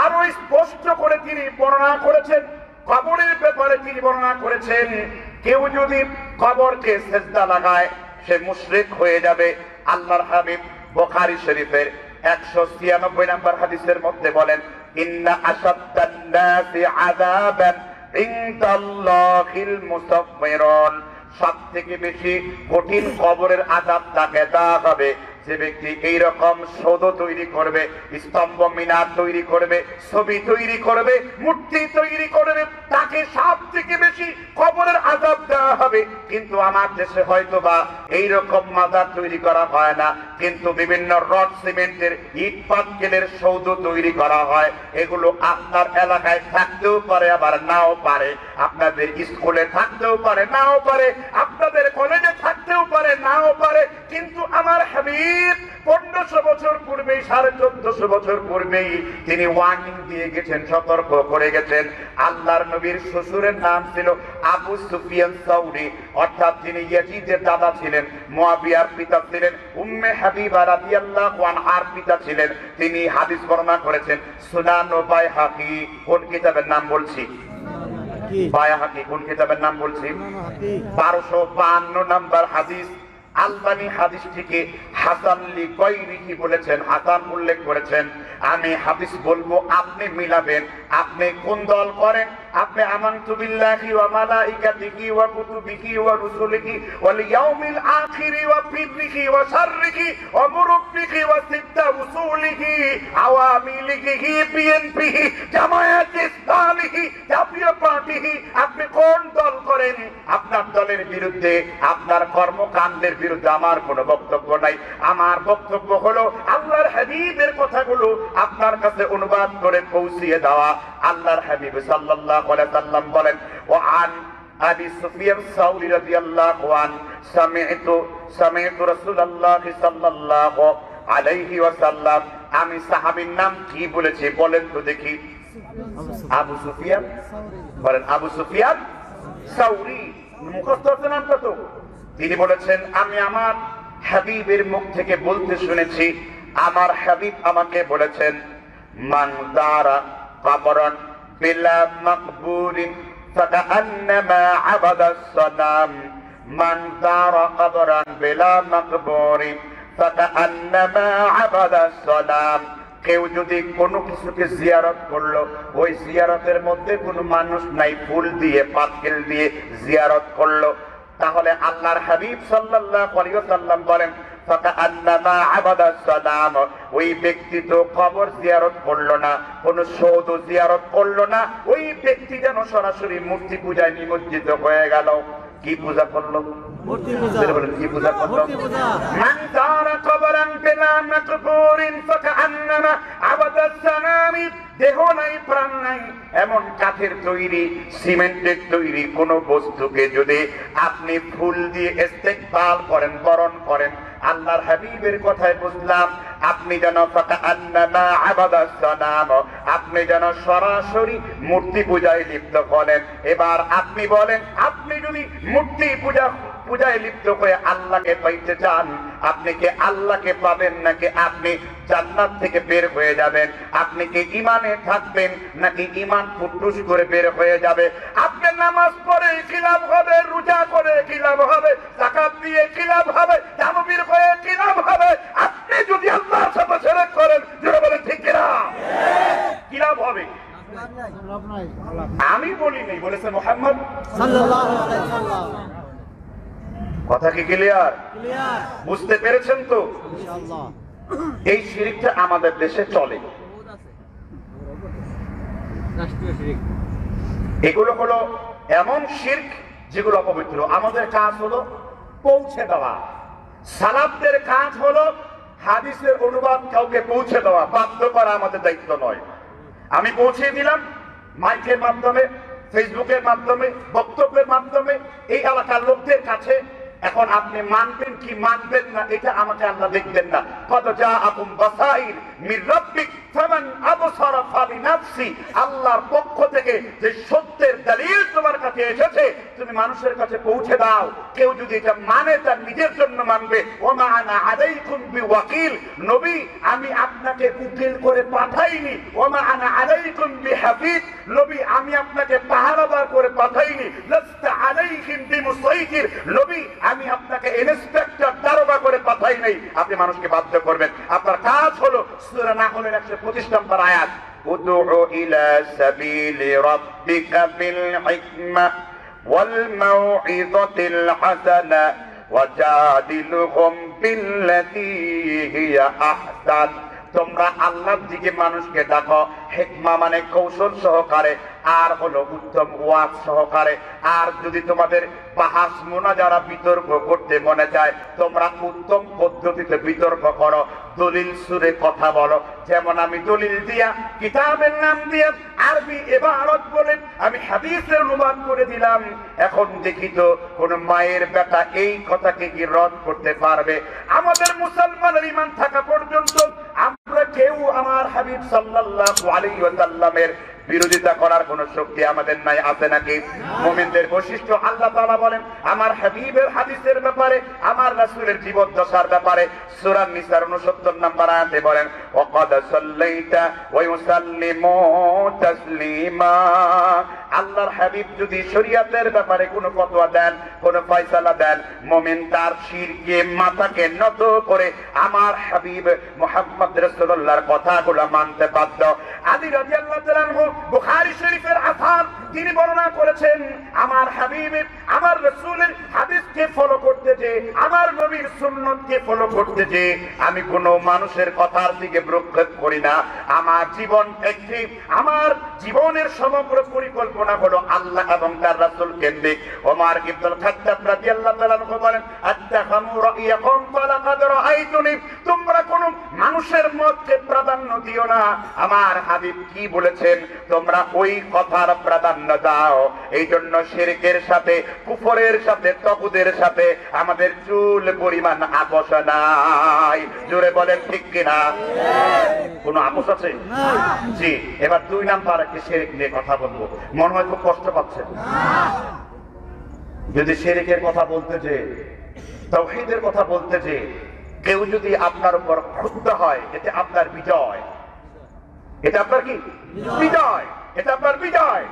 আরো স্পষ্ট করে তিনি বর্ণনা করেছেন, কবরের ব্যাপারে তিনি বর্ণনা করেছেন, কেউ যদি কবরকে সিজদা লাগায় সে মুশরিক হয়ে যাবে। আল্লাহর হাবিব বুখারী শরীফের 196 নম্বর হাদিসের মধ্যে বলেন, ইন্না আশাদ্দান নাসি আযাবান ইনদাল্লাহিল মুসাফফিরুন, সবথেকে বেশি কঠিন কবরের আযাব তাকে দেওয়া হবে যে ব্যক্তি এইরকম সৌধ তৈরি করবে, স্তম্ভ মিনার তৈরি করবে, ছবি তৈরি করবে, মূর্তি তৈরি করবে, তাকে সব থেকে বেশি কবরের আযাব দেওয়া হবে। কিন্তু আমার দেশে হয়তো বা এইরকম মাজার তৈরি করা হয় না, কিন্তু বিভিন্ন রড সিমেন্টের ইট পাটকেলের সৌধ তৈরি করা হয়। এগুলো আপনার এলাকায় থাকতেও পারে, আবার নাও পারে, আপনাদের স্কুলে থাকতেও পারে, নাও পারে, আপনাদের কলেজে থাকতেও পারে, নাও পারে। কিন্তু আমার হাবিব 1500 বছর পূর্বেই, 1450 বছর পূর্বেই তিনি ওয়ার্নিং দিয়ে গেছেন, সতর্ক করে গেছেন। আল্লাহর নবীর শ্বশুরের নাম ছিল আবু সুফিয়ান সাউরি, অর্থাৎ তিনি ইয়াজিদের দাদা ছিলেন, মুয়াবিয়ার পিতা ছিলেন, উম্মে হাবিবা রাদিয়াল্লাহু আনহার পিতা ছিলেন। তিনি হাদিস বর্ণনা করেছেন সুনান ও বাইহাকি। কোন কিতাবের নাম বলছি? বাইহাকি। কোন কিতাবের নাম বলছি? 1252 নম্বর হাদিস। আলবানী হাদিসটিকে হাসান লিগাইরিহি বলেছেন, হাসান উল্লেখ করেছেন। আমি হাদিস বলবো, আপনি মিলাবেন। আপনি কোন দল করেন? আপনি আমানতু বিল্লাহি ওয়া মালাইকাতিহি ওয়া কুতুবিহি ওয়া রুসুলিহি ওয়াল ইয়াউমিল আখিরি ওয়া বিররিহি ওয়া শাররিহি ওয়া মুরব্বিহি ওয়া সিদ্দা উসুলিহি আওয়ামিলিহি বিএনপিহি জামায়াতে ইসলামিহি জাতীয় পার্টিহি। আপনি কোন দল করেন? আপনার দলের বিরুদ্ধে, আপনার কর্মকাণ্ডের বিরুদ্ধে আমার কোনো বক্তব্য নাই। আমার বক্তব্য হলো আল্লাহর হাবিবের কথাগুলো আপনার কাছে অনুবাদ করে পৌঁছিয়ে দেওয়া। আল্লাহর হাবিব সাল্লাল্লাহু আলাইহি ওয়াসাল্লাম বলেন, ওয়া আন আবি সুফিয়ান সাউরি রাদিয়াল্লাহু আনহু সামি'তু রাসূলুল্লাহ সাল্লাল্লাহু আলাইহি ওয়াসাল্লাম। আমি সাহাবীর নাম কি বলেছি বলেন তো দেখি? আবু সুফিয়ান। বলেন আবু সুফিয়ান সাউরি। মুখস্থ আছে নামটা তো? তিনি বলেছেন, আমি আমার হাবিবের মুখ থেকে বলতে শুনেছি, আমার হাবিব আমাকে বলেছেন, মান দারা কবরান বিলা মাকবুরিন ফাকান্নামা আবাদাস সানাম। মান দারা কবরান বিলা মাকবুরিন ফাকান্নামা আবাদাস সানাম। কেউ যদি কোনো কিছুকে জিয়ারত করলো, ওই জিয়ারতের মধ্যে কোনো মানুষ নাই, ফুল দিয়ে পাতিল দিয়ে জিয়ারত করলো, তাহলে আল্লাহর হাবিব সাল্লাল্লাহু আলাইহি ওয়াসাল্লাম বলেন ফাকান্নামা আবাদা সালাম, ওই ব্যক্তি তো কবর জিয়ারত করলো না, কোন সৌধ জিয়ারত করলো না, ওই ব্যক্তি যেন সরাসরি মূর্তি পূজায় নিমজ্জিত হয়ে গেল। কি পূজা করলো? মূর্তি পূজা। কি পূজা করলো? মান যারা কবরান বিলা মাকবুরিন ফাকান্নামা আবাদা সালাম, দেহ নাই প্রাণ নাই এমন কাঠের তৈরি সিমেন্টের তৈরি কোন বস্তুকে যদি আপনি ফুল দিয়ে ইস্তেকবাল করেন, বরণ করেন, আল্লাহর হাবিবের কথায় বুঝলাম আপনি যেন ফাকান্নামা আবাদা সালাম, আপনি যেন সরাসরি মূর্তি পূজায় লিপ্ত করেন। এবার আপনি বলেন, আপনি যদি মূর্তি পূজায় লিপ্ত হয়ে আল্লাহকে পাইতে চান, আপনি কি আল্লাহকে পাবেন নাকি আপনি জান্নাত থেকে বের হয়ে যাবেন? আপনি কি ঈমানে থাকবেন নাকি ঈমান ফুটফুস করে বের হয়ে যাবে? আপনি নামাজ পড়ে কি লাভ হবে, রোজা করে কি লাভ হবে, যাকাত দিয়ে কি লাভ হবে, দানবীর হয়ে কি লাভ হবে? আপনি যদি আল্লাহর সাথে শিরক করেন, জোরে বলেন ঠিক কিনা? কি লাভ হবে? আমি বলি নাই, বলেছে মুহাম্মদ সাল্লাল্লাহু আলাইহি ওয়াসাল্লাম। কথা কি ক্লিয়ার? বুঝতে পেরেছেন তো? এই শিরকটা আমাদের দেশে চলে। এগুলো হলো এমন শিরক যেগুলো অপবিত্র। আমাদের কাজ হলো পৌঁছে দেওয়া, সালাফদের কাজ হলো হাদিসের অনুবাদ কাউকে পৌঁছে দেওয়া, বাধ্য করা আমাদের দায়িত্ব নয়। আমি পৌঁছে দিলাম মাইকের মাধ্যমে, ফেসবুকের মাধ্যমে, বক্তব্যের মাধ্যমে এই এলাকার লোকদের কাছে। এখন আপনি মানবেন কি মানবেন না এটা আমাকে আল্লাহ দেখবেন না। কদ জাআকুম বাসাইর মির রাব্বিক ফামান আবসারা ফালিনাফসি, আল্লাহর পক্ষ থেকে যে সত্যের দলিল তোমার কাছে এসেছে তুমি মানুষের কাছে পৌঁছে দাও। কেউ যদি এটা মানে তার নিজের জন্য মানবে। ওমা আনা আলাইকুম বিওয়াকিল, নবী আমি আপনাকে উকিল করে পাঠাইনি। ওমা আনা আলাইকুম বিহাফিজ, নবী আমি আপনাকে পাহারাদার করে পাঠাইনি। লাস্তা আলাইহিম বিমুসাইতির, নবী আমি আপনাকে ইন্সপেক্টর দারোগা করে পাঠাই নাই। আপনি মানুষকে বাধ্য করবেন। আপনার কাজ হলো সূরা নাহলের 125 নম্বর আয়াত, উদউ ইলা সাবিলি রাব্বিকা বিল হিকমা ওয়াল মাউইযাতিল হাসানা ওয়াজাদিলহুম বিল্লাতী হিয়া আহসান। তোমরা আল্লাহর দিকে মানুষকে ডাকো, হিকমা মানে কৌশল সহকারে, আর হলো উত্তম ওয়াজ সহকারে। আর যদি তোমাদের বাহাস মুনাজারা বিতর্ক করতে মনে চায়, তোমরা উত্তম পদ্ধতিতে বিতর্ক করো, দলিল সুরে কথা বলো। যেমন আমি দলিল দিয়া, কিতাবের নাম দিয়া, আরবি ইবারত বলে আমি হাদিসের অনুবাদ করে দিলাম। এখন দেখি তো কোন মায়ের বেটা এই কথাকে কি রদ করতে পারবে? আমাদের মুসলমানের ঈমান থাকা পর্যন্ত আমরা কেউ আমার হাবিব সাল্লাল্লাহু আলাইহি ওয়াসাল্লামের বিরোধিতা করার কোন শক্তি আমাদের নাই, আছে নাকি? মুমিনদের বৈশিষ্ট্য আল্লাহ তাআলা বলেন আমার হাবিবের হাদিসের ব্যাপারে, আমার রাসূলের জীবদ্দশার ব্যাপারে সূরা নিসার 69 নম্বর আয়াতে বলেন ওয়াকাদ সাল্লাইতা ওয়া ইউসাল্লিমু তাসলিমা। আল্লাহর হাবিব যদি শরীয়তের ব্যাপারে কোনো ফতোয়া দেন, কোনো ফয়সালা দেন, মুমিন তার শিরকে মাথাকে নত করে আমার হাবিব মুহাম্মদ রাসূলুল্লাহর কথাগুলো মানতে বাধ্য। আলী রাদিয়াল্লাহু তাআলা আনহু বুখারী শরীফের আসার তিনি বর্ণনা করেছেন আমার হাবিবের, আমার রাসূলের হাদিসকে ফলো করতে যে, আমার নবীর সুন্নতকে ফলো করতে যে আমি কোনো মানুষের কথার দিকে ভ্রুক্ষেপ করি না। আমার জীবন একটি, আমার জীবনের সমগ্র পরিকল্পনা হলো আল্লাহ এবং তার রাসূল কেন্দ্রিক। ওমর ইবনুল খাত্তাব রাদিয়াল্লাহু তাআলা আনহু বলেন আত্তাখামু রাইয়াকুম ফালাকাদ রাআইতুনি, তোমরা কোন মানুষের মতকে প্রাধান্য দিও না। আমার হাবিব কি বলেছেন? তোমরা ওই কথার প্রাধান্য দাও। এই জন্য শিরকের সাথে, কুফরের সাথে, তাগুতের সাথে আমাদের চুল পরিমাণ আপোষ নাই। জোরে বলেন ঠিক কিনা? কোন আপোষ আছে? জি। এবার 2 নাম্বার একটা শিরক নিয়ে কথা বলবো। মনে হয় খুব কষ্ট পাচ্ছেন। যদি শিরকের কথা বলতে যে, তাওহীদের কথা বলতে যে কেউ যদি আপনার উপর ক্ষুব্ধ হয়, এতে আপনার বিজয়। এটা আপনার কি বিজয়? এটা আপনার বিজয়।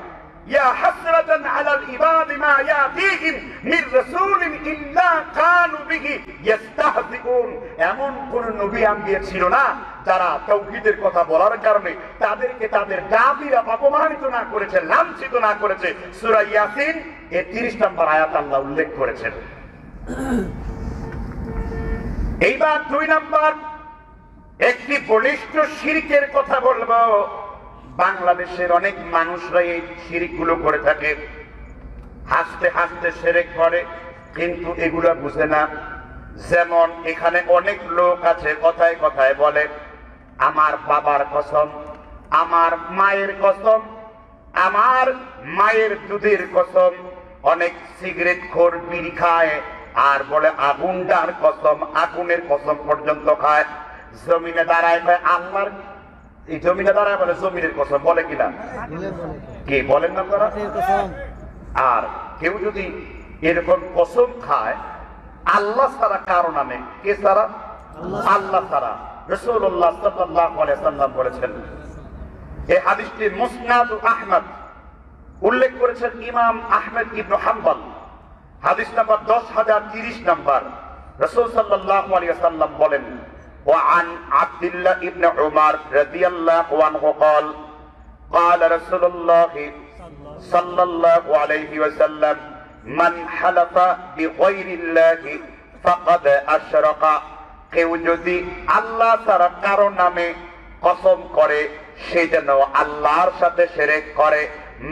ইয়া হাসরাতান আলাল ইবাদ মা ইয়াতিহিম মির রাসূলিন ইল্লা কানু বিহি ইস্তাহজিউন। এমন কোন নবী আম্বিয়া ছিল না যারা তাওহীদের কথা বলার কারণে তাদেরকে তাদের জাতিরা অপমানিত না করেছে, লাঞ্ছিত না করেছে, সূরা ইয়াসিন এর 30 নম্বর আয়াত আল্লাহ উল্লেখ করেছেন। এইবার 2 নম্বর একটি বলিষ্ঠ শিরকের কথা বলবো। বাংলাদেশের অনেক মানুষরা এই শিরকগুলো করে থাকে, হাসতে হাসতে শিরক করে, কিন্তু এগুলো বুঝে না। যেমন এখানে অনেক লোক আছে কথায় কথায় বলে আমার বাবার কসম, আমার মায়ের কসম, আমার মায়ের দুধের কসম। অনেক সিগারেট খোর, বিড়ি খায়, আর বলে আগুনটার কসম, আগুনের কসম পর্যন্ত খায়। জমিনে দাঁড়ায় আল্লাহর, এই জমিনে দাঁড়ায় বলে জমিনের কসম, বলে কিনা? কি বলেন না আপনারা? আর কেউ যদি এরকম কসম খায় আল্লাহ ছাড়া কারো নামে, কে ছাড়া? আল্লাহ ছাড়া। রাসূলুল্লাহ সাল্লাল্লাহু আলাইহি ওয়াসাল্লাম বলেছেন, এই হাদিসটি মুসনাদ আহমদ উল্লেখ করেছেন ইমাম আহমদ ইবনে হাম্বল, হাদিস নাম্বার 10030 নম্বর। রাসূল সাল্লাল্লাহু আলাইহি ওয়াসাল্লাম বলেন, وعن عبد الله ابن عمر رضي الله عنه قال قال رسول الله صلى الله عليه وسلم من حلف بغير الله فقد أشرك। কেউ যদি আল্লাহ ছাড়া কারো নামে কসম করে সে যেন আল্লাহর সাথে শিরক করে।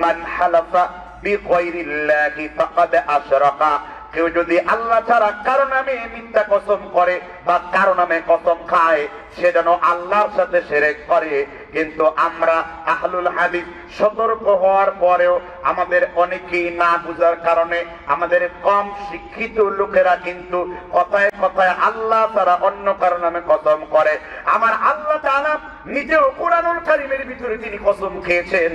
মান হালাফা বিগাইরিল্লাহি ফাকাদ আশরাকা। কেউ যদি আল্লাহ ছাড়া কারো নামে মিথ্যা কসম করে বা কারো নামে কসম খায় সে যেন আল্লাহর সাথে শিরক করে। কিন্তু আমরা আহলুল হাদিস সতর্ক হওয়ার পরেও আমাদের অনেকেই না বুঝার কারণে আমাদের কম শিক্ষিত লোকেরা কিন্তু কথায় কথায় আল্লাহ ছাড়া অন্য কারো নামে কসম করে। আমার আল্লাহ তাআলা নিজেও কোরআনুল কারীমের ভিতরে তিনি কসম খেয়েছেন,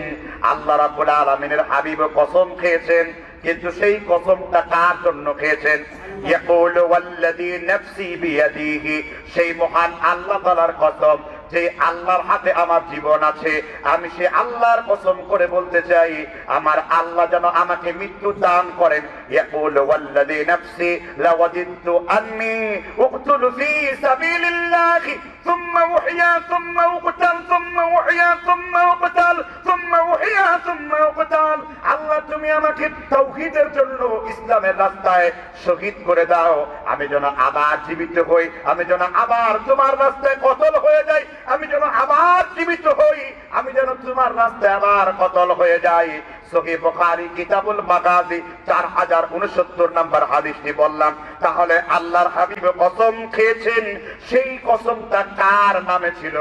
আল্লাহ রাব্বুল আলামিনের হাবিব কসম খেয়েছেন, কিন্তু সেই কসমটা কার জন্য খেয়েছেন? ইয়াকুলু ওয়াল্লাযী নাফসি বিয়াদিহি, সেই মহান আল্লাহ তাআলার কসম, যে আল্লাহর হাতে আমার জীবন আছে, আমি সে আল্লাহর কসম করে বলতে চাই আমার আল্লাহ যেন আমাকে মৃত্যু দান করেন। ইয়াকুলু ওয়াল্লাযী নাফসি লাওয়াদিতু আন্নী উকতুলু ফী সাবিলিল্লাহি সুম্মা উহইয়া সুম্মা উকতাল সুম্মা উহইয়া সুম্মা উকতাল সুম্মা উহইয়া সুম্মা উকতাল। আল্লাহ তুমি আমাকে তাওহীদের জন্য ইসলামের রাস্তায় শহীদ করে দাও, আমি যেন আবার জীবিত হই, আমি যেন আবার তোমার রাস্তায় কতল হয়ে যাই, আমি যেন আবার জীবিত হই, আমি যেন তোমার রাস্তায় আবার কতল হয়ে যাই। সহিহ বুখারী কিতাবুল মাগাজি 4069 নম্বর হাদিসটি বললাম। তাহলে আল্লাহর হাবিব কসম খেয়েছেন, সেই কসমটা কার নামে ছিল?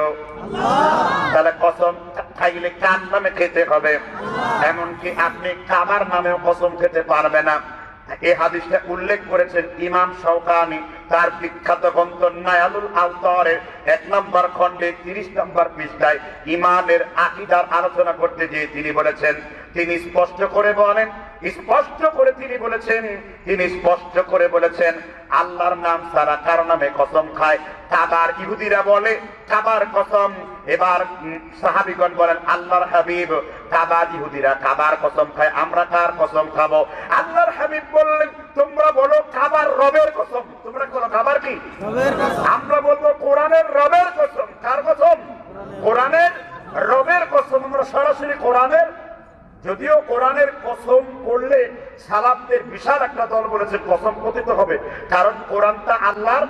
আল্লাহ। তাহলে কসম খাইলে কার নামে খেতে হবে? এমনকি আপনি কাবার নামেও কসম খেতে পারবে না। এই হাদিসটা উল্লেখ করেছেন ইমাম শাওকানি তার বিখ্যাত গ্রন্থ নায়ালুল আওতারের 1 নম্বর খণ্ডে 30 নম্বর পৃষ্ঠায় ঈমানের আকীদার আলোচনা করতে গিয়ে তিনি বলেছেন, তিনি স্পষ্ট করে বলেন, তিনি স্পষ্ট করে বলেছেন আল্লাহর নাম ছাড়া কারো নামে কসম খায়। কাবার ইহুদিরা বলে কাবার কসম। এবার সাহাবীগণ বলেন আল্লাহর হাবিব, কাবার ইহুদিরা কাবার কসম খায়, আমরা কার কসম খাবো? আল্লাহর হাবিব বললেন তোমরা বলো কাবার রবের কসম। তোমরা বলো কাবার কি? রবের কসম। আমরা বলবো কোরআনের রবের কসম। কার কসম? কোরআনের রবের কসম। আমরা সরাসরি কোরআনের, যদিও কোরআনের কসম করলে সালাফদের বিশাল একটা দল বলেছে কসম পতিত হবে, কারণ কোরআনটা আল্লাহর,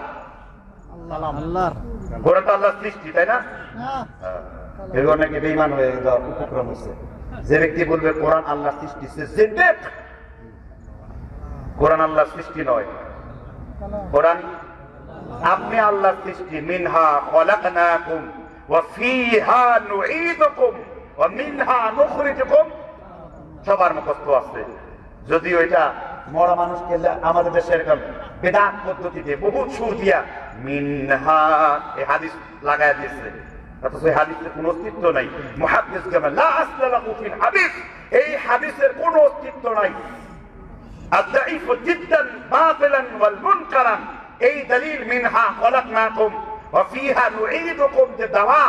কোরআনটা আল্লাহর সৃষ্টি, তাই না? এগুলো নাকি বেঈমান হয়ে যাওয়ার উপক্রম হচ্ছে। যে ব্যক্তি বলবে কোরআন আল্লাহর সৃষ্টি সে জিন্দেক। কোরআন আল্লাহর সৃষ্টি নয়, কোরআন আপনি আল্লাহর সৃষ্টি। মিনহা খলাকনাকুম ওয়া ফীহা নুঈদুকুম ওয়া মিনহা নুখরিজুকুম, সবার মুখস্থ আছে। যদিও এটা মরা মানুষকে আমাদের দেশে এরকম বেদাত পদ্ধতিতে বহুত সুর দিয়া মিনহা এই হাদিস লাগায় দিয়েছে, অথচ এই হাদিসের কোনো অস্তিত্ব নাই। মুহাদ্দিস কেমন লা আসলা লাহু ফিল হাদিস, এই হাদিসের কোনো অস্তিত্ব নাই। আদ-দাঈফ জিদ্দান বাতিলান ওয়াল মুনকারান, এই দলিল মিনহা খলাকনাকুম ওয়া ফীহা নুঈদুকুম যে দাওয়া,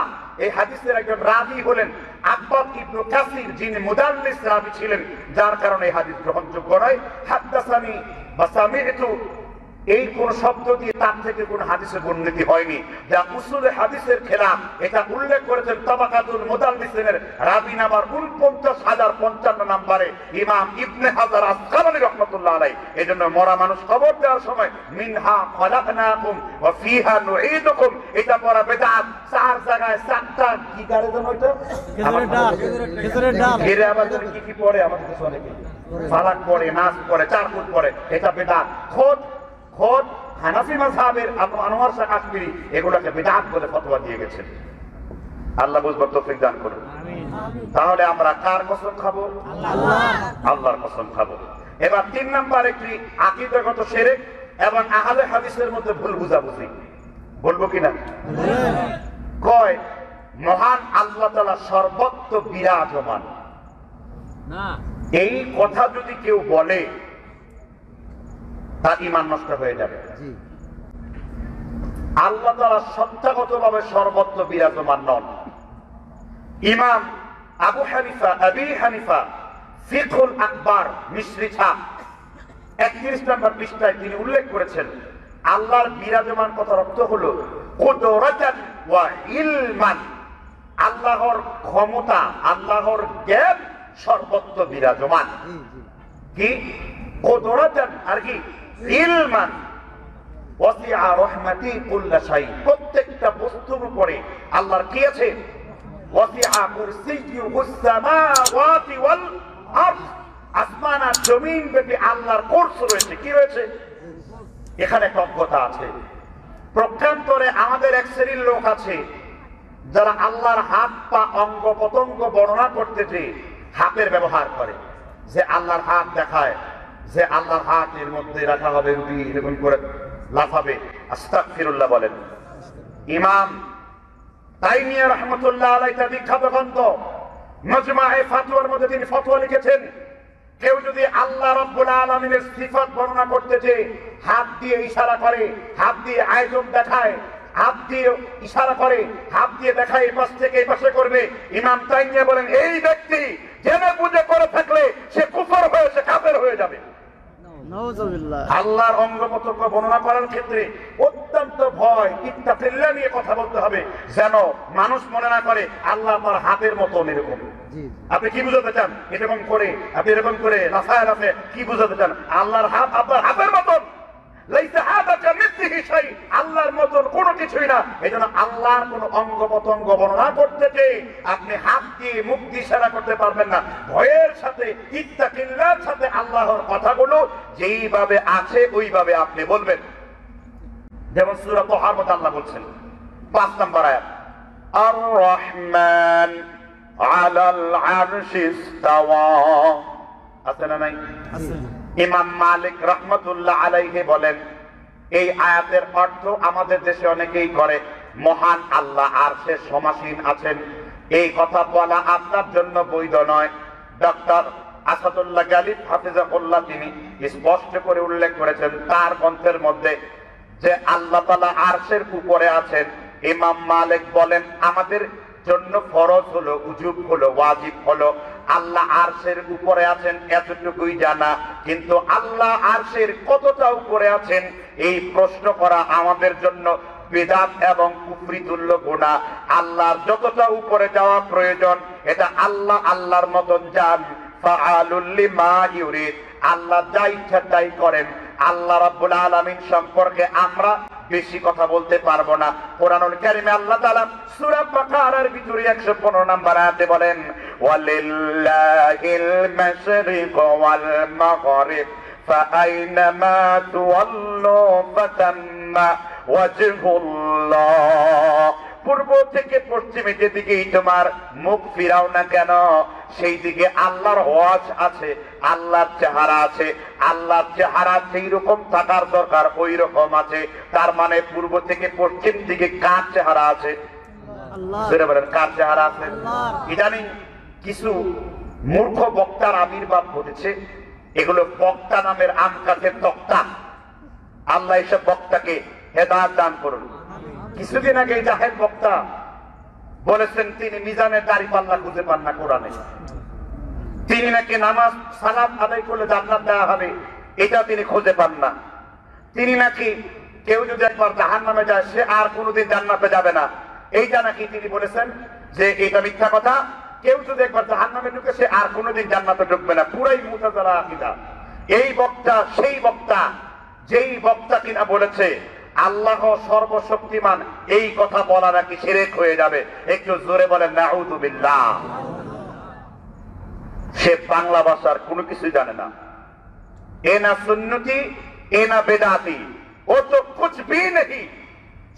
এই হাদিসের একজন রাবী হলেন আব্বাদ ইবনে কাসির, যিনি মুদাল্লিস রাবী ছিলেন, যার কারণে এই হাদিস গ্রহণযোগ্য নয়। হাদাসানি বা সামি'তু এই কোন শব্দ দিয়ে তার থেকে কোন হাদিসে বর্ণিত হয়নি, যা উসুলে হাদিসের খেলাফ। এটা উল্লেখ করেছেন তাবাকাতুল মুদাল্লিসিনের রাবি নাম্বার ৪৯,০৫৫ নম্বরে ইমাম ইবনে হাজার আসকালানী রাহমাতুল্লাহ আলাইহি। এজন্য মরা মানুষ কবর দেওয়ার সময় মিনহা খলাকনাকুম ওয়া ফিহা নুঈদুকুম, এটা পড়া বিদআত। চার জায়গায় চারটা কি গারে দেন ওইটা খেজুরের ডাল এর আবার কি কি পড়ে আমাদের কাছে অনেকে ফালাক পড়ে, নাস পড়ে, চারকুট পড়ে, এটা বিদআত। খোদ হানাফি মাযহাবের আনোয়ার শাহ কাশ্মীরি এগুলোকে বিদআত বলে ফতোয়া দিয়ে গেছেন। আল্লাহ বুঝবার তৌফিক দান করুন। তাহলে আমরা কার কসম খাবো? আল্লাহর কসম খাবো। এবার ৩ নাম্বার একটি আকীদাগত শিরক এবং আহলে হাদিসের মধ্যে ভুল বুঝাবুঝি। বলবো কিনা? কয় মহান আল্লাহ তাআলা সর্বত্র বিরাজমান। এই কথা যদি কেউ বলে তার ঈমান নষ্ট হয়ে যাবে। আল্লাহ তাআলা সত্তাগতভাবে সর্বত্র বিরাজমান নন। ইমাম আবি হানিফা ফিকহুল আকবার মিশরি ছাপ ৩১ নম্বর পৃষ্ঠায় তিনি উল্লেখ করেছেন, আল্লাহর বিরাজমান কথার অর্থ হলো কুদরাতান ওয়া ইলমান, আল্লাহর ক্ষমতা, আল্লাহর জ্ঞান সর্বত্র বিরাজমান। কি কুদরাতান আর কি ইলমান, ওয়াসিআ রাহমাতি কুল্লা শাই, প্রত্যেকটা বস্তুর উপরে আল্লাহর কি আছে? ওয়াসিআ কুরসিয়্যুহুস সামাওয়াতি ওয়াল আরদ, আসমান আর জমিন ব্যাপী আল্লাহর কোর্স রয়েছে। কি রয়েছে? এখানে একটা অজ্ঞতা আছে। প্রকান্তরে আমাদের এক শ্রেণীর লোক আছে যারা আল্লাহর হাত পা অঙ্গ প্রত্যঙ্গ বর্ণনা করতে যে হাতের ব্যবহার করে, যে আল্লাহর হাত দেখায়, যে আল্লাহর হাত এর মধ্যে রাখা হবে, রুটি এরকম করে লাফাবে। আস্তাগফিরুল্লাহ বলেন। ইমাম তাইমিয়া রাহমাতুল্লাহ আলাইহি তার বিখ্যাত গ্রন্থ মাজমায়ে ফাতওয়ার মধ্যে তিনি ফতোয়া লিখেছেন, কেউ যদি আল্লাহ রাব্বুল আলামিনের সিফাত বর্ণনা করতে যে হাত দিয়ে ইশারা করে, হাত দিয়ে আয়োজন দেখায়, হাত দিয়ে ইশারা করে, হাত দিয়ে দেখায় এই পাশ থেকে এই পাশে করবে, ইমাম তাইমিয়া বলেন এই ব্যক্তি জেনে বুঝে করে থাকলে সে কুফর হয়ে, সে কাফের হয়ে যাবে। আল্লাহর অঙ্গ প্রত্যঙ্গ বর্ণনা করার ক্ষেত্রে অত্যন্ত ভয়, ইত্তাকিল্লাহ নিয়ে কথা বলতে হবে, যেন মানুষ মনে না করে আল্লাহ তার হাতের মতন এরকম। আপনি কি বুঝাতে চান? এরকম করে আপনি এরকম করে লাফায় লাফায় কি বুঝাতে চান? আল্লাহর হাত আপনার হাতের মতন। লাইসা হাদা কামিসলিহি শাই, আল্লাহর মতন কোনো কিছুই না। এজন্য আল্লাহর কোন অঙ্গ প্রত্যঙ্গ বর্ণনা করতে যে আপনি হাত দিয়ে মুখ দিয়ে ইশারা করতে পারবেন না। ভয়ের সাথে, ইত্তাকিল্লাহর সাথে আল্লাহর কথাগুলো যেইভাবে আছে ওইভাবে আপনি বলবেন। যেমন সূরা তাহার মধ্যে আল্লাহ বলছেন ৫ নম্বর আয়াত, আর রহমান আলাল আরশি ইস্তাওয়া, আছে না নাই? আছে। ইমাম মালিক রাহমাতুল্লাহ আলাইহি বলেন, এই আয়াতের অর্থ আমাদের দেশে অনেকেই করে, মহান আল্লাহ আরশে সমাসীন আছেন। এই কথা বলা আপনার জন্য বৈধ নয়। ডক্টর আসাদুল্লাহ গালিব হাফিজাহুল্লাহ তিনি স্পষ্ট করে উল্লেখ করেছেন তার গ্রন্থের মধ্যে যে আল্লাহ তাআলা আরশের উপরে আছেন। ইমাম মালিক বলেন আমাদের জন্য ফরজ হলো, উজুব হলো, ওয়াজিব হলো আল্লাহ আরশের উপরে আছেন এতটুকুই জানা, কিন্তু আল্লাহ আরশের কতটা উপরে আছেন এই প্রশ্ন করা আমাদের জন্য বিদআত এবং কুফরি তুল্য গুনাহ। আল্লাহর যতটা উপরে যাওয়া প্রয়োজন এটা আল্লাহ আল্লাহর মতন যান, ফাআলুল লিমা ইউরিদ, আল্লাহ যা ইচ্ছা তাই করেন। আল্লাহ রাব্বুল আলামিন সম্পর্কে আমরা বেশি কথা বলতে পারবো না। কোরআনুল কারীমে আল্লাহ তাআলা সূরা বাকারার ভিতরে ১১৫ নম্বর আয়াতে বলেন, ওয়ালিল্লাহিল মাশরিক ওয়াল মাগরিব ফাআইনামা তুওয়াল্লু ফাতাম্মা ওয়াজহুল্লাহ, পূর্ব থেকে পশ্চিমে যেদিকেই তোমার মুখ ফিরাও না কেন সেই দিকে আল্লাহর ওয়াজ আছে, আল্লাহর চেহারা আছে। আল্লাহর চেহারা সেই রকম থাকার দরকার ওই রকম আছে। তার মানে পূর্ব থেকে পশ্চিম দিকে কার চেহারা আছে? আল্লাহ। বলেন কার চেহারা আছে? ইদানিং কিছু মূর্খ বক্তার আবির্ভাব ঘটেছে, এগুলো বক্তা নামের আম গাছের তক্তা। আল্লাহ এসব বক্তাকে হেদায়েত দান করুন। কিছুদিন আগে জাহেল বক্তা বলেছেন তিনি মিজানের দাড়িপাল্লা খুঁজে পান না কোরআনে, তিনি নাকি নামাজ সালাত আদায় করলে জান্নাত দেওয়া হবে এটা তিনি খুঁজে পান না। তিনি নাকি কেউ যদি একবার জাহান্নামে যায় সে আর কোনোদিন জান্নাতে যাবে না, এইটা নাকি তিনি বলেছেন যে এটা মিথ্যা কথা। কেউ যদি একবার জাহান্নামে ঢুকে সে আর কোনোদিন জান্নাতে ঢুকবে না, পুরাই মুতাজারা আকীদা। এই বক্তা সেই বক্তা যেই বক্তা কিনা বলেছে আল্লাহ সর্বশক্তিমান, এই কথা বলা নাকি শিরক হয়ে যাবে। একটু জোরে বলেন নাউযু বিল্লাহ। সে বাংলা ভাষার কোনো কিছু জানে না, এ না সুন্নতি এ না বেদাতি, ও তো কুছ ভি নেই।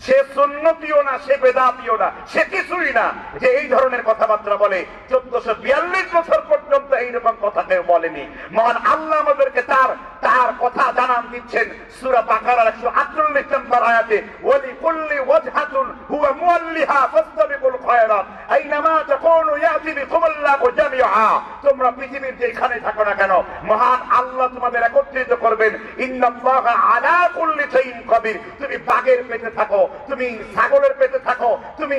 সে সুন্নতিও না সে বেদাতিও না, সে কিছুই না যে এই ধরনের কথাবার্তা বলে। 1442 বছর পর্যন্ত এইরকম কথা কেউ বলেনি। মহান আল্লাহ আমাদেরকে তার কথা জানান দিচ্ছেন সূরা বাকারার 148 নম্বর আয়াতে, ওয়ালি কুল্লি ওয়াজহাতুন হুয়া মুওয়াল্লিহা ফাসতাবিকুল খায়রাত আইনামা তাকুনু ইয়াতি বিকুমুল্লাহু জামিআ। তোমরা পৃথিবীর যেখানে থাকো না কেন মহান আল্লাহ তোমাদের একত্রিত করবেন। ইন্নাল্লাহা আলা কুল্লি শাইইন কবির। তুমি বাঘের পেটে থাকো, তুমি ছাগলের পেটে থাকো, তুমি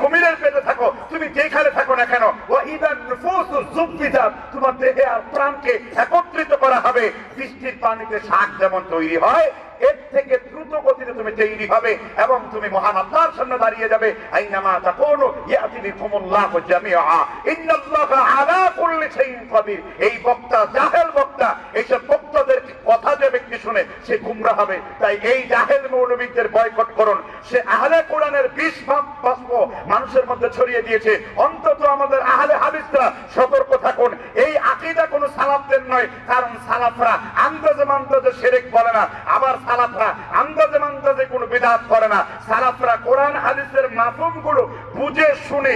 কুমিরের পেটে থাকো, তুমি যেখানে থাকো না কেন, ওয়াইদান নুফুসু যুফিদাত, তোমার দেহে আর প্রাণকে একত্রিত করা হবে। বৃষ্টির পানিতে শাক যেমন তৈরি হয়, এর থেকে দ্রুত গতিতে তুমি তৈরি হবে এবং তুমি মহান আল্লাহর সামনে দাঁড়িয়ে যাবে। আইনামা তাকুনু ইয়াতি বিকুমুল্লাহু জামিআ ইন্নাল্লাহা আলা কুল্লি শাইইন কবির। এই বক্তা জাহেল বক্তা, এইসব বক্তাদের কথা যে ব্যক্তি শুনে সে গুমরাহ হবে। তাই এই জাহেল মৌলবীদের বয়কট করুন। সে আহলে কোরআনের বিষ বাষ্প মানুষের মধ্যে ছড়িয়ে দিয়েছে। অন্তত আমাদের আহলে হাদিসরা সতর্ক থাকুন। এই আকীদা কোনো সালাফদের নয়, কারণ সালাফরা আন্দাজে মান্দাজে শিরক বলে না, আবার সালাফরা আন্দাজে মান্দাজে কোনো বিদআত করে না। সালাফরা কোরআন হাদিসের মাফহুমগুলো বুঝে শুনে,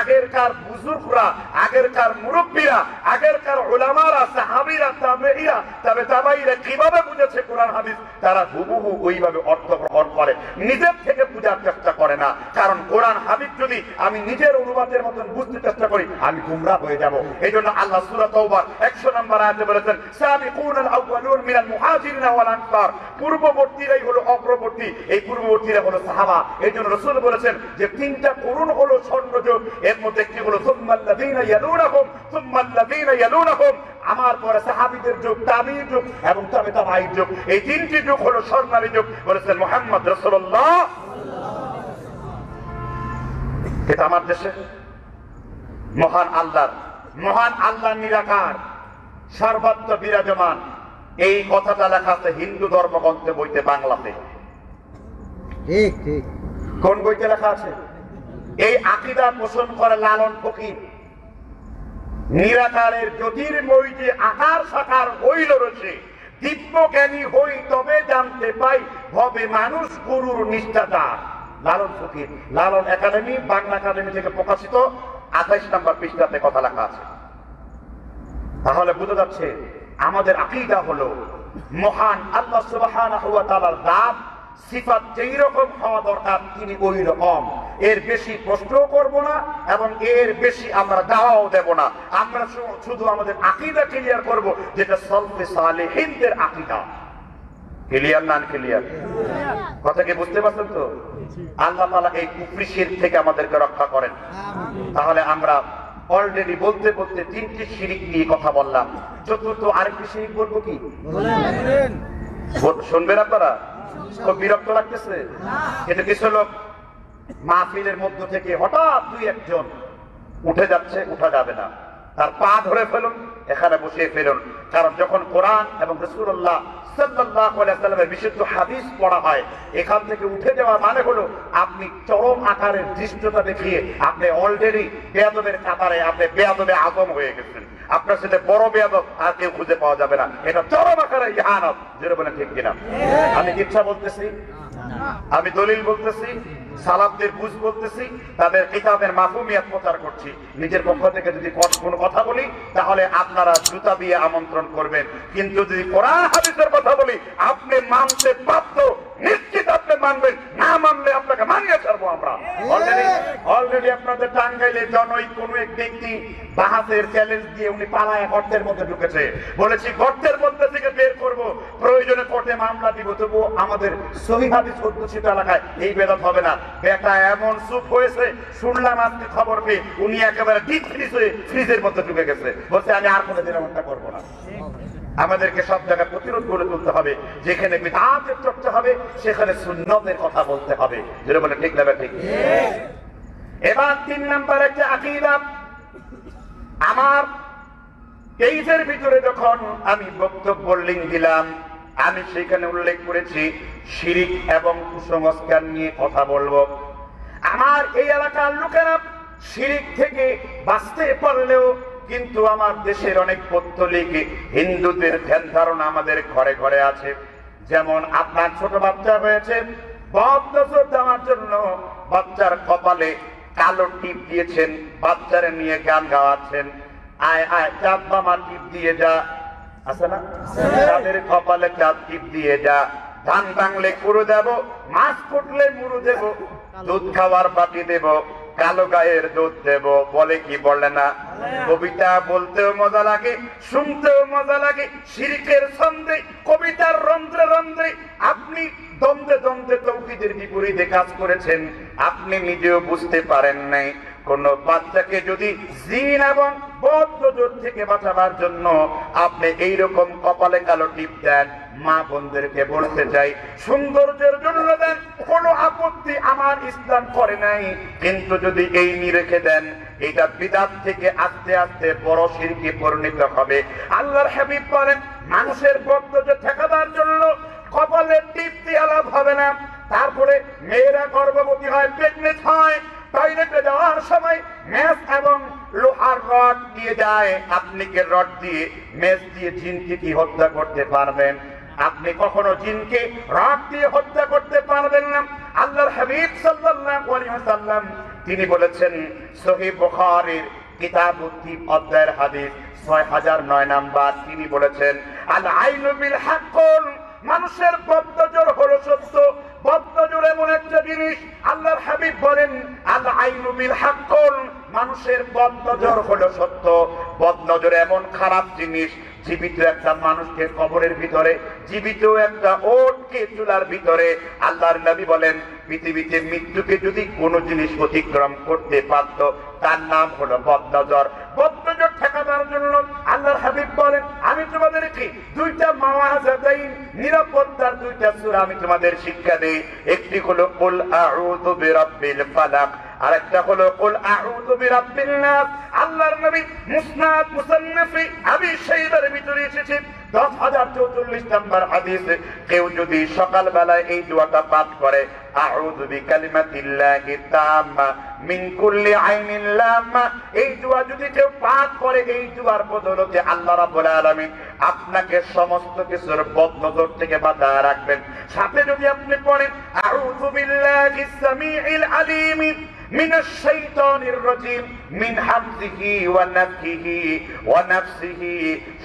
আগেরকার বুজুর্গরা, আগেরকার মুরব্বীরা, আগেরকার উলামারা, সাহাবীরা, তাবেঈরা, তাবেঈরা কিভাবে বুঝেছে কোরআন হাদিস, তারা হুবহু ওইভাবে অর্থ গ্রহণ করে, নিজের থেকে বুঝার চেষ্টা করে না। কারণ কোরআন হাদিস যদি আমি নিজের অনুবাদের মতন বুঝতে চেষ্টা করি আমি গুমরাহ হয়ে যাব। এইজন্য আল্লাহ সূরা তাওবার 100 নম্বর আয়াতে বলেছেন, সাবিকুনাল আউয়ালুন মিনাল মুহাজিরিন ওয়াল আনসার। পূর্ববর্তীরাই হলো অগ্রবর্তী, এই পূর্ববর্তীরা হলো সাহাবা। এইজন্য রাসূল বলেছেন যে তিনটা করুণ হলো স্বর্ণযুগ, এর মধ্যে একটি হলো সুম্মাল্লাযীনা ইয়ালুনাহুম সুম্মাল্লাযীনা ইয়ালুনাহুম, আমার পরে সাহাবীদের যুগ, তাবিঈর যুগ এবং তাবেঈর যুগ। এই তিনটি যুগ হলো স্বর্ণালী যুগ বলেছেন মুহাম্মদ রাসূলুল্লাহ। এটা আমার দেশে মহান আল্লাহ নিরাকার সর্বত্র বিরাজমান, এই কথাটা লেখা আছে হিন্দু ধর্মগ্রন্থে বইতে বাংলাতে। ঠিক ঠিক। কোন বইতে লেখা আছে? এই আকীদা পোষণ করে লালন ফকির। নিরাকারের জ্যোতির্ময় যে আকার সাকার হইল রয়েছে, দিব্য জ্ঞানী হই তবে জানতে পাই ভবে মানুষ গুরুর নিষ্ঠাদার। লালন ফকির, লালন একাডেমি, বাংলা একাডেমি থেকে প্রকাশিত 28 নম্বর পৃষ্ঠাতে কথা লেখা আছে। তাহলে বোঝা যাচ্ছে আমাদের আকীদা হলো মহান আল্লাহ সুবহানাহু ওয়া তাআলার দান সিফাত যেই রকম হওয়া দরকার তিনি ওই রকম, এর বেশি প্রশ্ন করব না এবং এর বেশি আমরা দাওয়াও দেব না। আমরা শুধু আমাদের আকীদা ক্লিয়ার করব, যেটা সালফে সালেহিনদের আকীদা। ক্লিয়ার না ক্লিয়ার? কথা কি বুঝতে পারছেন তো? আল্লাহ তাআলা এই কুফরি শিরক থেকে আমাদেরকে রক্ষা করেন। তাহলে আমরা অলরেডি বলতে বলতে 3টি শিরক নিয়ে কথা বললাম। চতুর্থ আরেকটি শিরক বলবো কি? শুনবেন আপনারা? খুব বিরক্ত লাগতেছে? কিন্তু কিছু লোক মাহফিলের মধ্য থেকে হঠাৎ 2-1 উঠে যাচ্ছে, উঠা যাবে না, তার পা ধরে ফেলুন, এখানে বসিয়ে ফেলুন। কারণ যখন কোরআন এবং রাসূলুল্লাহ সাল্লাল্লাহু আলাইহি ওয়াসাল্লামের বিশুদ্ধ হাদিস পড়া হয়, এখান থেকে উঠে যাওয়া মানে হলো আপনি চরম আকারের দৃষ্টতা দেখিয়ে আপনি অলরেডি বেয়াদবের কাতারে, আপনি বেয়াদবে আজম হয়ে গেছেন। আপনার সাথে বড় বেয়াদব আর কেউ খুঁজে পাওয়া যাবে না। এটা চরম আকারের ইহানত। যেটা বলেন ঠিক কিনা? আমি ইচ্ছা বলতেছি, আমি দলিল বলতেছি, সালাফদের বুঝ বলতেছি, তাদের কিতাবের মাফহুমিয়াত প্রচার করছি। নিজের পক্ষ থেকে যদি কোনো কথা বলি তাহলে আপনারা জুতা দিয়ে আমন্ত্রণ করবেন, কিন্তু যদি কোরআন হাদিসের কথা বলি আপনি মানতে বাধ্য, নিশ্চিত আপনি মানবেন, না মানলে আপনাকে মানিয়ে ছাড়বো আমরা। অলরেডি আপনাদের টাঙ্গাইলে জনৈক কোন এক ব্যক্তি বাহাতের চ্যালেঞ্জ দিয়ে উনি পালায় গর্তের মধ্যে ঢুকেছে। বলেছি গর্তের মধ্যে থেকে বের করব, প্রয়োজনে কোর্টে মামলা দিব, তবু আমাদের সহিহ হাদিস অধ্যুষিত এলাকায় এই বেদাত হবে না। বেটা এমন চুপ হয়েছে, শুনলাম আজকে খবর পেয়ে উনি একেবারে ডিপ ফ্রিজ হয়ে ফ্রিজের মধ্যে ঢুকে গেছে। বলছে আমি আর কোনোদিন এমনটা করবো না। আমাদেরকে সব জায়গায় প্রতিরোধ গড়ে তুলতে হবে। যেখানে বিদআতের চর্চা হবে সেখানে সুন্নতের কথা বলতে হবে। যেটা বলে ঠিক না ঠিক? এবার 3 নাম্বার একটা আকীদা। আমার পেজের ভিতরে যখন আমি বক্তব্য লিঙ্ক দিলাম, আমি সেখানে উল্লেখ করেছি শিরিক এবং কুসংস্কার নিয়ে কথা বলবো। আমার এই এলাকার লোকেরা শিরিক থেকে বাঁচতে পারলেও কিন্তু আমার দেশের অনেক পৌত্তলিক হিন্দুদের ধ্যান ধারণা আমাদের ঘরে ঘরে আছে। যেমন আপনার ছোট বাচ্চা হয়েছে, বদনজর দেওয়ার জন্য বাচ্চার কপালে কালো টিপ দিয়েছেন, বাচ্চারে নিয়ে গান গাওয়াচ্ছেন, আয় আয় চাঁদ মামা টিপ দিয়ে যা, আছে না? তাদের কপালে চাঁদ টিপ দিয়ে যা, ধান ভাঙলে কুড়ো দেব, মাছ ফুটলে মুড়ো দেব, দুধ খাওয়ার বাটি দেব, কালো গায়ের দুধ দেব, বলে কি বলে না? কবিতা বলতেও মজা লাগে, শুনতেও মজা লাগে। শিরকের ছন্দে, কবিতার রন্ধ্রে রন্ধ্রে আপনি দ্বন্দ্বে দ্বন্দ্বে তৌহিদের বিপরীতে কাজ করেছেন, আপনি নিজেও বুঝতে পারেন নাই। কোন বাচ্চাকে যদি জিন এবং বদনজর থেকে বাঁচাবার জন্য আপনি এইরকম কপালে কালো টিপ দেন, মা বোনদেরকে বলতে চাই সৌন্দর্যের জন্য দেন, কোনো আপত্তি আমার ইসলাম করে নাই। কিন্তু যদি এই নিরেখে দেন, এটা বিদআত থেকে আস্তে আস্তে বড় শিরকে পরিণত হবে। আল্লাহর হাবিব বলেন, মানুষের বদনজর ঠেকাবার জন্য কপালে টিপ দিয়ে লাভ হবে না। তারপরে মেয়েরা গর্ভবতী হয়, প্রেগনেন্ট হয়, টয়লেটে যাওয়ার সময় মেস এবং লোহার রড দিয়ে যায়। আপনি কি রড দিয়ে মেস দিয়ে জিনকে কি হত্যা করতে পারবেন? আপনি কখনো জিনকে রড দিয়ে হত্যা করতে পারবেন না। আল্লাহর হাবিব সাল্লাল্লাহু আলাইহি ওয়াসাল্লাম তিনি বলেছেন, সহিহ বুখারীর কিতাবুত তিব অধ্যায়ের হাদিস 6009 নাম্বার, তিনি বলেছেন, আল আইনু বিল হাক্কুন, মানুষের বদনজর হলো সত্য। বদনজর এমন একটা জিনিস, আল্লাহর হাবিব বলেন, আল আইনু বিল হাক্কুন, মানুষের বদনজর হলো সত্য। বদনজর এমন খারাপ জিনিস, জীবিত একটা মানুষকে কবরের ভিতরে, জীবিত একটা ওটকে চুলার ভিতরে। আল্লাহর নবী বলেন, পৃথিবীতে মৃত্যুকে যদি কোনো জিনিস অতিক্রম করতে পারত, তার নাম হলো বদনজর। বদনজর ঠেকানোর জন্য আল্লাহর হাবিব বলেন, আমি তোমাদেরকে দুইটা মাওয়াজাতাইন, নিরাপত্তার দুইটা সূরা আমি তোমাদের শিক্ষা দেই। একটি হলো কুল আউযু বিরাব্বিল ফালাক, আরেকটা হলো কুল আউযু বিরাব্বিন নাস। আল্লাহর নবী মুসনাদ মুসান্নাফি আবি শাইবার ভিতরে এসেছে 10044 নম্বর হাদিসে, কেউ যদি সকাল বেলায় এই দোয়াটা পাঠ করে, আউযু বিকালিমাতিল্লাহি তাম্মা মিন কুল্লি আইনিন লাম্মা, এই দোয়া যদি কেউ পাঠ করে, এই দোয়ার বদৌলতে আল্লাহ রাব্বুল আলামিন আপনাকে সমস্ত কিছুর বদনজর থেকে বাঁচিয়ে রাখবেন। সাথে যদি আপনি পড়েন, আউযু বিল্লাহিস সামিউল আলিম মিনাশ শাইতানির রাজিম মিন হামজিহি ওয়া নাফখিহি ওয়া নাফসিহি,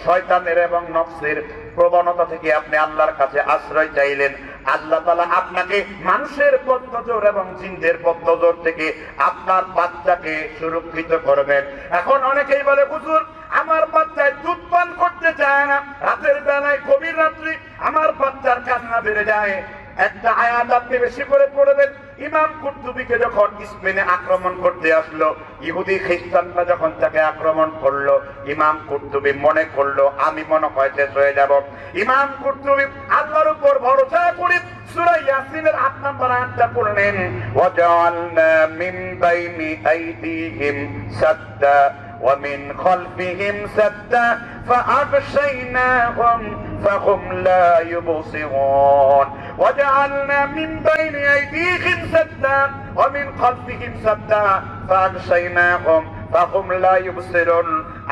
শয়তানের এবং নফসের প্রবণতা থেকে আপনি আল্লাহর কাছে আশ্রয় চাইলেন। আল্লাহ তাআলা আপনাকে মানুষের বদনজর এবং জিনদের বদনজর থেকে আপনার বাচ্চাকে সুরক্ষিত করবেন। এখন অনেকেই বলে, হুজুর আমার বাচ্চায় দুধ পান করতে চায় না, রাতের বেলায় গভীর রাত্রি আমার বাচ্চার কান্না বেড়ে যায়। একটা আয়াত আপনি বেশি করে পড়বেন। ইমাম কুরতুবীকে যখন স্পেনে আক্রমণ করতে আসলো, ইহুদি খ্রিস্টানরা যখন তাকে আক্রমণ করলো, ইমাম কুরতুবী মনে করলো আমি মনে হয় শেষ হয়ে যাব। ইমাম কুরতুবী আল্লাহর উপর ভরসা করে সূরা ইয়াসিনের 8 নম্বর আয়াতটা পড়লেন, ওয়াজআলনা মিন বাইনি আইদিহিম সাদ্দা ওয়া মিন খালফিহিম সাদ্দা فأغشيناهم فهم لا يبصرون وجعلنا من بين أيديهم سدا ومن خلفهم سدا فأغشيناهم فهم لا يبصرون।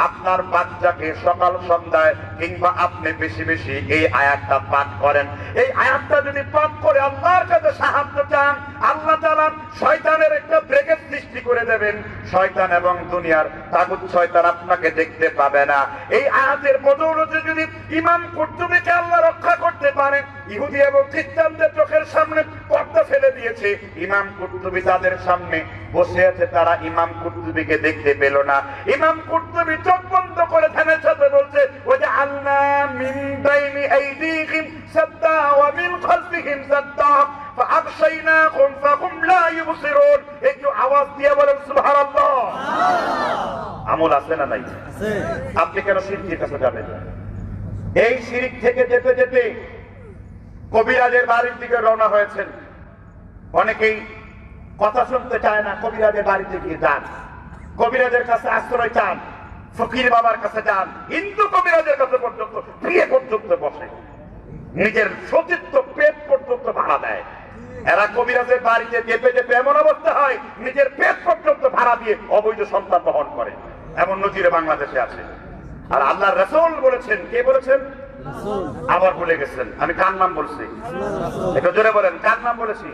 আপনার বাচ্চাকে সকাল সন্ধ্যায় কিংবা আপনি বেশি বেশি এই আয়াতটা পাঠ করেন। এই আয়াতটা যদি পাঠ করে আল্লাহর কাছে সাহায্য চান, আল্লাহ তাআলা শয়তানের একটা ব্রেকেট সৃষ্টি করে দেবেন। শয়তান এবং দুনিয়ার তাগুত শয়তান আপনাকে দেখতে পাবে না। এই আয়াতের বদৌলতে যদি ইমাম কুরতুবীকে আল্লাহ রক্ষা করতে পারেন, ইহুদি এবং খ্রিস্টানদের চোখের সামনে পর্দা ফেলে দিয়েছে, ইমাম কুরতুবী তাদের সামনে বসে আছে, তারা ইমাম কুরতুবীকে দেখতে পেল না। ইমাম কুরতুবী চোখ বন্ধ করে ধ্যানের সাথে বলছে, ওয়াজআলনা মিন বাইনি আইদিহিম সাদ্দা ওয়া মিন খালফিহিম সাদ্দা ফাআগশাইনাহুম ফাহুম লা ইউবসিরুন। একটু আওয়াজ দিয়ে বলেন সুবহানাল্লাহ। আমল আছে না নাই? আপনি কেন শিরকের কাছে যাবেন? এই শিরিক থেকে যেতে যেতে কবিরাজের বাড়ির দিকে রওনা হয়েছেন। অনেকেই কথা শুনতে চায় না, কবিরাজের বাড়িতে গিয়ে যান, কবিরাজের কাছে আশ্রয় চান, ফকির বাবার কাছে যান, হিন্দু কবিরাজের কাছে পর্যন্ত বিয়ে পর্যন্ত বসে, নিজের সতীত্ব পেট পর্যন্ত ভাড়া দেয়। এরা কবিরাজের বাড়িতে যেতে যেতে এমন অবস্থা হয় নিজের পেট পর্যন্ত ভাড়া দিয়ে অবৈধ সন্তান বহন করে। এমন নজিরে বাংলাদেশে আছে। আর আল্লাহর রাসূল বলেছেন, কে বলেছেন? আবার ভুলে গেছেন, আমি কার নাম বলছি? একটু জোরে বলেন, কার নাম বলেছি?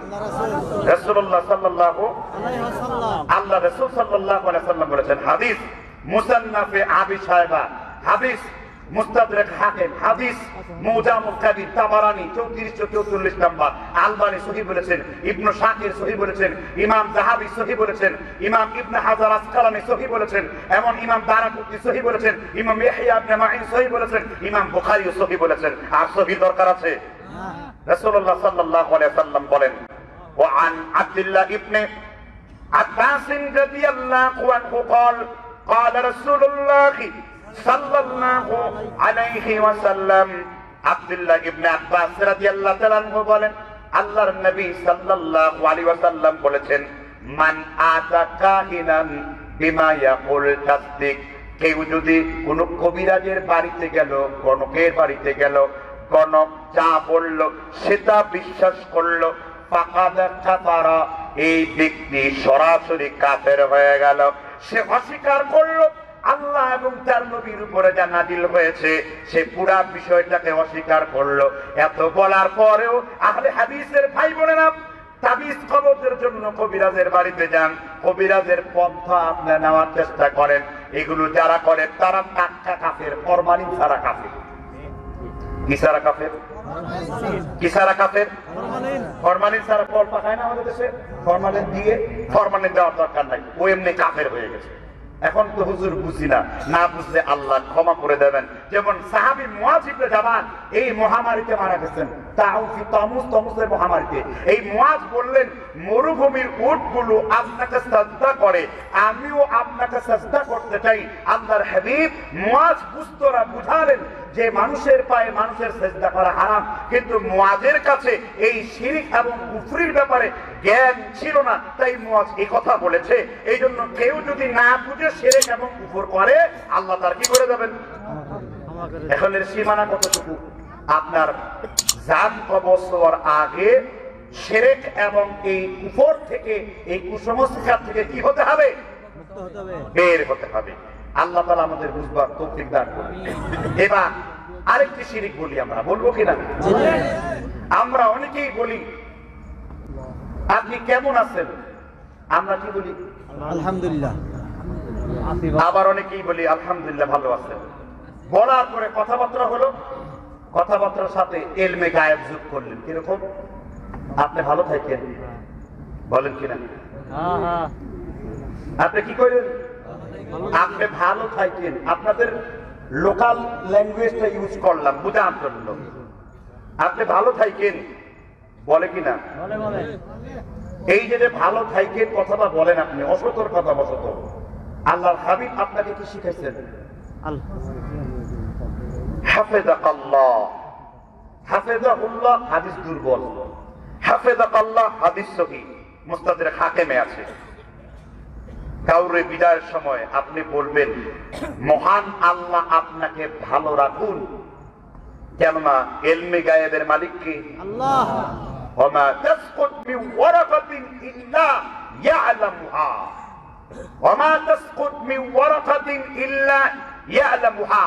রাসূলুল্লাহ সাল্লাল্লাহু আলাইহি ওয়াসাল্লাম। আল্লাহ রাসূল সাল্লাল্লাহু আলাইহি ওয়াসাল্লাম বলেছেন, হাদিস মুসান্নাফে আবি সাহেবা, হাদিস মুস্তাদরাক হাকিম, হাদিস মুজামুল কাবির তাবারানি 3444 নম্বর, আলবানী সহিহ বলেছেন, ইবনে শাকির সহিহ বলেছেন, ইমাম যাহাবী সহিহ বলেছেন, ইমাম ইবনে হাজার আসকালানী সহিহ বলেছেন, এমন ইমাম দারাকুতনি সহিহ বলেছেন, ইমাম ইয়াহইয়া ইবনে মাঈন সহিহ বলেছেন, ইমাম বুখারীও সহিহ বলেছেন। আর সহিহ দরকার আছে? রাসূলুল্লাহ সাল্লাল্লাহু আলাইহি ওয়াসাল্লাম বলেন, ওয়া আন আব্দুল্লাহ ইবনে আব্বাস রাদিয়াল্লাহু আনহু قال قال رسول الله সাল্লাল্লাহু আলাইহি ওয়াসাল্লাম, আব্দুল্লাহ ইবনে আব্বাস রাদিয়াল্লাহু তাআলা আনহু বলেন, আল্লাহর নবী সাল্লাল্লাহু আলাইহি ওয়াসাল্লাম বলেছেন, মান আতা কাহিনান বিমা ইয়াকুল তাসদিক, কেউ যদি কোন কবিরাজের বাড়িতে গেল, গণকের বাড়িতে গেল, গণক যা বলল সেটা বিশ্বাস করলো, ফাকাদ কাফারা, এই ব্যক্তি সরাসরি কাফের হয়ে গেল। সে অস্বীকার করলো আল্লাহ এবং তার নবীর উপরে যা নাজিল হয়েছে, সে পুরা বিষয়টাকে অস্বীকার করলো। এত বলার পরেও আহলে হাদিসের ভাই বোনেরা, তাবিজ কবজের জন্য কবিরাজের বাড়িতে যান, কবিরাজের পন্থা আপনি নেওয়ার চেষ্টা করেন, এগুলো যারা করে তারা টাটকা কাফের, ফরমালিন ছাড়া কাফের। কি ছাড়া কাফের? কি ছাড়া কাফের? ফরমালিন ছাড়া ফল পাকায় না আমাদের দেশে, ফরমালিন দিয়ে, ফরমালিন দেওয়ার দরকার নাই, ও এমনি কাফের হয়ে গেছে। এখন তো হুজুর বুঝি না, না বুঝলে আল্লাহ ক্ষমা করে দেবেন। যেমন সাহাবী মুআয ইবনে জাবাল এই মহামারীতে মারা গেছেন, তাউফি তামুসের মহামারীতে। এই মুআয বললেন, মরুভূমির উটগুলো আপনাকে সাজদা করে, আমিও আপনাকে সাজদা করতে চাই। আল্লাহর হাবিব মুআয বুঝতরা বুঝালেন যে মানুষের পায়ে মানুষের সাজদা করা হারাম, কিন্তু মুআযের কাছে এই শিরক এবং কুফরির ব্যাপারে জ্ঞান ছিল না, তাই মুআয এই কথা বলেছে। এই জন্য কেউ যদি না বুঝে শিরক এবং কুফর করে, আল্লাহ তার কি করে দেবেন? এখন এর সীমানা কতটুকু? আপনার জান কবজ হওয়ার আগে শিরক এবং এই কুফর থেকে, এই কুসংস্কার থেকে কি হতে হবে? বের হতে হবে। আল্লাহ তাআলা আমাদের বুঝবার তৌফিক দান করুন। এবার আরেকটি শিরক বলি, আমরা বলবো কিনা? আমরা অনেকেই বলি, আপনি কেমন আছেন? আমরা কি বলি? আলহামদুলিল্লাহ। আবার অনেকেই বলি আলহামদুলিল্লাহ ভালো আছেন। বলার পরে কথাবার্তা হলো, কথাবার্তার সাথে এলমে গায়েব যোগ করলেন। কিরকম? আপনি ভালো থাকেন, বলেন কিনা? আপনি কি করেন? আপনি ভালো থাকেন। আপনাদের লোকাল ল্যাঙ্গুয়েজটা ইউজ করলাম বোঝার জন্য। আপনি ভালো থাকেন বলে কিনা? এই যে ভালো থাকেন কথাটা বলেন আপনি, অসতর কথা বসত। আল্লাহর হাবিব আপনাকে কি শিখাইছেন? হাফেজাকাল্লাহ, হাফেজাহুল্লাহ হাদিস দুর্বল, হাফেজাকাল্লাহ হাদিস সহিহ, মুস্তাদরাক হাকিমে আছে। কাউরে বিদায়ের সময় আপনি বলবেন, মহান আল্লাহ আপনাকে ভালো রাখুন, কেননা ইলমে গায়েবের মালিক কে? আল্লাহ। ওমা তাসকুত মিন ওয়ারাকাতিন ইল্লা ইয়ালামুহা, ওমা তাসকুত মিন ওয়ারাকাতিন ইল্লা ইয়ালামুহা।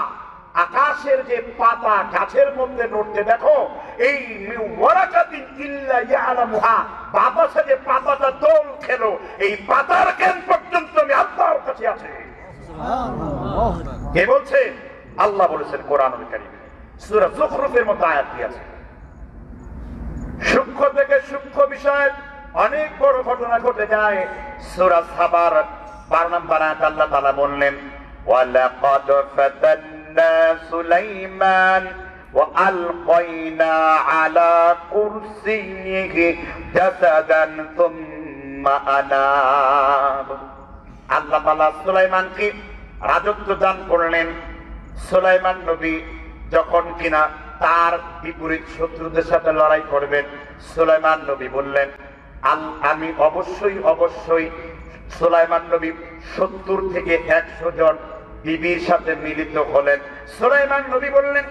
আকাশের যে পাতা গাছের মধ্যে নড়তে দেখো, এই মিন ওয়ারাকাতিন ইল্লা ইয়ালামুহা, বাতাসে যে পাতাটা দোল খেলো, এই পাতার জ্ঞান পর্যন্ত আমি আল্লাহর কাছে আছে। কে বলছে? আল্লাহ বলেছেন কোরআনুল কারীমে, সূরা যুখরুফের মধ্যে আয়াতটি আছে। সূক্ষ্ম থেকে সূক্ষ্ম বিষয়ে অনেক বড় ঘটনা ঘটে যায়। সূরা সাবার 12 নম্বর আয়াত আল্লাহ তাআলা বললেন, ওয়ালাকাদ ফাতান্না সুলাইমান وألقينا على كرسيه جسدا ثم أناب। আল্লাহ তাআলা সুলাইমানকে রাজত্ব দান করলেন। সুলাইমান নবী যখন কিনা তার বিপরীত শত্রুদের সাথে লড়াই করবেন, সুলাইমান নবী বললেন আমি অবশ্যই সুলাইমান নবী 70 থেকে 100 জন বিবির সাথে মিলিত হলেন। সুলাইমান নবী বললেন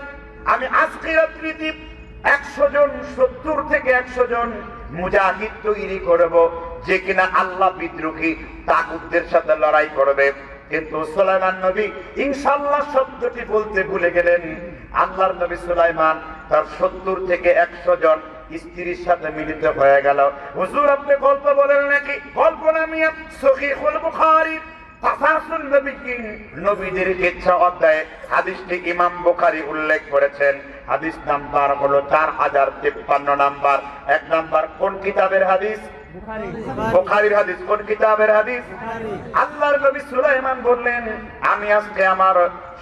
আমি আজকে রাত্রিতে 100 জন 70 থেকে 100 জন মুজাহিদ তৈরি করব, যে কিনা আল্লাহ বিদ্রোহী তাগুতদের সাথে লড়াই করবে। কিন্তু সুলাইমান নবী ইনশাআল্লাহ শব্দটি বলতে ভুলে গেলেন। আল্লাহর নবী সুলাইমান তার 70 থেকে 100 জন স্ত্রীর সাথে মিলিত হয়ে গেল। হুজুর আপনি গল্প বলেন নাকি? গল্প না মিয়া, সহিহুল বুখারী তাফাসির নবীন নবীদের ইচ্ছা অধ্যায়ে হাদিসটি ইমাম বুখারী উল্লেখ করেছেন। হাদিস নাম্বার হলো 4053 নাম্বার। 1 নাম্বার কোন কিতাবের হাদিস? বুখারীর হাদিস। কোন কিতাবের হাদিস? আল্লাহর নবী সুলাইমান বললেন আমি আজকে আমার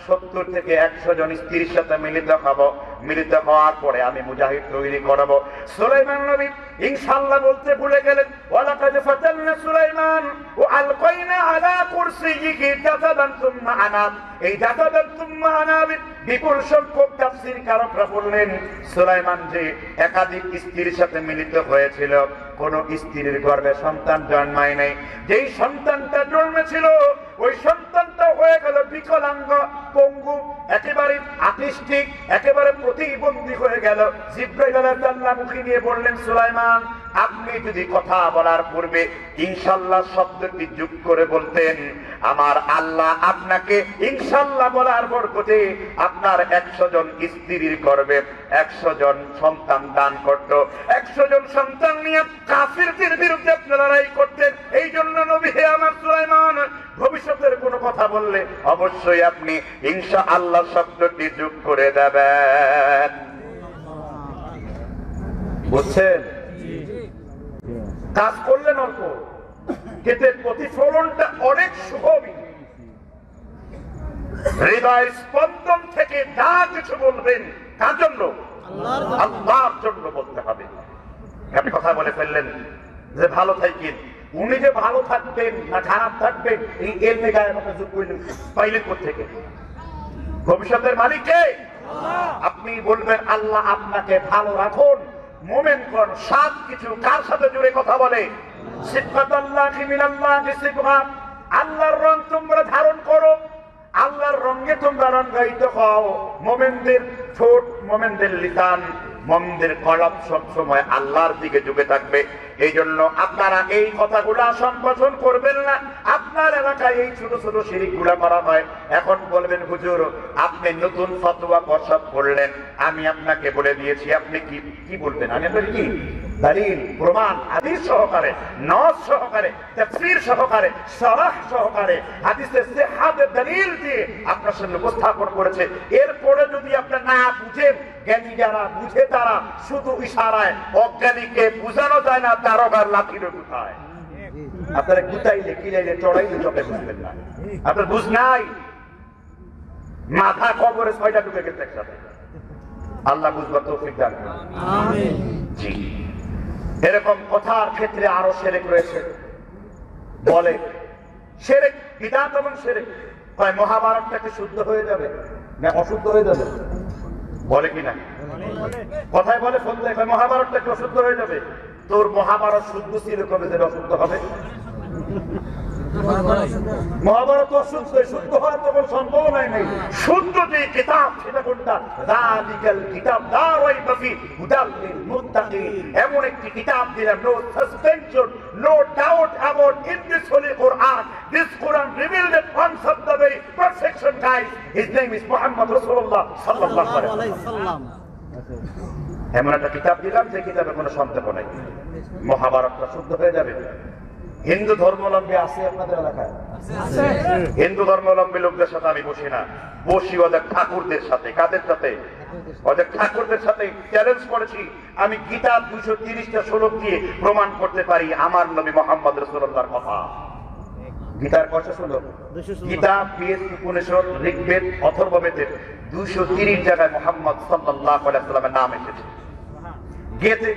70 থেকে 100 জন স্ত্রীর সাথে মিলিত হব, মিলিত হওয়ার পরে আমি মুজাহিদ তৈরি করব। সুলাইমান নবী ইনশাআল্লাহ বলতে ভুলে গেলেন ওয়ালাকাদ ফাতালনা সুলাইমান ওয়া আলকাইনা আলা কুরসিয়িহি জাসাদান সুম্মা আনাব। এই জাসাদান সুম্মা আনাব বিপুল সংখ্যক তাফসীরকারকরা বললেন সুলাইমান যে একাধিক স্ত্রীর সাথে মিলিত হয়েছিল, কোন স্ত্রীর গর্ভে সন্তান জন্মায় নাই। যেই সন্তানটা জন্মেছিল ওই সন্তানটা হয়ে গেল বিকলাঙ্গ, পঙ্গু, একেবারে আটিস্টিক, একেবারে প্রতিবন্ধী হয়ে গেল। জিবরাইল আলাইহিস সালাম মুখে নিয়ে বললেন সুলাইমান আপনি যদি কথা বলার পূর্বে ইনশাআল্লাহ শব্দটি যোগ করে বলতেন, আমার আল্লাহ আপনাকে ইনশাআল্লাহ বলার বরকতে আপনার 100 জন স্ত্রীর গর্ভে 100 জন সন্তান দান করত। 100 জন সন্তান নিয়ে কাফিরদের বিরুদ্ধে আপনি লড়াই করতেন। এই জন্য নবী হে আমার সুলাইমান ভবিষ্যতের কোনো কথা বললে অবশ্যই আপনি ইনশাআল্লাহ শব্দটি যোগ করে দেবেন। বুঝছেন? কাজ করলেন অল্প, কিন্তু প্রতিফলনটা অনেক সুখবী। হৃদয় স্পন্দন থেকে যা কিছু বলবেন কার জন্য? আল্লাহর জন্য বলতে হবে। আপনি কথা বলে ফেললেন যে ভালো থাকেন, উনি যে ভালো থাকবেন না খারাপ থাকবেন এই এর মেগায় আমাকে যোগ করলেন পাইলেন কোথেকে? ভবিষ্যতের মালিক কে? আপনি বলবেন আল্লাহ আপনাকে ভালো রাখুন, মুমিন কোন 7 কিছু কার সাথে জুড়ে কথা বলে? সিফাতুল্লাহি মিনাল্লাহি সিফাত, আল্লাহর রং তোমরা ধারণ করো, আল্লাহর রঙে তোমরা রঙায়িত হও। মুমিনদের ঠোঁট, মুমিনদের লিসান, মুমিনদের কলব সব সময় আল্লাহর দিকে ঝুঁকে থাকবে। এই জন্য আপনারা এই কথাগুলা সম্বোধন করবেন না। আপনার এলাকায় এই ছোট ছোট শিরকগুলা করা হয়। এখন বলবেন হুজুর আপনি নতুন ফতোয়া প্রস্তাব করলেন, আমি আপনাকে বলে দিয়েছি, আপনি কি বলবেন? আমি বলি কি দলিল প্রমাণ হাদিস সহকারে, নস সহকারে, তাফসীর সহকারে, শরহ সহকারে হাদিসের সিহহাতের দলিল দিয়ে আপনার সামনে উপস্থাপন করেছে। এরপরে যদি আপনি না বুঝেন, জ্ঞানী যারা বুঝে তারা শুধু ইশারায়, অজ্ঞানীকে বুঝানো যায় না তারকার লাঠিরে গুতায়। আপনারা গুতাইলে কিলাইলে চড়াইলে চটে বুঝবেন না, আপনার বুঝ নাই। মাথা কবরে 6টা ঢুকে গেছে একসাথে। আল্লাহ বুঝবার তৌফিক দান করুন। আমিন। জি, এরকম কথার ক্ষেত্রে আরো শিরক রয়েছে। বলে শিরক বিদআত এবং শিরক কয় মহাভারতটাকে শুদ্ধ হয়ে যাবে না অশুদ্ধ হয়ে যাবে? বলে কিনা? কথায় বলে ফোন দেয় মহাভারতটাকে অশুদ্ধ হয়ে যাবে। তোর মহাভারত শুদ্ধ ছিল কবে যে অশুদ্ধ হবে? মহাভারত অশুদ্ধ, শুদ্ধ হওয়ার তো কোনো সম্ভাবনা নাই। শুদ্ধ যে কিতাব সেটা কোনটা? যালিকাল কিতাব লা রাইবা ফি হুদাল লিল মুত্তাকিন। এমন একটি কিতাব দিলাম, no suspension, no doubt about in this holy Quran. This Quran revealed the concept of very perfection guide. His name is Muhammad রাসূলুল্লাহ সাল্লাল্লাহু আলাইহি ওয়াসাল্লাম। এমন একটা কিতাব দিলাম যে কিতাবে কোনো সন্দেহ নাই, মহাভারতটা শুদ্ধ হয়ে যাবে। হিন্দু ধর্মাবলম্বী আছে আপনাদের এলাকায়? হিন্দু ধর্মাবলম্বী লোকদের সাথে আমি বসি না, বসি ওদের ঠাকুরদের সাথে। কাদের সাথে? ওদের ঠাকুরদের সাথে চ্যালেঞ্জ করেছি। আমি গীতা 230টা শ্লোক দিয়ে প্রমাণ করতে পারি আমার নবী মুহাম্মদ রাসূলুল্লাহর কথা। গীতার কয়টা শ্লোক? গীতা, বেদ, উপনিষদ, ঋগ্বেদ, অথর্ববেদের 230 জায়গায় মুহাম্মদ সাল্লাল্লাহু আলাইহি ওয়াসাল্লামের নাম এসেছে।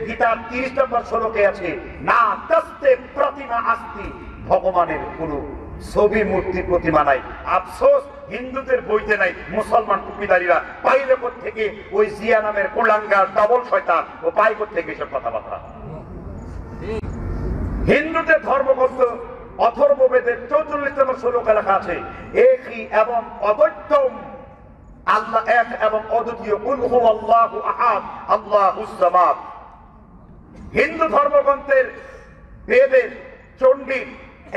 গীতার 30 নম্বর শ্লোকে আছে না তস্তে প্রতিমা আস্তি, ভগবানের কোন ছবি মূর্তি প্রতিমা নাই। আফসোস হিন্দুদের বইতে নাই, মুসলমান টুপিদারীরা পাইলে থেকে ওই জিয়া নামের কুলাঙ্গার ডাবল শয়তান ও পাই থেকে এসব কথাবার্তা। হিন্দুদের ধর্মগ্রন্থ অথর্ববেদের 44তম শ্লোকে লেখা আছে, একই এবং অদ্বৈতম, আল্লাহ এক এবং অদ্বিতীয়, কুল হুয়াল্লাহু আহাদ আল্লাহুস সামাদ। হিন্দু ধর্মগ্রন্থের বেদের চণ্ডীর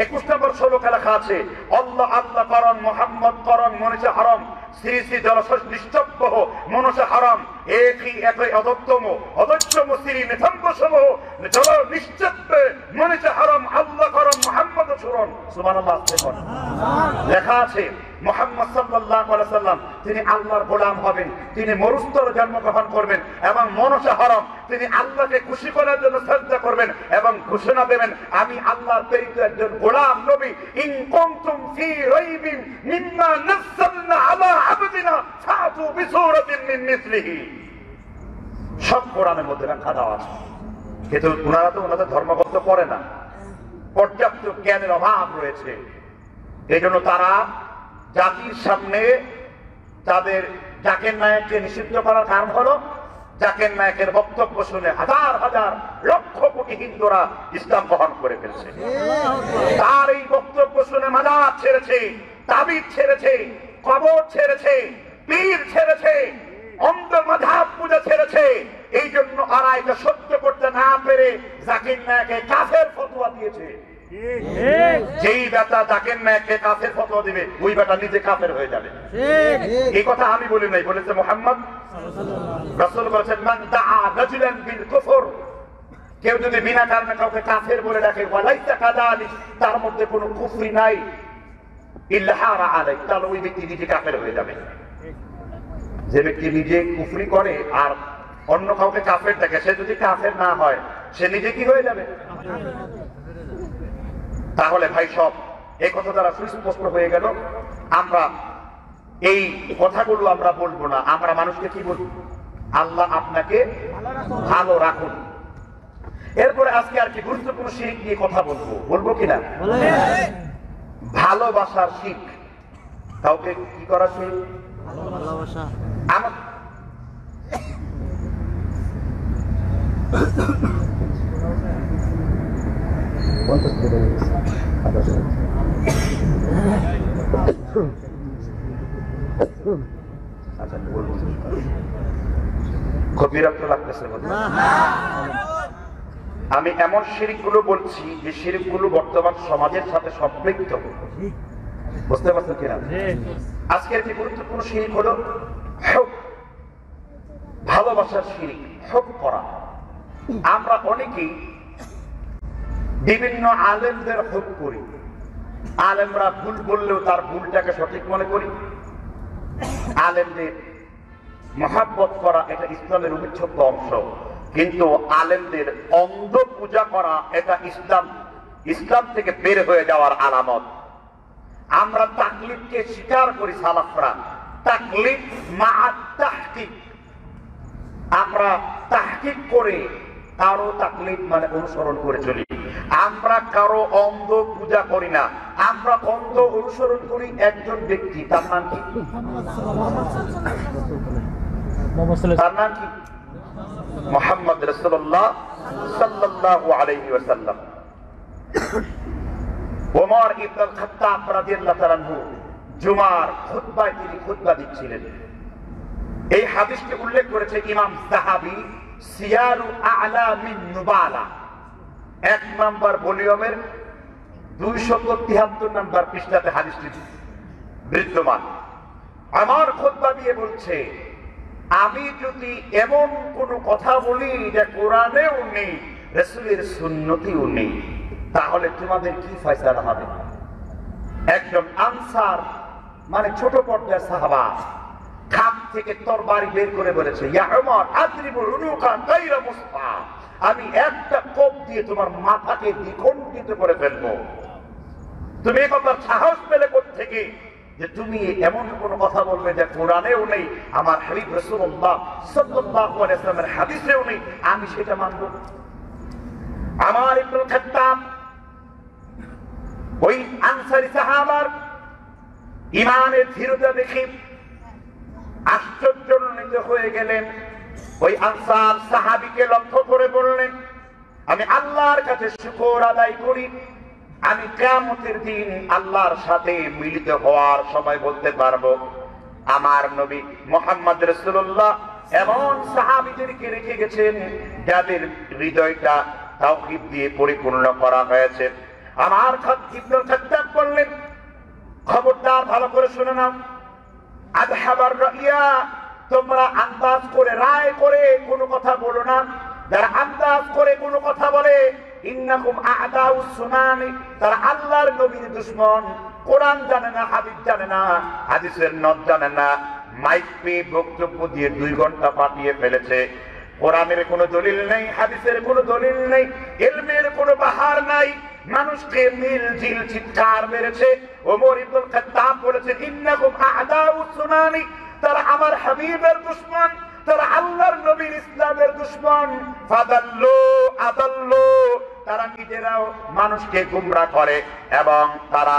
21 নম্বর শ্লোকে লেখা আছে, আল্লাহ আল্লাহ করণ, মোহাম্মদ করণ, মনীষা হারাম, শ্রী শ্রী জলস্বর নিস্তব্য মনসা হারাম, একই একই অদত্তম অদত্তম শ্রী নিথম্বসম জল নিশ্চব্যে মনীষা হারাম, আল্লাহ করণ মোহাম্মদ সুরণ। সুবহানাল্লাহ। লেখা আছে মুহাম্মদ সাল্লাল্লাহু আলাইহি ওয়াসাল্লাম তিনি আল্লাহর গোলাম হবেন, তিনি মরুস্তরে জন্মগ্রহণ করবেন এবং মনসা হারাম তিনি আল্লাহকে খুশি করার জন্য সাজদা করবেন এবং ঘোষণা দেবেন, আমি আল্লাহর প্রেরিত একজন গোলাম নবী। ইন কুনতুম ফি রাইবিন মিম্মা নাযালনা আলা আবদিনা ফাতু বিসূরাতিন মিন মিসলিহি। সব কোরআনের মধ্যে লেখা দেওয়া আছে, কিন্তু ওনারা তো ওনাদের ধর্মগ্রন্থ পড়ে না, পর্যাপ্ত জ্ঞানের অভাব রয়েছে। এই জন্য তারা জাতির সামনে তাদের জাকির নায়েককে নিষিদ্ধ করার কারণ হলো, জাকির নায়েকের বক্তব্য শুনে হাজার হাজার লক্ষ কোটি হিন্দুরা ইসলাম গ্রহণ করে ফেলছে। তার এই বক্তব্য শুনে মাজার ছেড়েছে, তাবিজ ছেড়েছে, কবর ছেড়েছে, পীর ছেড়েছে, অন্ধ মাযহাব পূজা ছেড়েছে। এই জন্য আর এটা সহ্য করতে না পেরে জাকির নায়েককে কাফের ফতোয়া দিয়েছে। যেই বেটা জাকির নায়েককে কাফের ফতোয়া দিবে, ওই বেটা নিজে কাফের হয়ে যাবে। এই কথা আমি বলি নাই, বলেছে মুহাম্মদ রাসূল বলেছেন, মান দাআ রাজুলান বিল কুফর, কেউ যদি বিনা কারণে কাউকে কাফের বলে ডাকে, ওয়ালাইসা কাযালিক, তার মধ্যে কোনো কুফরি নাই, ইল্লা হারা আলাইহি, তাহলে ওই ব্যক্তি নিজে কাফের হয়ে যাবে। যে ব্যক্তি নিজে কুফরি করে আর অন্য কাউকে কাফের দেখে, সে যদি কাফের না হয় সে নিজে কি হয়ে যাবে? তাহলে ভাই সব এই কথা দ্বারা সুস্পষ্ট হয়ে গেল, আমরা এই কথাগুলো আমরা বলবো না, আমরা মানুষকে কি বলবো? আল্লাহ আপনাকে ভালো রাখুন। এরপরে আজকে আর কি গুরুত্বপূর্ণ শিরক নিয়ে কথা বলবো, বলবো কিনা? ভালোবাসার শিরক। কাউকে কি করা শিরক? ভালোবাসা। আমার খুব বিরক্ত লাগতেছে। আমি এমন শিরক গুলো বলছি যে শিরক গুলো বর্তমান সমাজের সাথে সম্পৃক্ত, বুঝতে পারছেন কিনা? আজকের যে গুরুত্বপূর্ণ শিরক হলো হুব, ভালোবাসার শিরক, হুব করা। আমরা অনেকেই বিভিন্ন আলেমদের হুব করি, আলেমরা ভুল বললেও তার ভুলটাকে সঠিক মনে করি। আলেমদের মহাব্বত করা এটা ইসলামের অবিচ্ছেদ্য অংশ, কিন্তু আলেমদের অন্ধ পূজা করা এটা ইসলাম থেকে বের হয়ে যাওয়ার আলামত। আমরা তাকলিদকে স্বীকার করি, সালাফরা তাকলিদ মা তাহকিক, আমরা তাহকিক করে কারো তাকলিদ মানে অনুসরণ করে চলি। আমরা কারো অন্ধ পূজা করি না, আমরা অন্ধ অনুসরণ করি একজন ব্যক্তি, তার নাম কি? তার নাম কি? মুহাম্মদ রাসূলুল্লাহ সাল্লাল্লাহু আলাইহি ওয়াসাল্লাম। ওমর ইবনে খাত্তাব রাদিয়াল্লাহু তাআলা আনহু জুমার খুতবায় তিনি খুতবা দিচ্ছিলেন। এই হাদিসটি উল্লেখ করেছে ইমাম যাহাবী সিয়ারু আ'লামিন নুবালা 1 নম্বর ভলিউমের 273 নম্বর পৃষ্ঠাতে হাদিসটি বিদ্যমান। আমার খুতবা দিয়ে বলছে, আমি যদি এমন কোন কথা বলি যে কোরআনেও নেই, রাসূলের সুন্নতেও নেই, তাহলে তোমাদের কি ফয়সালা হবে? একজন আনসার মানে ছোট পর্যায়ের সাহাবা খাম থেকে তরবারি বের করে বলেছে, ইয়া উমর আদরিবুল উনুকা গায়রা মুসফা, আমি একটা কোপ দিয়ে তোমার মাথাকে দ্বিখণ্ডিত করে ফেলবো। তুমি এই কথার সাহস পেলে কোথা থেকে যে তুমি এমন কোন কথা বলবে যে কোরআনেও নেই, আমার হাবিব রাসূলুল্লাহ সাল্লাল্লাহু আলাইহি ওয়াসাল্লামের হাদিসেও নেই, আমি সেটা মানব? আমার ইবনে খাত্তাব ওই আনসারী সাহাবার ইমানের দৃঢ়তা দেখে আশ্চর্যান্বিত হয়ে গেলেন। ওই আনসার সাহাবীকে লক্ষ্য করে বললেন, আমি আল্লাহর কাছে শুকর আদায় করি, আমি কিয়ামতের দিন আল্লাহর সাথে মিলিত হওয়ার সময় বলতে পারবো আমার নবী মুহাম্মদ রাসূলুল্লাহ এমন সাহাবীদেরকে রেখে গেছেন যাদের হৃদয়টা তাওহীদ দিয়ে পরিপূর্ণ করা হয়েছে। আমার ইবনুল খাত্তাব বললেন, খবরদার ভালো করে শুনে নাও, আযহাবার রাইয়া, তোমরা আন্দাজ করে রায় করে কোনো কথা বলো না। যারা আন্দাজ করে কোনো কথা বলে, ইন্নাকুম আ'দাউস সুনানি, তারা আল্লাহর নবীর দুশমন। কোরআন জানে না, হাদিস জানে না, হাদিসের নদ জানে না, মাইক পেয়ে বক্তব্য দিয়ে 2 ঘন্টা পাঠিয়ে ফেলেছে। কোরআনের কোনো দলিল নেই, হাদিসের কোনো দলিল নেই, ইলমের কোনো বাহার নাই, মানুষকে মিল জিল চিৎকার মেরেছে। ওমর ইবনুল খাত্তাব বলেছেন, ইন্নাকুম আ'দাউস সুনানি, তারা আমার হাবিবের দুশমন, তারা আল্লাহর নবীর ইসলামের দুশমন। ফাদাল্লু আদাল্লু, তারা নিজেরাও মানুষকে গোমরাহ করে এবং তারা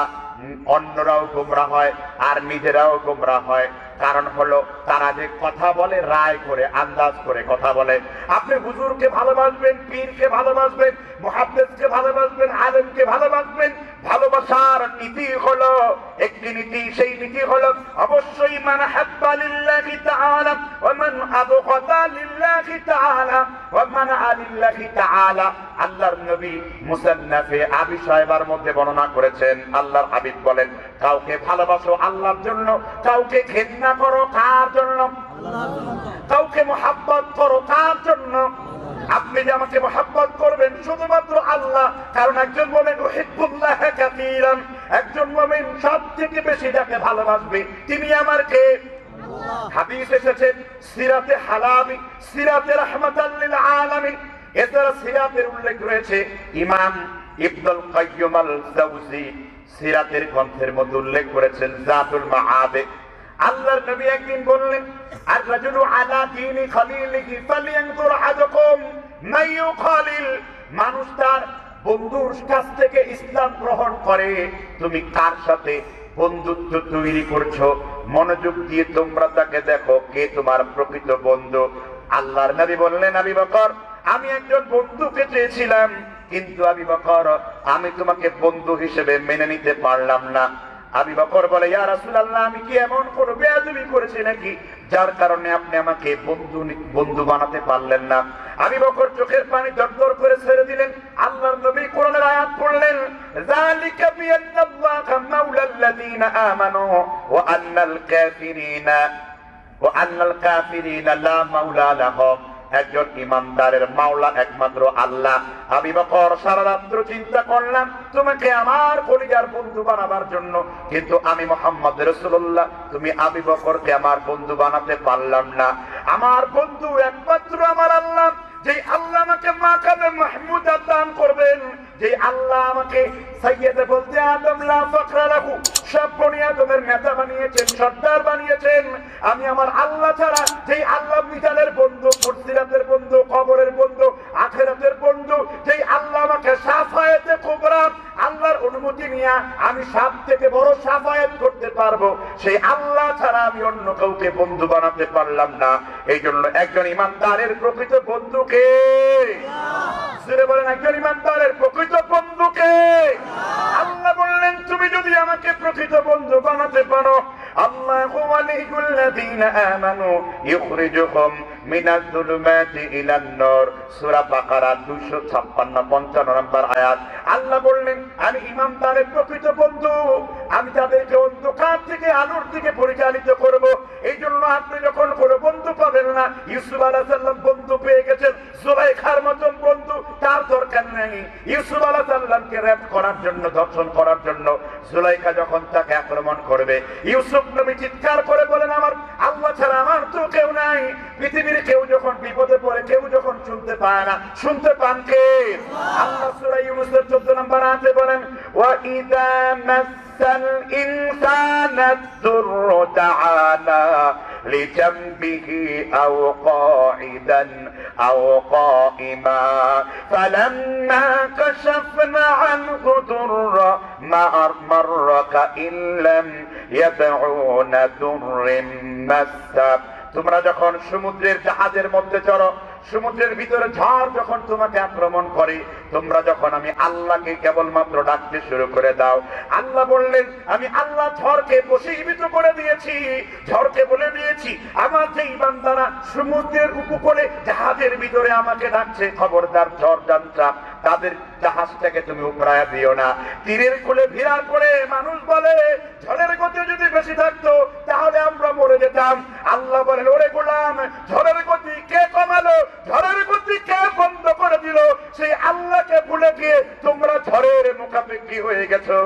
অন্যরাও গোমরাহ হয় আর নিজেরাও গোমরাহ হয়। কারণ হলো তারা যে কথা বলে রায় করে, আন্দাজ করে কথা বলে। আপনি হুজুরকে ভালোবাসবেন, পীরকে ভালোবাসবেন, মুহাদ্দিসকে ভালোবাসবেন, আলেমকে ভালোবাসবেন। ভালোবাসার নীতি হলো একটি নীতি, সেই নীতি হলো অবশ্যই মান হাব্বা লিল্লাহি তাআলা ওয়া মান আবগাদা লিল্লাহি তাআলা ওয়া মান আলিল্লাহি তাআলা। আল্লাহর নবী মুসান্নাফে আবি সাহেবার মধ্যে বর্ণনা করেছেন, আল্লাহর হাবিব বলেন, কাউকে ভালোবাসো আল্লাহর জন্য, কাউকে ঘৃণা করো কার জন্য? কাউকে মুহাব্বত করো কার জন্য? আপনি যে আমাকে মুহাব্বত করবেন শুধুমাত্র আল্লাহ, কারণ একজন মুমিন উহিব্বুল্লাহ কাসীরান, একজন মুমিন সবথেকে বেশি যাকে ভালোবাসবে তিনি আমার কে? হাদিস এসেছে সিরাতে হালাবি, সিরাতে রাহমাতাল লিল আলামিন, এছাড়া সিরাতের উল্লেখ রয়েছে। ইমাম ইবনুল কাইয়্যিম আল জাওজি সিরাতের গ্রন্থের মধ্যে উল্লেখ করেছেন জাতুল মাআদে। আল্লাহর নবী একদিন বললেন, আর রাজুলু আলা দীনি খালিলিহি ফালিয়ানজুর আহাদুকুম মাইয়ু খালিল, মানুষ তার বন্ধুর কাছ থেকে ইসলাম গ্রহণ করে, তুমি কার সাথে বন্ধুত্ব তৈরি করছো? মনোযোগ দিয়ে তোমরা তাকে দেখো, কে তোমার প্রকৃত বন্ধু। আল্লাহর নবী বললেন, আবু বকর, আমি একজন বন্ধুকে চেয়েছিলাম, কিন্তু আবু বকর আমি তোমাকে বন্ধু হিসেবে মেনে নিতে পারলাম না। আবু বকর বলে, ইয়া রাসূলুল্লাহ, আমি কি এমন কোন বেয়াদবি করেছি নাকি যার কারণে আপনি আমাকে বন্ধু বানাতে পারলেন না? আবু বকর চোখের পানি দরদর করে ছেড়ে দিলেন। আল্লাহর নবী কোরআনের আয়াত পড়লেন, যালিকা বিআন্নাল্লাহা মাওলাল্লাযীনা আমানু ওয়া আন্নাল কাফিরিনা লা মাওলা লাহুম। একজন ইমানদারের মাওলা একমাত্র আল্লাহ। আবু বকর সারা রাত্র চিন্তা করলাম তোমাকে আমার কলিজার বন্ধু বানাবার জন্য, কিন্তু আমি মুহাম্মদ রাসূলুল্লাহ, তুমি আবু বকরকে আমার বন্ধু বানাতে পারলাম না। আমার বন্ধু একমাত্র আমার আল্লাহ, যে আল্লাহ আমাকে মাকামে মাহমুদ দান করবেন, যে আল্লাহ আমাকে সাইয়্যিদে বলতে আদম লা ফাখরা লাহু, সব বনি আদমের নেতা বানিয়েছেন, সর্দার বানিয়েছেন। আমি আমার আল্লাহ ছাড়া, যেই আল্লাহ মিজানের বন্ধু, ফুরসিরাতের বন্ধু, কবরের বন্ধু, আখিরাতের বন্ধু, যেই আল্লাহ আমাকে শাফায়েতে কুবরা, আল্লাহর অনুমতি নিয়ে আমি সব থেকে বড় শাফায়েত করতে পারবো, সেই আল্লাহ ছাড়া আমি অন্য কাউকে বন্ধু বানাতে পারলাম না। এই জন্য একজন ইমানদারের প্রকৃত বন্ধুকে, জোরে বলেন, একজন ইমানদারের প্রকৃত বন্ধুকে আল্লাহ বললেন, তুমি যদি আমাকে প্রকৃত বন্ধু বানাতে পারো, আল্লাহু ওয়ালিয়ুল্লাযীনা আমানু ইখরিজুহুম মিনাজ যুলুমাতি ইলান নূর, সূরা বাকারা 256-55 নম্বর আয়াত। আল্লাহ বললেন, আমি ইমানদারের প্রকৃত বন্ধু, আমি তাদেরকে অন্ধকার থেকে আলোর দিকে পরিচালিত করব। এই জন্য আপনি যখন কোনো বন্ধু পাবেন না, ইউসুফ আলাইহিস সালাম বন্ধু পেয়ে গেছেন, জুলাইখার মতন বন্ধু তার দরকার নেই। ইউসুফ আলাইহিস সালামকে রেপ করার জন্য, ধর্ষণ করার জন্য জুলাইখা যখন তাকে আক্রমণ করবে, ইউসুফ নবী চিৎকার করে বলেন, আমার আল্লাহ ছাড়া আমার তো কেউ নাই। পৃথিবীর কেউ যখন বিপদে পড়ে, কেউ যখন শুনতে পায় না, শুনতে পান কে? আল্লাহ সূরা ইউনূসের 14 নম্বর আয়াতে বলেন, ওয়া ইযা মাসাল ইনসানা দুররু তাআলা لجنبه أو قاعدا أو قائما فلما كشفنا عنه ضر مر كأن لم يدعون ضر مسه তোমরা যখন সমুদ্রের জাহাজের মধ্যে চড়ো সমুদ্রের ভিতরে ঝড় যখন তোমাকে আক্রমণ করে তোমরা যখন আমি আল্লাহকে কেবলমাত্র ডাকতে শুরু করে দাও আল্লাহ বললেন আমি আল্লাহ ঝড়কে বশীভূত করে দিয়েছি ঝড়কে বলে দিয়েছি আমার যে বান্দারা সমুদ্রের উপকূলে জাহাজের ভিতরে আমাকে ডাকছে খবরদার ঝড় যান্ত্রা তাদের জাহাজটাকে তুমি উপড়ায়া দিও না তীরের কোলে ভিড়ার পরে মানুষ বলে ঝড়ের গতি যদি বেশি থাকতো তাহলে আমরা মরে যেতাম আল্লাহ বলেন ওরে গোলাম ঝড়ের গতি কে কমালো ঝড়ের গতি কে বন্ধ করে দিল সেই আল্লাহকে ভুলে গিয়ে তোমরা ঝড়ের মুখাপেক্ষী হয়ে গেছো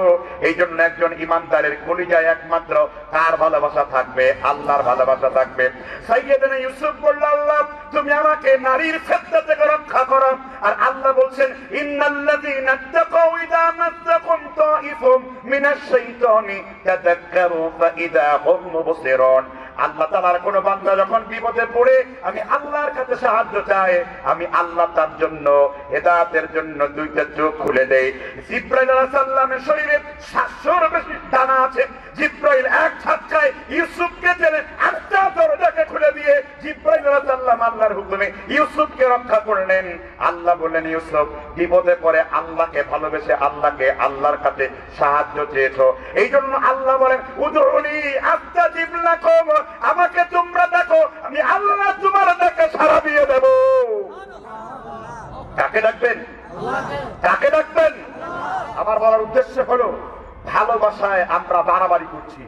এই জন্য একজন ইমানদারের কলিজায় একমাত্র কার ভালোবাসা থাকবে আল্লাহর ভালোবাসা থাকবে সাইয়েদনা ইউসুফ বলল আল্লাহ তুমি আমাকে নারীর ফিতনা থেকে রক্ষা করো আর আল্লাহ বলছেন ইন্নাল্লাযীনা তাকাউ ইযা মাসসাকুম তাইফুম মিনাশ শাইতানি তাযাক্কারু ফাইযা হুম মুবসিরুন আল্লাহ তাআলার কোন বান্দা যখন বিপদে পড়ে আমি আল্লাহর কাছে সাহায্য চাই আমি আল্লাহ তার জন্য হেদায়েতের জন্য দুইটা চোখ খুলে দেই জিবরাইল আলাইহিস সালামের শরীরে 700 এর বেশি ডানা আছে জিবরাইল এক ঝটকায় ইউসুফকে টেনে আটটা দরজাকে খুলে দিয়ে জিবরাইল আলাইহিস সালাম আল্লাহর হুকুমে ইউসুফকে রক্ষা করলেন আল্লাহ বললেন ইউসুফ বিপদে পড়ে আল্লাহকে ভালোবেসে আল্লাহর কাছে সাহায্য চেয়েছো এইজন্য আল্লাহ বলেন উদউনি আস্তাজিব লাকুম আমাকে তোমরা দেখো আমি আল্লাহ তোমার ডাকে সাড়া দিয়ে দেব কাকে ডাকবেন কাকে ডাকবেন আমার বলার উদ্দেশ্য হলো ভালোবাসায় আমরা বাড়াবাড়ি করছি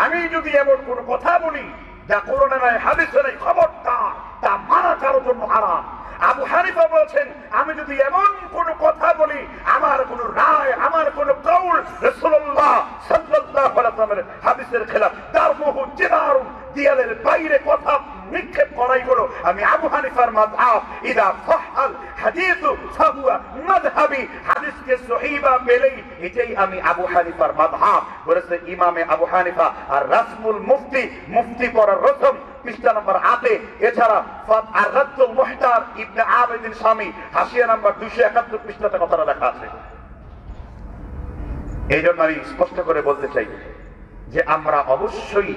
আমি যদি এমন কোন কথা বলি যা কোরআনে নাই হাদিসে নাই খবরদার তা মানা কারোর জন্য হারাম আবু হানিফা বলেছেন আমি যদি এমন কোন কথা বলি আমার কোন রায় আমার কোন কওল রাসূলুল্লাহ সাল্লাল্লাহু আলাইহি ওয়াসাল্লামের হাদিসের খেলাফ দারমুহু জিদারুন দিয়ালের বাইরে কথা নিক্ষেপ করাই হলো আমি আবু হানিফার মাযহাব ইদা সাহাল হাদিসু ফাহুয়া মাযহাবি হাদিসকে সহিহ বা পেলেই এটাই আমি আবু হানিফার মাযহাব বলেছে ইমামে আবু হানিফা আর রাসমুল মুফতি পড়ার রসম পৃষ্ঠা নম্বর 8 এছাড়া আর রাদ্দুল মুহতার ইবনে আবিদিন শামী হাসিয়া নাম্বার 271 পৃষ্ঠাতে কথাটা লেখা আছে এইজন্য আমি স্পষ্ট করে বলতে চাই যে আমরা অবশ্যই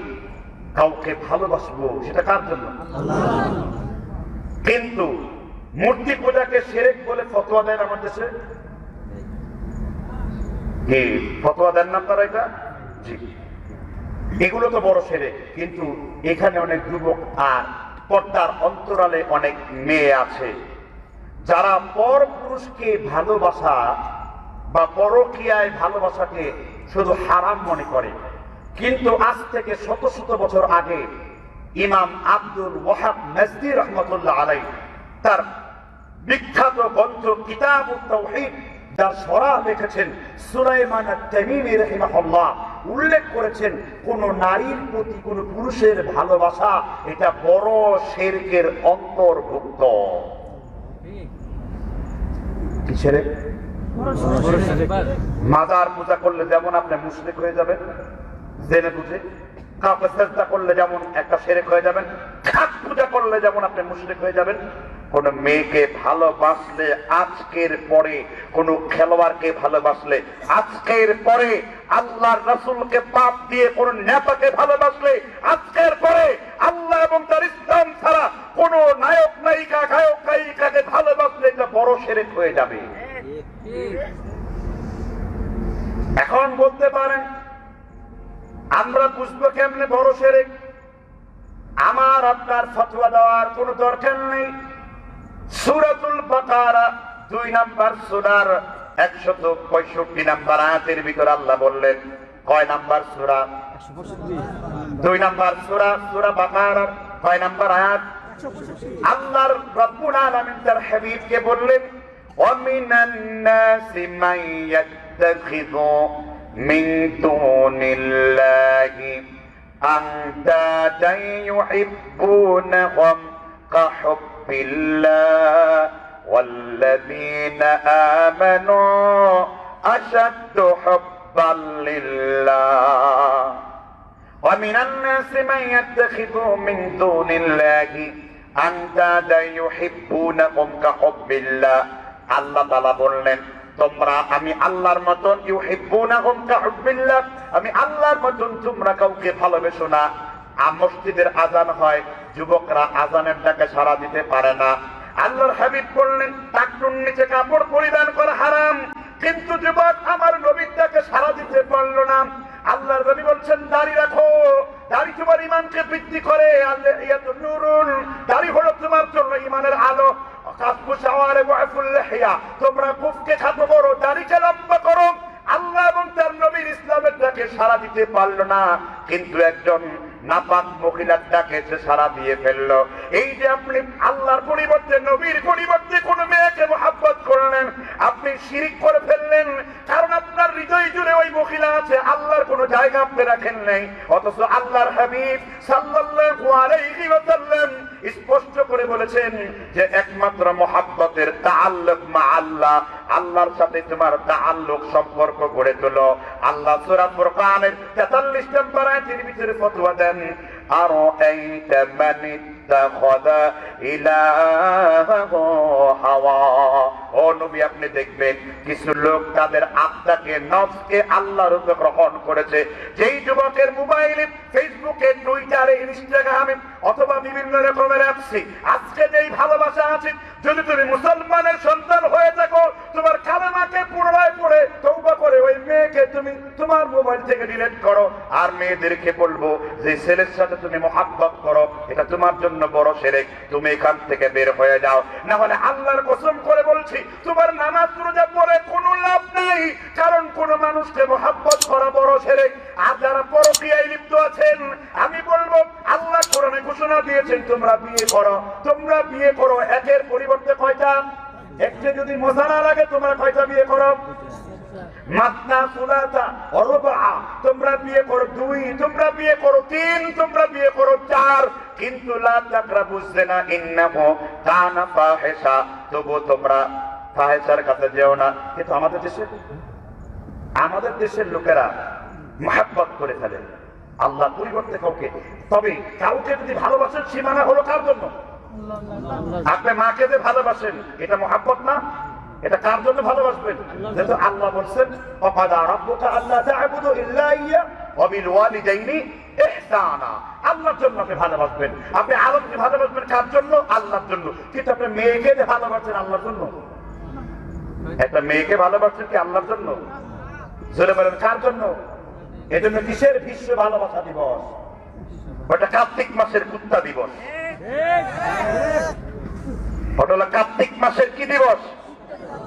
কাউকে ভালোবাসবো সেটা কার জন্য আল্লাহ কিন্তু মূর্তি পূজাকে শিরক বলে ফতোয়া দেন আমাদের দেশে কি ফতোয়া দেন না আপনারা এটা জি এগুলো তো বড় শিরক কিন্তু এখানে অনেক যুবক আর পর্দার অন্তরালে অনেক মেয়ে আছে যারা পর পুরুষকে ভালোবাসা বা পরকীয়ায় ভালোবাসাকে শুধু হারাম মনে করে কিন্তু আজ থেকে শত শত বছর আগে ইমাম আব্দুল ওয়াহাব নাজদি রাহমাতুল্লাহ আলাইহি তার বিখ্যাত গ্রন্থ কিতাবুত তাওহীদ যার শরহ লিখেছেন সুলাইমান আত-তামিমি রাহিমাহুল্লাহ উল্লেখ করেছেন কোন নারীর প্রতি কোন পুরুষের ভালোবাসা এটা বড় শিরকের অন্তর্ভুক্ত কি শিরক মাজার পূজা করলে যেমন আপনি মুশরিক হয়ে যাবেন জেনে বুঝে কাউকে সেজদা করলে যেমন একটা শিরক হয়ে যাবেন খাট পূজা করলে যেমন আপনি মুশরিক হয়ে যাবেন কোন মেয়েকে ভালোবাসলে আজকের পরে কোন খেলোয়াড়কে ভালোবাসলে আজকের পরে আল্লাহর রাসূলকে পাপ দিয়ে কোন নেতাকে ভালোবাসলে আজকের পরে আল্লাহ এবং তার ইসলাম ছাড়া কোন নায়ক নায়িকা গায়ক গায়িকাকে ভালোবাসলে এটা বড় শিরক হয়ে যাবে এখন বলতে পারেন আমরা বুঝবো কেমনে বড় শিরক আমার আপনার ফতোয়া দেওয়ার কোনো দরকার নেই সূরাতুল বাকারা 2 নাম্বার সূরার 165 নাম্বার আয়াতের ভিতরে আল্লাহ বললেন কয় নাম্বার সূরা 2 নাম্বার সূরা বাকারার কয় নাম্বার আয়াত আল্লাহর রব্বুল আলামিন তার হাবিবকে বললেন ওয়া মিনান নাসি মান ইয়াত্তাখিযু মিন দুনিল্লাহি আনদাদান ইউহিব্বুনাহুম কাহুব্বিল্লাহ ওয়াল্লাযীনা আমানু আশাদ্দু হুব্বান লিল্লাহ ومن الناس من يتخذ من دون الله أندادا يحبونهم كحب الله আল্লাহ তাআলা বললেন তোমরা আমি আল্লাহর মতন ইউহিব্বুনাহুম কাহুব্বিল্লাহ আমি আল্লাহর মতন তোমরা কাউকে ভালোবাসো না। মসজিদের আজান হয়, যুবকরা আজানের ডাকে সাড়া দিতে পারে না। আল্লাহর হাবিব বললেন টাকনুর নিচে কাপড় পরিধান করা হারাম, কিন্তু যুবক আমার নবীর ডাকে সাড়া দিতে পারলো না। আল্লাহর নবী বলছেন দাড়ি রাখো, দাড়ি তোমার ঈমানকে বৃদ্ধি করে, আল্লাহিয়াতুন নূরুন দাড়ি হলো তোমার জন্য ঈমানের আলো। কাসবু শাওয়ারে ওয়াফুল লিহিয়া তোমরা কুফকে খাটো করো, দাড়িকে লম্বা করো। আল্লাহ এবং তার নবীর ইসলামের ডাকে সাড়া দিতে পারলো না, কিন্তু একজন নাপাক মহিলার ডাকে সে সাড়া দিয়ে ফেললো। এই যে আপনি আল্লাহর পরিবর্তে নবীর পরিবর্তে কোন মেয়েকে মহব্বত করলেন, আপনি শিরিক করে ফেললেন, কারণ আপনার হৃদয় জুড়ে ওই মহিলা আছে, আল্লাহর কোন জায়গা আপনি রাখেন নাই। অথচ আল্লাহর হাবিব সাল্লাল্লাহু আলাইহি ওয়াসাল্লাম স্পষ্ট করে বলেছেন যে একমাত্র মহব্বতের তাআল্লুক মা আল্লাহ, আল্লাহর সাথে তোমার তাআল্লুক সম্পর্ক গড়ে তোলো। আল্লাহ সূরা ফুরকানের 43 নম্বর আয়াতের ভিতরে ফতোয়া দেন আরাআইতা মান ইত্তাখাযা ইলাহাহু হাওয়া। ও নবী আপনি দেখবেন কিছু লোক তাদের আত্মাকে নফসকে আল্লাহর রূপে গ্রহণ করেছে। যেই যুবকের মোবাইলে ফেসবুকে টুইটারে ইনস্টাগ্রামে অথবা বিভিন্ন রকমের অ্যাপসে আজকে যেই ভালোবাসা আছে, যদি তুমি মুসলমানের সন্তান হয়ে থাকো তোমার কালেমাকে পুনরায় পড়ে তওবা করে ওই মেয়েকে তুমি তোমার মোবাইল থেকে ডিলিট করো। আর মেয়েদেরকে বলবো যে ছেলের সাথে তুমি মহব্বত করো এটা তোমার জন্য বড় শিরক, তুমি এখান থেকে বের হয়ে যাও। না হলে আল্লাহর কসম করে বলছি তোমার নামাজ রোজা পড়ে কোনো লাভ নাই, কারণ কোন মানুষকে মহব্বত করা বড় শিরক। আর যারা পরকীয়ায় লিপ্ত আছেন আমি বলবো আল্লাহ কোরআনে ঘোষণা দিয়েছেন তোমরা বিয়ে করো, তোমরা বিয়ে করো। একের পরিবর্তে কয়টা? একটা যদি মজা না লাগে তোমরা কয়টা বিয়ে করো? মাতনা সুলাতা অরবা, তোমরা বিয়ে করো 2, তোমরা বিয়ে করো 3, তোমরা বিয়ে করো 4, কিন্তু লা তাকরাবুজ জিনা ইন্নাহু কানা ফাহিশা, তবু তোমরা ফাহিশার কাছে যেও না। কিন্তু আমাদের দেশের লোকেরা মহব্বত করে ফেলে আল্লাহ পরিবর্তে কাউকে। তবে কাউকে যদি ভালোবাসেন সীমানা হলো কার জন্য? আপনি মাকে যে ভালোবাসেন এটা মহব্বত না? এটা কার জন্য ভালোবাসবেন? যেহেতু আল্লাহ বলছেন ওয়াকাদা রাব্বুকা আল্লা তা'বুদু ইল্লা ইয়্যা ওয়া বিল ওয়ালিদাইনি ইহসানা, আল্লাহর জন্য আপনি ভালোবাসবেন। আপনি আলমকে ভালোবাসবেন কার জন্য? আল্লাহর জন্য। কিন্তু আপনি মেয়েকে যে ভালোবাসেন আল্লাহর জন্য? একটা মেয়েকে ভালোবাসেন কি আল্লাহর জন্য? জোরে বলেন কার জন্য? এজন্য কিসের বিশ্ব ভালোবাসা দিবস? ওটা কার্তিক মাসের কুত্তা দিবস। ওটা হলো কার্তিক মাসের কি দিবস?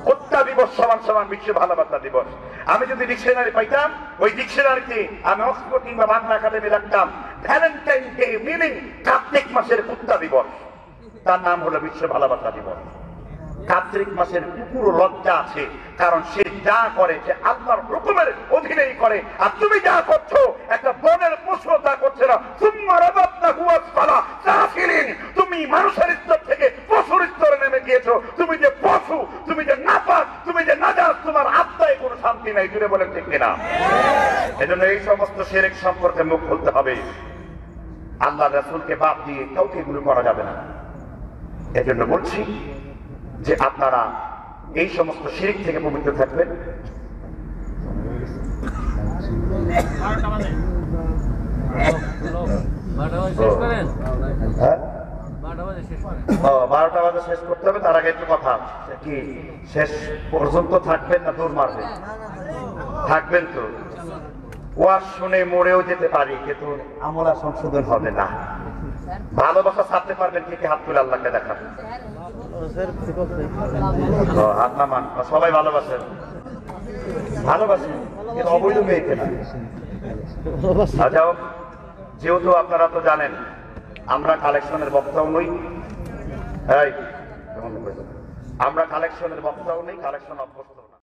কুত্তা দিবস সমান সমান বিশ্ব ভালোবাসা দিবস। আমি যদি ডিকশনারি পাইতাম ওই ডিকশনারিতে আমি অক্সফোর্ড কিংবা বাংলা একাডেমি রাখতাম ভ্যালেন্টাইন ডে মিনিং কার্তিক মাসের কুত্তা দিবস, তার নাম হলো বিশ্ব ভালোবাসা দিবস। কার্তিক মাসের কুকুর লজ্জা আছে, কারণ সে যা করে সে আল্লাহর হুকুমের অধীনেই করে। আর তুমি যা করছো একটা বনের পশু তা করছে না। তুমি মানুষের স্তর থেকে পশুর স্তরে নেমে গিয়েছো। তুমি যে পশু, তুমি যে নাপাক, তুমি যে নাজাস, তোমার আত্মায় কোনো শান্তি নাই। জুড়ে বলেন ঠিক কিনা? এজন্য এই সমস্ত শিরক সম্পর্কে মুখ খুলতে হবে। আল্লাহ রাসূলকে বাদ দিয়ে কাউকে এগুলো করা যাবে না। এজন্য বলছি যে আপনারা এই সমস্ত শিরক থেকে পবিত্র থাকবেন। বারোটা বাজে শেষ করতে হবে। তার আগে একটু কথা, কি শেষ পর্যন্ত থাকবেন না দূর মারবেন? থাকবেন তো। ওয়াজ শুনে মরেও যেতে পারি, কিন্তু আমলা সংশোধন হবে না। ভালোবাসা ছাড়তে পারবেন কি? হাত তুলে আল্লাহকে দেখাবেন। হাত নামান। সবাই ভালোবাসেন, ভালোবাসেন, কিন্তু অবৈধ মেয়েকে না। যাও, যেহেতু আপনারা তো জানেন আমরা কালেকশনের বক্তাও নই, আমরা কালেকশনের বক্তাও নেই, কালেকশন অভ্যস্ত